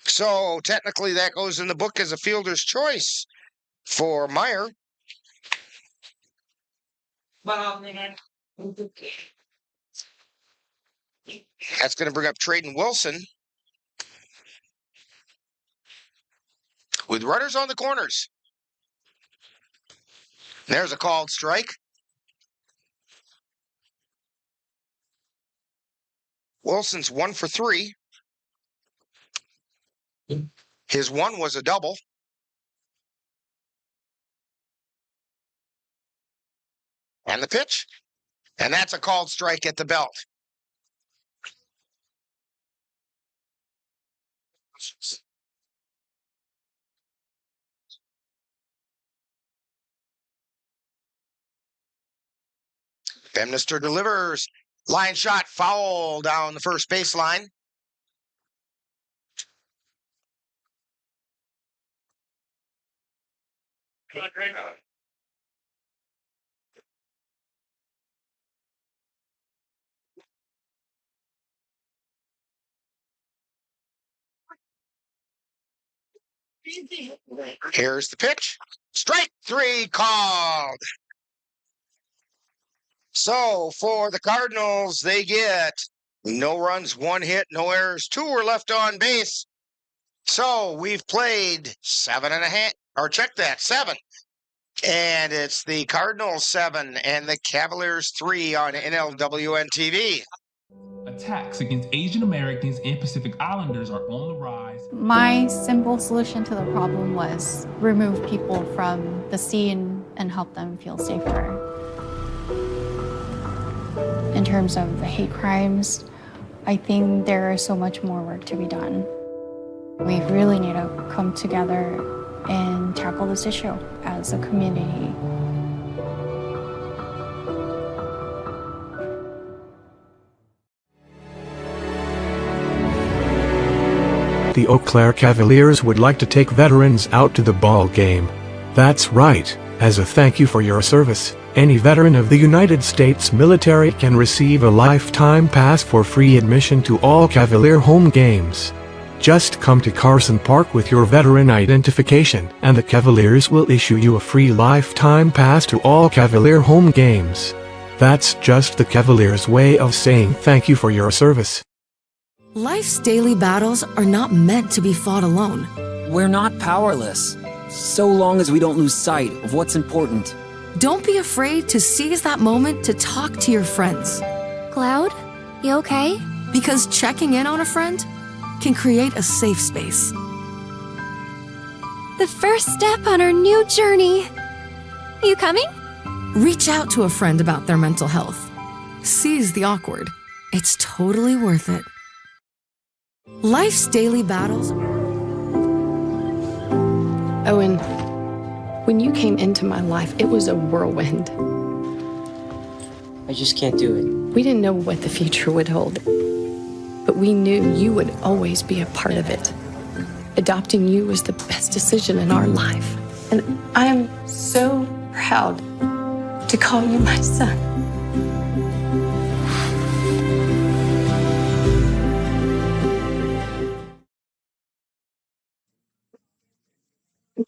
So technically that goes in the book as a fielder's choice for Meyer. That's going to bring up Traden Wilson with runners on the corners. There's a called strike. Wilson's 1 for 3. His one was a double. And the pitch. And that's a called strike at the belt. Bemnister delivers. Line shot, foul down the first baseline. Here's the pitch. Strike 3 called. So for the Cardinals, they get no runs, 1 hit, no errors, 2 were left on base. So we've played 7.5, or check that, 7. And it's the Cardinals 7 and the Cavaliers 3 on NLWN-TV. Attacks against Asian Americans and Pacific Islanders are on the rise. My simple solution to the problem was remove people from the scene and help them feel safer. In terms of the hate crimes, I think there is so much more work to be done. We really need to come together and tackle this issue as a community. The Eau Claire Cavaliers would like to take veterans out to the ball game. That's right, as a thank you for your service, any veteran of the United States military can receive a lifetime pass for free admission to all Cavalier home games. Just come to Carson Park with your veteran identification, and the Cavaliers will issue you a free lifetime pass to all Cavalier home games. That's just the Cavaliers' way of saying thank you for your service. Life's daily battles are not meant to be fought alone. We're not powerless, so long as we don't lose sight of what's important. Don't be afraid to seize that moment to talk to your friends. Cloud, you okay? Because checking in on a friend can create a safe space. The first step on our new journey. You coming? Reach out to a friend about their mental health. Seize the awkward. It's totally worth it. Life's daily battles. Owen, when you came into my life, it was a whirlwind. I just can't do it. We didn't know what the future would hold, but we knew you would always be a part of it. Adopting you was the best decision in our life, and I am so proud to call you my son.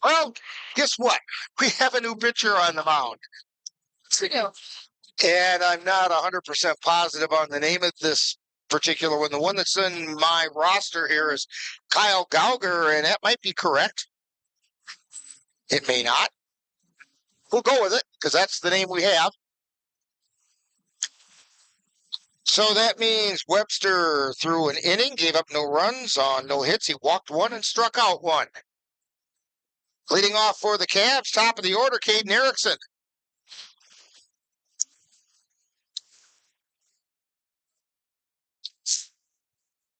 Well, guess what? We have a new pitcher on the mound. And I'm not 100% positive on the name of this particular one. The one that's in my roster here is Kyle Gauger, and that might be correct. It may not. We'll go with it, because that's the name we have. So that means Webster threw an inning, gave up no runs on no hits. He walked 1 and struck out 1. Leading off for the Cavs, top of the order, Caden Erickson.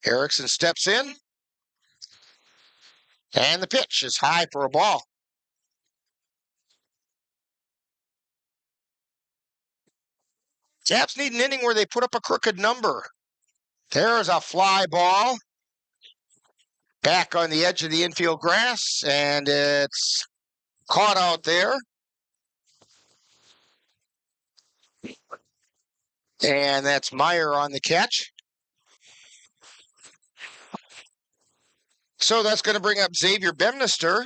Erickson steps in, and the pitch is high for a ball. Caps need an inning where they put up a crooked number. There's a fly ball. Back on the edge of the infield grass, and it's caught out there. And that's Meyer on the catch. So that's going to bring up Xavier Bemnister.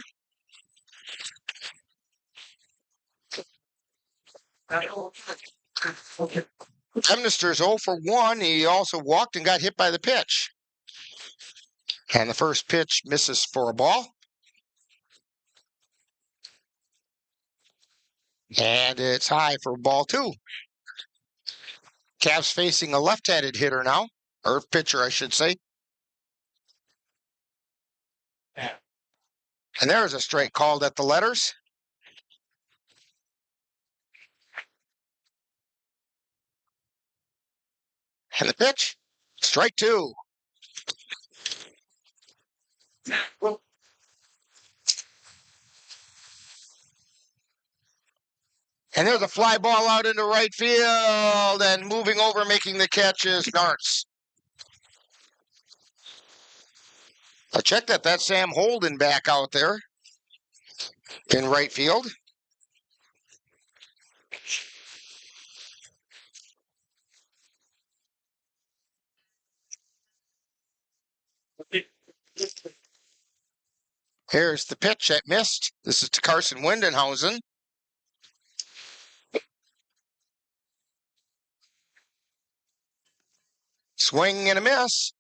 Bemnister's 0 for 1. He also walked and got hit by the pitch. And the first pitch misses for a ball. And it's high for ball 2. Cavs facing a left-handed hitter now, or pitcher, I should say. And there's a strike called at the letters. And the pitch, strike 2. And there's a fly ball out into right field, and moving over, making the catch is Nartz. I checked that. That's Sam Holden back out there in right field. Here's the pitch that missed. This is to Carson Windenhausen. Swing and a miss.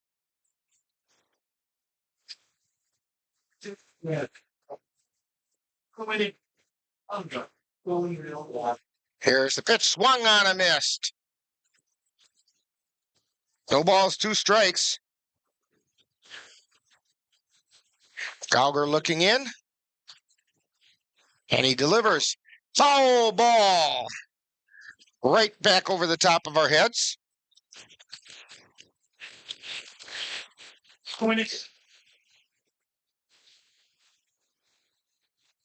Here's the pitch. Swung on a missed. No balls, 2 strikes. Gauger looking in. And he delivers. Foul ball. Right back over the top of our heads.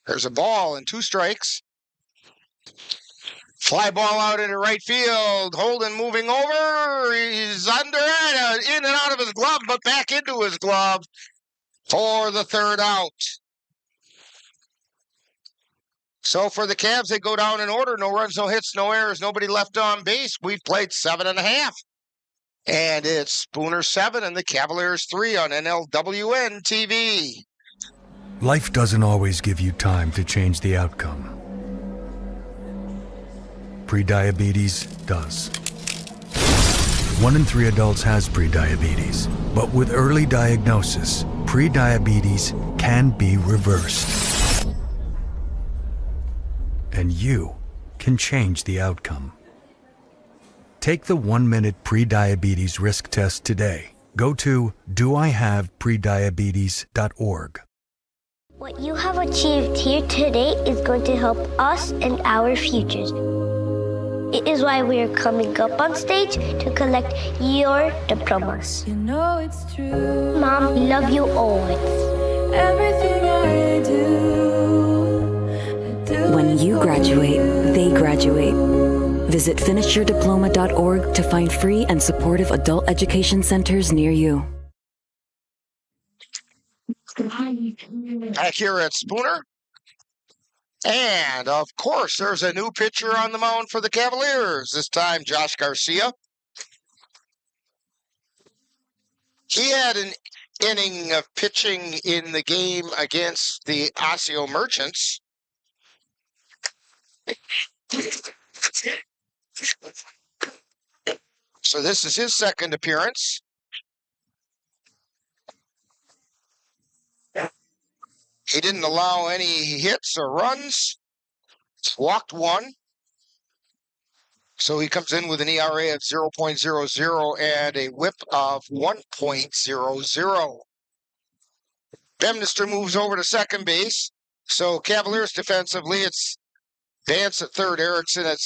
There's a ball and 2 strikes. Fly ball out into right field. Holden moving over. He's under it. In and out of his glove, but back into his glove for the 3rd out. So for the Cavs, they go down in order. No runs, no hits, no errors, nobody left on base. We've played 7.5. And it's Spooner 7 and the Cavaliers 3 on NLWN-TV. Life doesn't always give you time to change the outcome. Prediabetes does. 1 in 3 adults has prediabetes, but with early diagnosis, prediabetes can be reversed. And you can change the outcome. Take the 1-minute prediabetes risk test today. Go to doihaveprediabetes.org. What you have achieved here today is going to help us and our futures. It is why we are coming up on stage to collect your diplomas. You know it's true. Mom, we love you always. Everything I do. When you graduate, they graduate. Visit finishyourdiploma.org to find free and supportive adult education centers near you. Back here at Spooner. And, of course, there's a new pitcher on the mound for the Cavaliers. This time, Josh Garcia. He had an inning of pitching in the game against the Osseo Merchants. So this is his 2nd appearance. He didn't allow any hits or runs. Walked 1. So he comes in with an ERA of 0.00 and a whip of 1.00. Bemnister moves over to second base. So Cavaliers defensively, it's Vance at third, Erickson at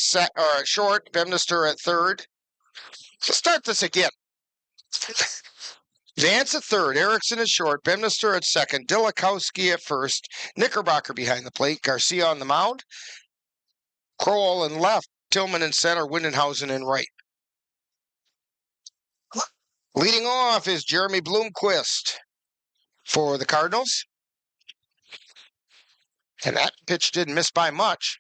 short, Bemnister at third. Let's start this again. Vance at third, Erickson at short, Bemnister at second, Dilakowski at first, Knickerbocker behind the plate, Garcia on the mound, Crowell in left, Tillman in center, Windenhausen in right. Leading off is Jeremy Bloomquist for the Cardinals. And that pitch didn't miss by much.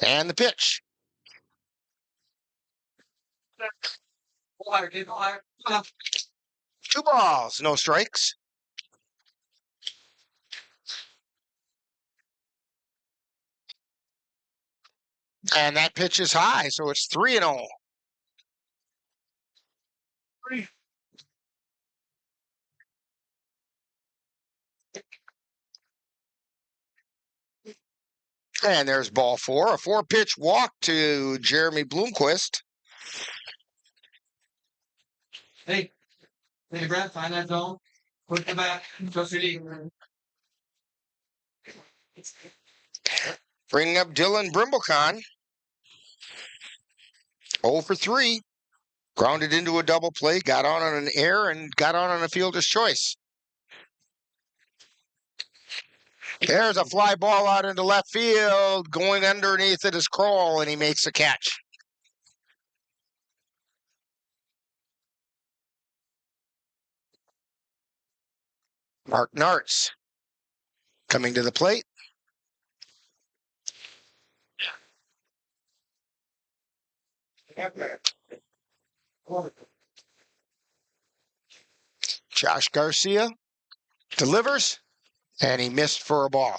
And the pitch. 2 balls, no strikes. And that pitch is high, so it's 3-0. And there's ball 4, a 4-pitch walk to Jeremy Bloomquist. Hey, Brad, find that zone. Put the back. Just ready. Bringing up Dylan Brimblecon. 0 for 3. Grounded into a double play, got on an error, and got on a fielder's choice. There's a fly ball out into left field, going underneath it is Kroll, and he makes a catch. Mark Nartz coming to the plate. Josh Garcia delivers, and he missed for a ball.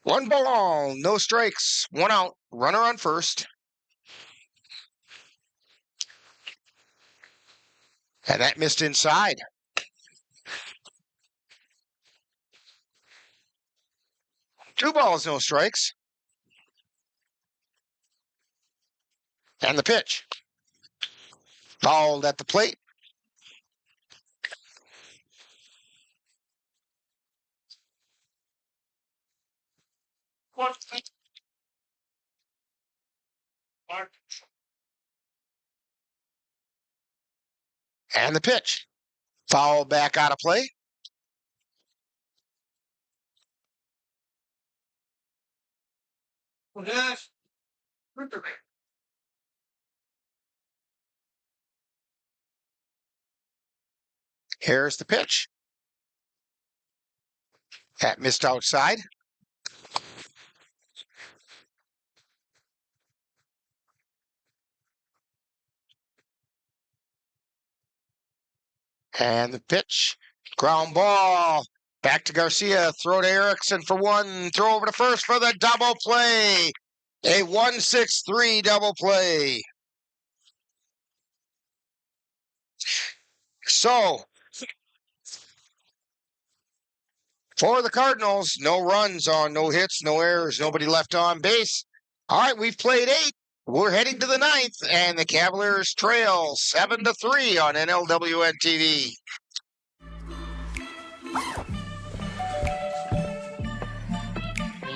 1 ball, no strikes, 1 out, runner on first. And that missed inside. Two balls, no strikes. And the pitch. Fouled at the plate. And the pitch. Foul back out of play. Here's the pitch. That missed outside. And the pitch. Ground ball. Back to Garcia. Throw to Erickson for one. Throw over to first for the double play. A 1-6-3 double play. So, for the Cardinals, no runs on, no hits, no errors, nobody left on base. All right, we've played 8. We're heading to the 9th, and the Cavaliers trail 7-3 on NLWN-TV.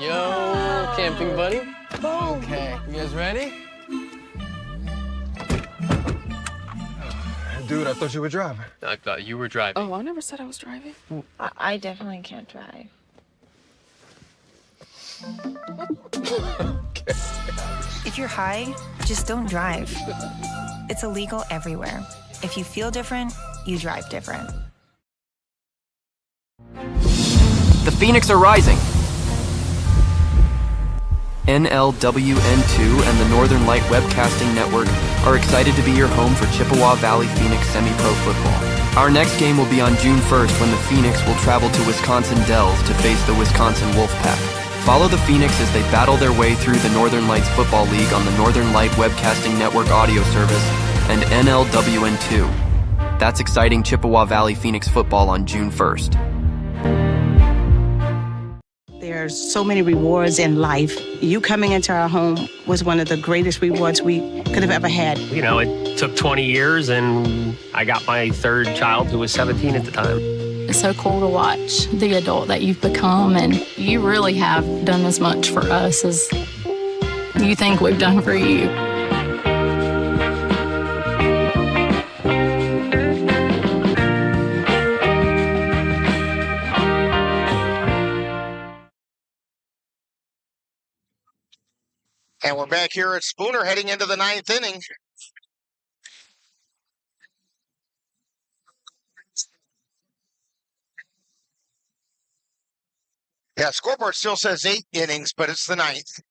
Yo, camping buddy. Okay, you guys ready? Dude, I thought you were driving. I thought you were driving. Oh, I never said I was driving. I definitely can't drive. If you're high, just don't drive. It's illegal everywhere. If you feel different, you drive different. The Phoenix are rising. NLWN-2 and the Northern Light Webcasting Network are excited to be your home for Chippewa Valley Phoenix semi-pro football. Our next game will be on June 1st when the Phoenix will travel to Wisconsin Dells to face the Wisconsin Wolfpack. Follow the Phoenix as they battle their way through the Northern Lights Football League on the Northern Light Webcasting Network audio service and NLWN-2. That's exciting Chippewa Valley Phoenix football on June 1st. There's so many rewards in life. You coming into our home was one of the greatest rewards we could have ever had. You know, it took 20 years, and I got my third child, who was 17 at the time. It's so cool to watch the adult that you've become, and you really have done as much for us as you think we've done for you. And we're back here at Spooner heading into the 9th inning. Yeah, scoreboard still says 8 innings, but it's the 9th.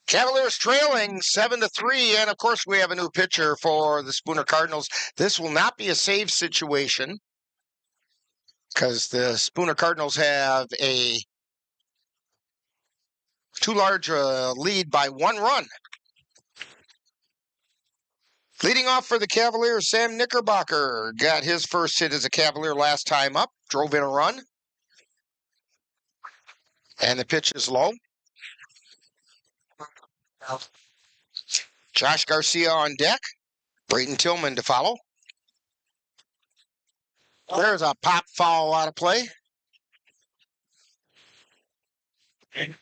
Cavaliers trailing 7-3, and of course we have a new pitcher for the Spooner Cardinals. This will not be a save situation because the Spooner Cardinals have a too large lead by 1 run. Leading off for the Cavaliers, Sam Knickerbocker got his first hit as a Cavalier last time up, drove in a run. And the pitch is low. Josh Garcia on deck. Brayton Tillman to follow. There's a pop foul out of play. My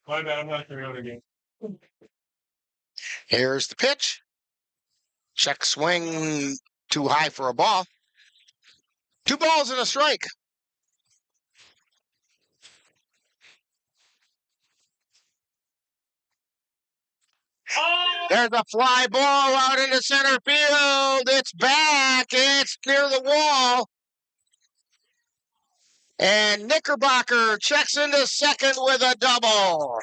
bad, I'm not going to go again. Here's the pitch. Check swing too high for a ball. 2 balls and a strike. There's a fly ball out into center field. It's back. It's near the wall. And Knickerbocker checks into second with a double.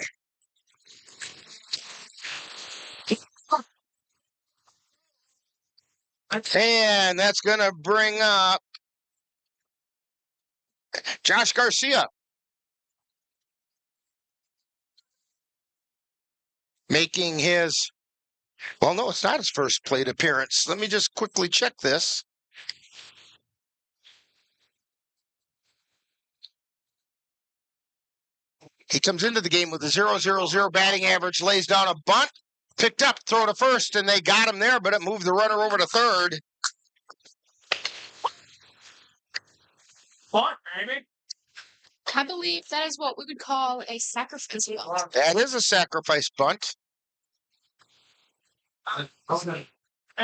And that's going to bring up Josh Garcia. Making his, well, no, it's not his first plate appearance. Let me just quickly check this. He comes into the game with a 0.000 batting average, lays down a bunt, picked up, throw to first, and they got him there, but it moved the runner over to third. What, baby? I believe that is what we would call a sacrifice bunt. That is a sacrifice bunt. Hey,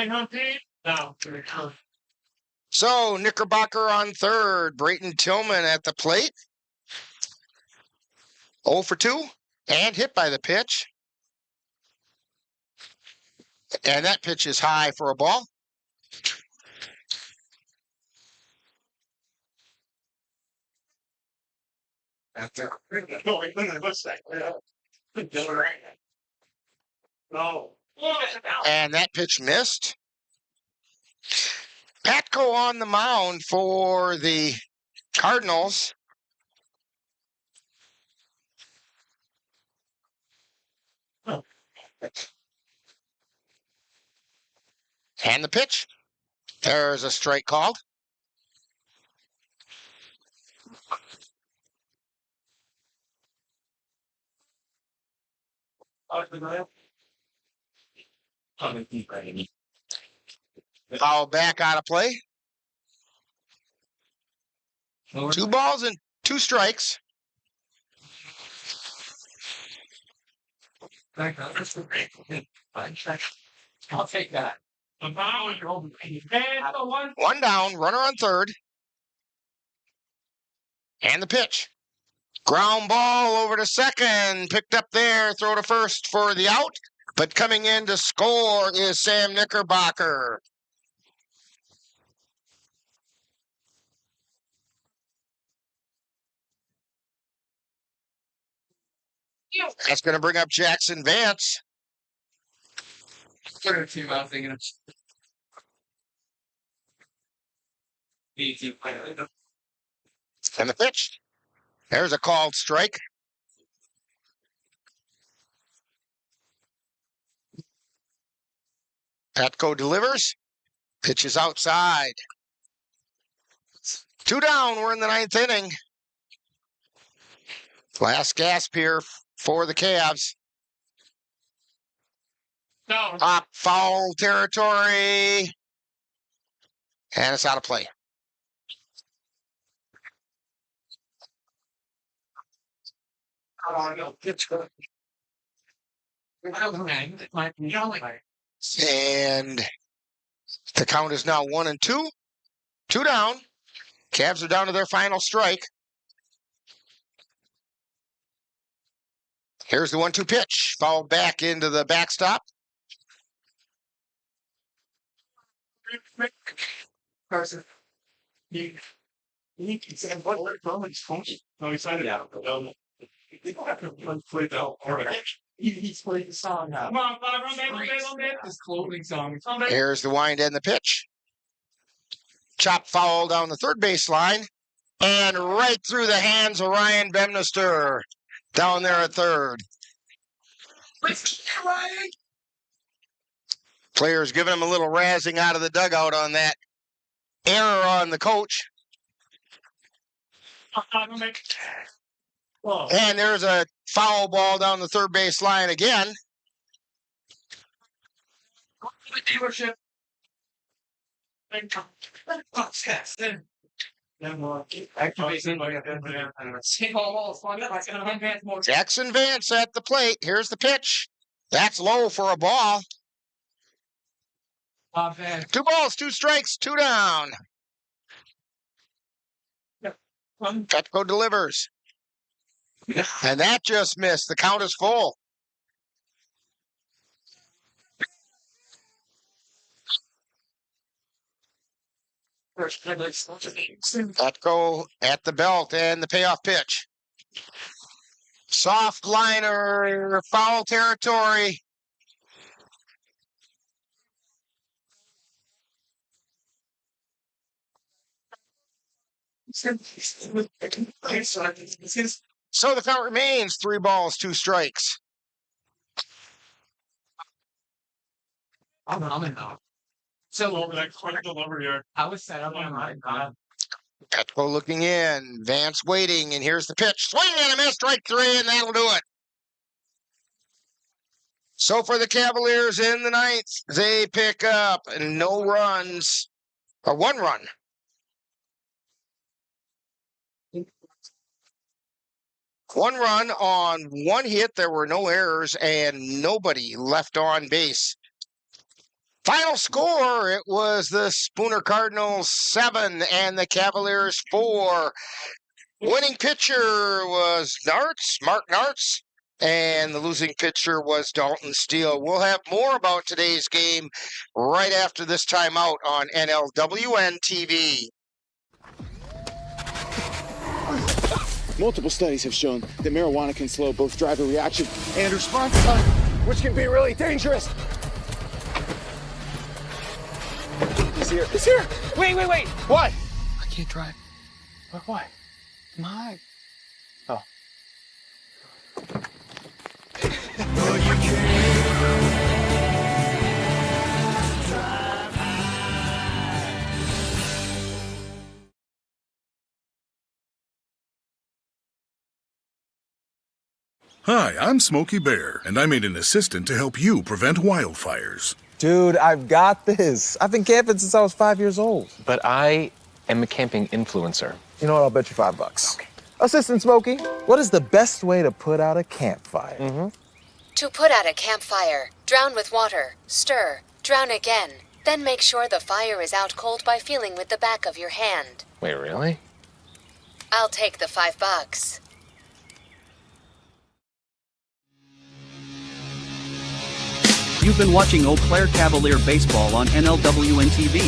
Humpty. No. So, Knickerbocker on third, Brayton Tillman at the plate. 0 for 2, and hit by the pitch. And that pitch is high for a ball. No. And that pitch missed. Patko on the mound for the Cardinals. And the pitch. There's a strike called. Foul back out of play. 2 balls and 2 strikes. I'll take that. And the one. 1 down, runner on third. And the pitch. Ground ball over to second. Picked up there, throw to first for the out. But coming in to score is Sam Knickerbocker. That's going to bring up Jackson Vance. And the pitch. There's a called strike. Patko delivers. Pitch is outside. 2 down. We're in the 9th inning. Last gasp here for the Cavs. No. Up foul territory. And it's out of play. And the count is now 1-2. 2 down. Cavs are down to their final strike. Here's the 1-2 pitch. Fouled back into the backstop. Carson. No, he signed out. They don't have to play the he's played the song now. Come on, this clothing song. Here's the wind and the pitch. Chop foul down the third base line. And right through the hands of Ryan Bemnister. Down there at third. Players giving him a little razzing out of the dugout on that error on the coach. And there's a foul ball down the third base line again. The dealership. Jackson Vance at the plate. Here's the pitch. That's low for a ball. 2 balls, 2 strikes, 2 down. Petco delivers. And that just missed. The count is full. Petco at the belt and the payoff pitch. Soft liner, foul territory. So the count remains 3 balls, 2 strikes. I'm in now. Still over that quick delivery here. I was set up on my God. Petco looking in. Vance waiting, and here's the pitch. Swing and a miss, strike 3, and that'll do it. So for the Cavaliers in the 9th, they pick up no runs, or 1 run. One run on 1 hit. There were no errors and nobody left on base. Final score, it was the Spooner Cardinals 7 and the Cavaliers 4. Winning pitcher was Mark Nartz, and the losing pitcher was Dalton Steele. We'll have more about today's game right after this timeout on NLWN-TV. Multiple studies have shown that marijuana can slow both driver reaction and response time, which can be really dangerous. He's here. He's here. Wait. What? I can't drive. Why? My. Oh. Hi, I'm Smokey Bear, and I made an assistant to help you prevent wildfires. Dude, I've got this. I've been camping since I was 5 years old. But I am a camping influencer. You know what? I'll bet you $5. Okay. Assistant Smokey, what is the best way to put out a campfire? To put out a campfire, drown with water, stir, drown again. Then make sure the fire is out cold by feeling with the back of your hand. Wait, really? I'll take the $5. You've been watching Eau Claire Cavalier Baseball on NLWN-TV.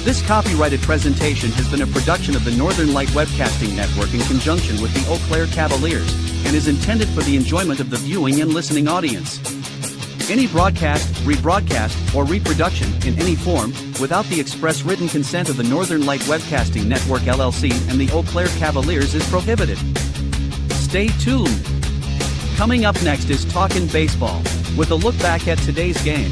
This copyrighted presentation has been a production of the Northern Light Webcasting Network in conjunction with the Eau Claire Cavaliers and is intended for the enjoyment of the viewing and listening audience. Any broadcast, rebroadcast, or reproduction in any form without the express written consent of the Northern Light Webcasting Network LLC and the Eau Claire Cavaliers is prohibited. Stay tuned. Coming up next is Talkin' Baseball, with a look back at today's game.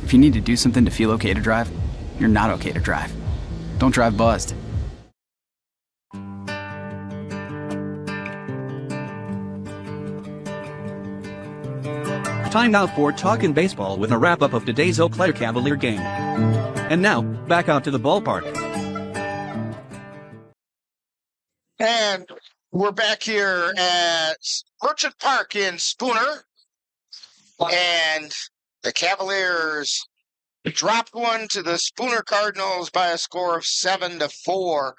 If you need to do something to feel okay to drive, you're not okay to drive. Don't drive buzzed. Time now for Talkin' Baseball with a wrap-up of today's Eau Claire Cavalier game. And now, back out to the ballpark. And we're back here at Merchant Park in Spooner. And the Cavaliers dropped one to the Spooner Cardinals by a score of 7-4.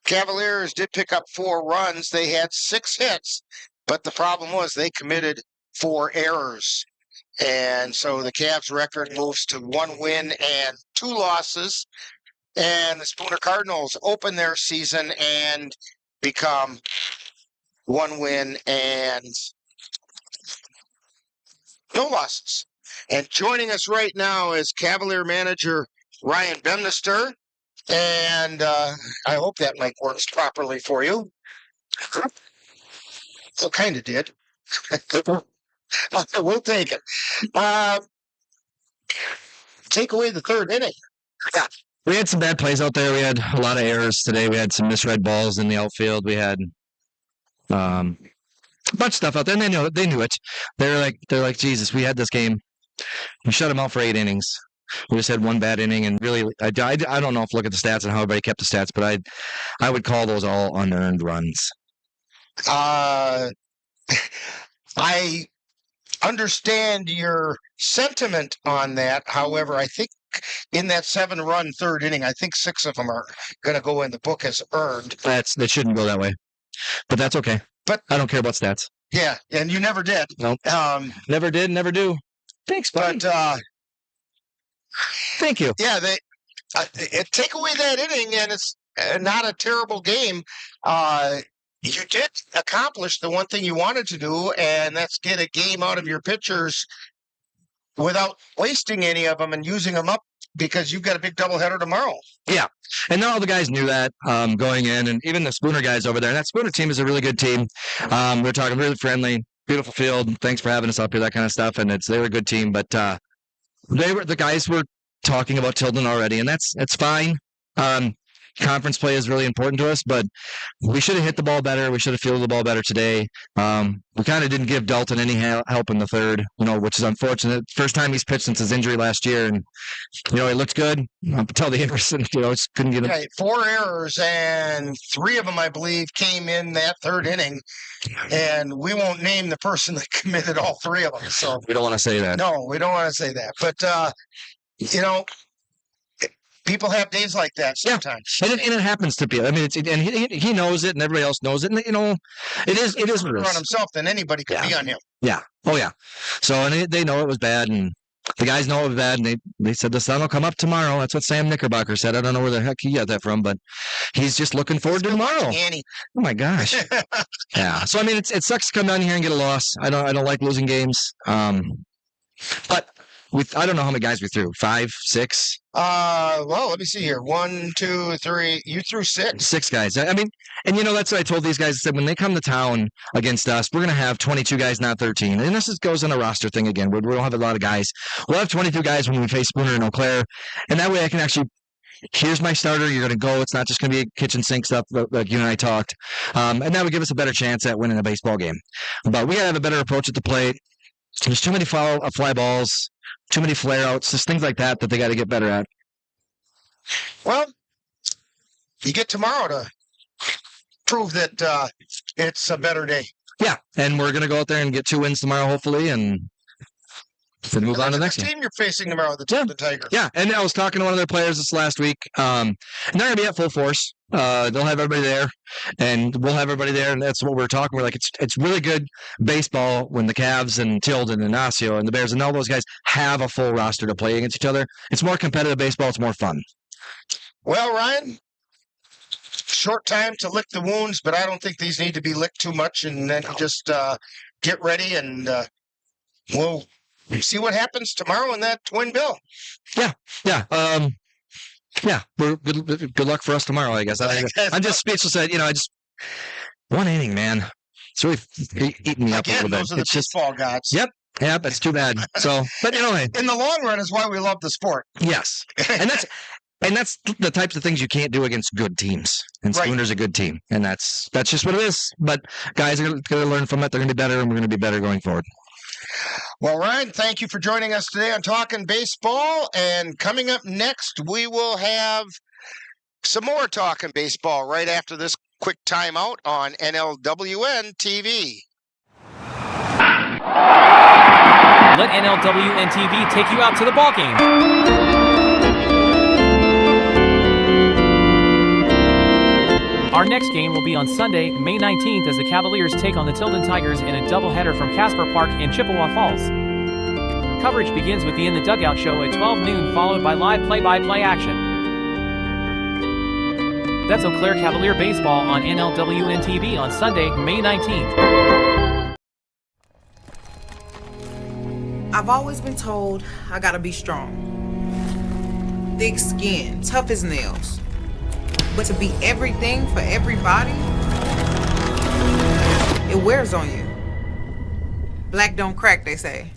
Cavaliers did pick up 4 runs. They had 6 hits, but the problem was they committed 4 errors. And so the Cavs record moves to 1 win and 2 losses. And the Spooner Cardinals open their season and become 1 win and no losses. And joining us right now is Cavalier manager Ryan Bemnister. And I hope that mic works properly for you. Well, kind of did. We'll take it. Take away the 3rd inning. Yeah. We had some bad plays out there. We had a lot of errors today. We had some misread balls in the outfield. We had a bunch of stuff out there, and they knew it. They're like, Jesus, we had this game. We shut them out for 8 innings. We just had 1 bad inning, and really, I don't know if look at the stats and how everybody kept the stats, but I would call those all unearned runs. I understand your sentiment on that. However, I think in that 7-run 3rd inning, I think 6 of them are going to go in the book as earned. That shouldn't go that way, but that's okay. But I don't care about stats. Yeah, and you never did. Nope. Never did, never do. Thanks, buddy. But thank you. Yeah, they take away that inning, and it's not a terrible game. You did accomplish the one thing you wanted to do, and that's get a game out of your pitchers without wasting any of them and using them up because you've got a big doubleheader tomorrow. Yeah, and all the guys knew that going in, and even the Spooner guys over there. And that Spooner team is a really good team. We're talking really friendly, beautiful field. Thanks for having us up here, that kind of stuff. And they were a good team, but the guys were talking about Tilden already, and that's fine. Conference play is really important to us, but we should have hit the ball better. We should have fielded the ball better today. We kind of didn't give Dalton any help in the 3rd, which is unfortunate. First time he's pitched since his injury last year, and he looked good until the Anderson, just couldn't get him. Okay, 4 errors, and 3 of them, I believe, came in that 3rd inning. And we won't name the person that committed all 3 of them. So we don't want to say that. No, we don't want to say that. But people have days like that sometimes. Yeah. And it happens to people. I mean, and he knows it, and everybody else knows it. And it is what it is. On himself than anybody could be on him. Yeah. Oh yeah. So and they know it was bad, and the guys know it was bad, and they said the sun will come up tomorrow. That's what Sam Knickerbocker said. I don't know where the heck he got that from, but he's just looking forward to tomorrow. Annie. Oh my gosh. Yeah. So I mean, it sucks to come down here and get a loss. I don't like losing games. But I don't know how many guys we threw. 5, 6. Well, let me see here. 1, 2, 3. You threw 6. 6 guys. I mean, and that's what I told these guys. I said when they come to town against us, we're going to have 22 guys, not 13. And this goes on a roster thing again. We don't have a lot of guys. We'll have 22 guys when we face Spooner and Eau Claire, and that way I can actually. Here's my starter. You're going to go. It's not just going to be kitchen sink stuff like you and I talked, and that would give us a better chance at winning a baseball game. But we got to have a better approach at the plate. There's too many fly balls. Too many flare-outs, just things like that they got to get better at. Well, you get tomorrow to prove that it's a better day. Yeah, and we're going to go out there and get 2 wins tomorrow, hopefully, and then move on to the next team you're facing tomorrow, the Tigers. Yeah, and I was talking to one of their players this last week, and they're going to be at full force. They'll have everybody there, and we'll have everybody there, and that's what we're talking. We're like, it's really good baseball when the Cavs and Tilden and Osseo and the Bears and all those guys have a full roster to play against each other. It's more competitive baseball. It's more fun. Well, Ryan, short time to lick the wounds, but I don't think these need to be licked too much, and then just get ready, and we'll see what happens tomorrow in that twin bill. Yeah. Yeah, good luck for us tomorrow, I guess. I'm just speechless. I just 1 inning, man. It's really eating me up a little bit. Those are the baseball gods. Yep, it's too bad. So, but hey. In the long run is why we love the sport. Yes, and that's the types of things you can't do against good teams. And Spooner's a good team, and that's just what it is. But guys are going to learn from it. They're going to be better, and we're going to be better going forward. Well, Ryan, thank you for joining us today on Talking Baseball. And coming up next, we will have some more Talking Baseball right after this quick timeout on NLWN-TV. Let NLWN-TV take you out to the ballgame. Our next game will be on Sunday, May 19th, as the Cavaliers take on the Tilden Tigers in a doubleheader from Casper Park in Chippewa Falls. Coverage begins with the In the Dugout show at 12 noon, followed by live play-by-play action. That's Eau Claire Cavalier Baseball on NLWN-TV on Sunday, May 19th. I've always been told I gotta be strong. Thick skin, tough as nails. But to be everything for everybody, it wears on you. Black don't crack, they say.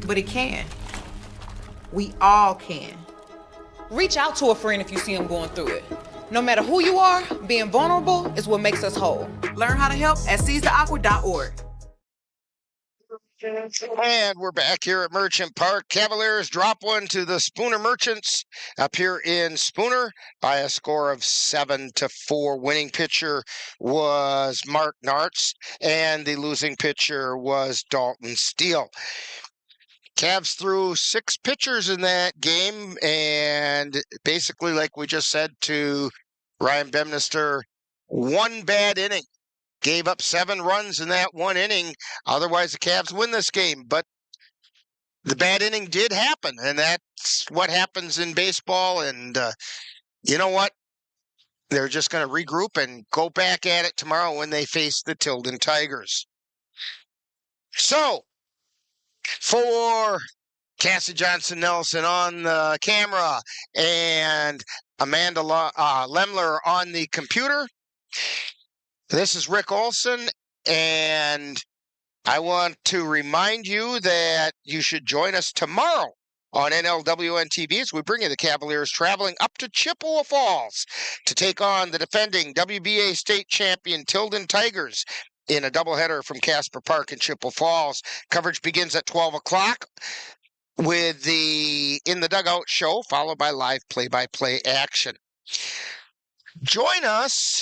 But it can. We all can. Reach out to a friend if you see them going through it. No matter who you are, being vulnerable is what makes us whole. Learn how to help at seizetheawkward.org. And we're back here at Merchant Park. Cavaliers drop one to the Spooner Merchants up here in Spooner by a score of 7-4. Winning pitcher was Mark Nartz, and the losing pitcher was Dalton Steele. Cavs threw 6 pitchers in that game, and basically, like we just said to Ryan Bemnister, one bad inning. Gave up 7 runs in that one inning. Otherwise, the Cavs win this game. But the bad inning did happen, and that's what happens in baseball. And you know what? They're just going to regroup and go back at it tomorrow when they face the Tilden Tigers. So, for Cassie Johnson-Nelson on the camera and Amanda Lemler on the computer, this is Rick Olson, and I want to remind you that you should join us tomorrow on NLWN-TV as we bring you the Cavaliers traveling up to Chippewa Falls to take on the defending WBA state champion Tilden Tigers in a doubleheader from Casper Park in Chippewa Falls. Coverage begins at 12 o'clock with the In the Dugout show, followed by live play-by-play action. Join us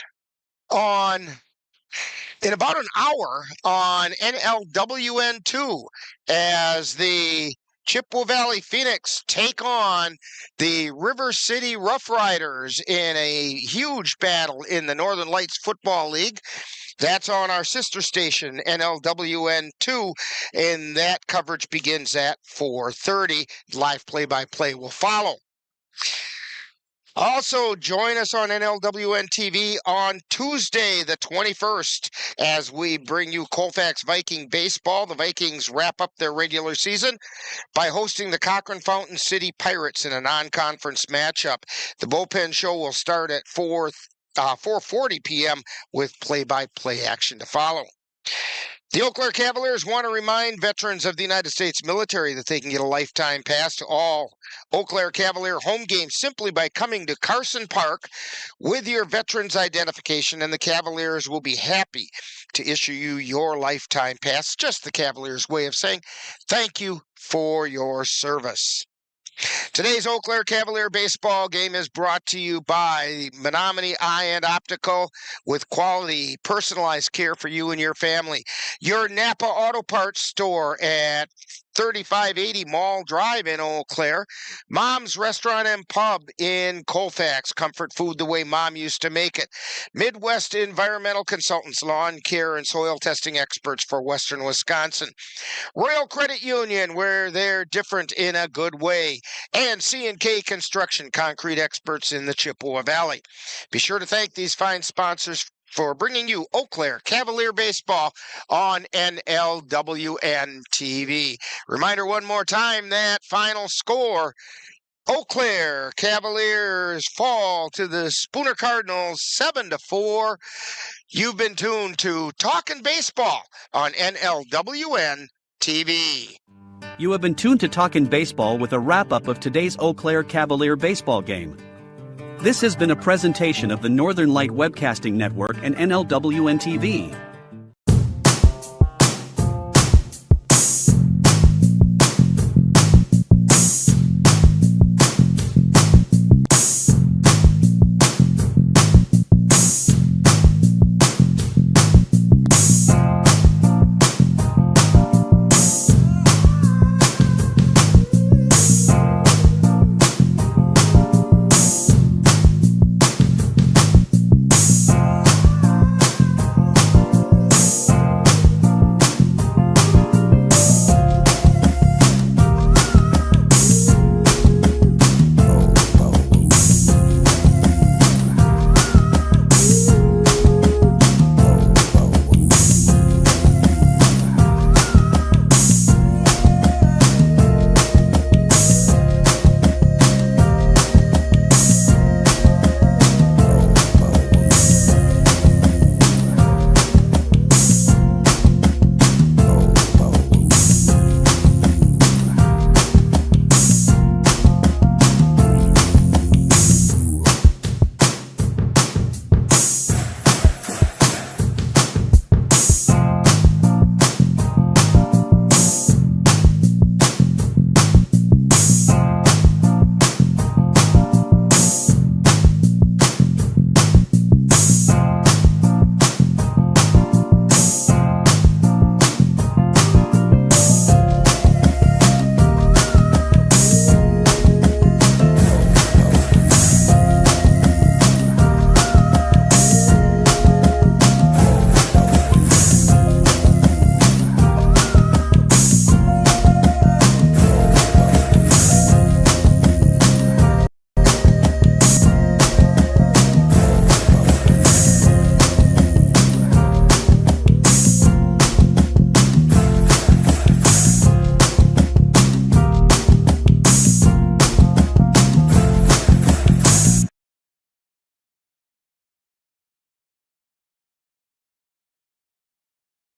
in about an hour on NLWN2 as the Chippewa Valley Phoenix take on the River City Rough Riders in a huge battle in the Northern Lights Football League. That's on our sister station, NLWN2, and that coverage begins at 4:30. Live play-by-play will follow. Also, join us on NLWN-TV on Tuesday, the 21st, as we bring you Colfax Viking baseball. The Vikings wrap up their regular season by hosting the Cochrane Fountain City Pirates in a non-conference matchup. The bullpen show will start at 4:40 p.m. with play-by-play action to follow. The Eau Claire Cavaliers want to remind veterans of the United States military that they can get a lifetime pass to all Eau Claire Cavalier home games simply by coming to Carson Park with your veteran's identification, and the Cavaliers will be happy to issue you your lifetime pass. Just the Cavaliers' way of saying thank you for your service. Today's Eau Claire Cavalier baseball game is brought to you by Menominee Eye and Optical, with quality, personalized care for you and your family. Your Napa Auto Parts store at 3580 Mall Drive in Eau Claire. Mom's Restaurant and Pub in Colfax. Comfort food the way Mom used to make it. Midwest Environmental Consultants, lawn care and soil testing experts for Western Wisconsin. Royal Credit Union, where they're different in a good way. And C&K Construction, concrete experts in the Chippewa Valley. Be sure to thank these fine sponsors for bringing you Eau Claire Cavalier Baseball on NLWN-TV. Reminder one more time, that final score, Eau Claire Cavaliers fall to the Spooner Cardinals 7-4. You've been tuned to Talkin' Baseball on NLWN-TV. You have been tuned to Talkin' Baseball with a wrap-up of today's Eau Claire Cavalier baseball game. This has been a presentation of the Northern Light Webcasting Network and NLWN-TV.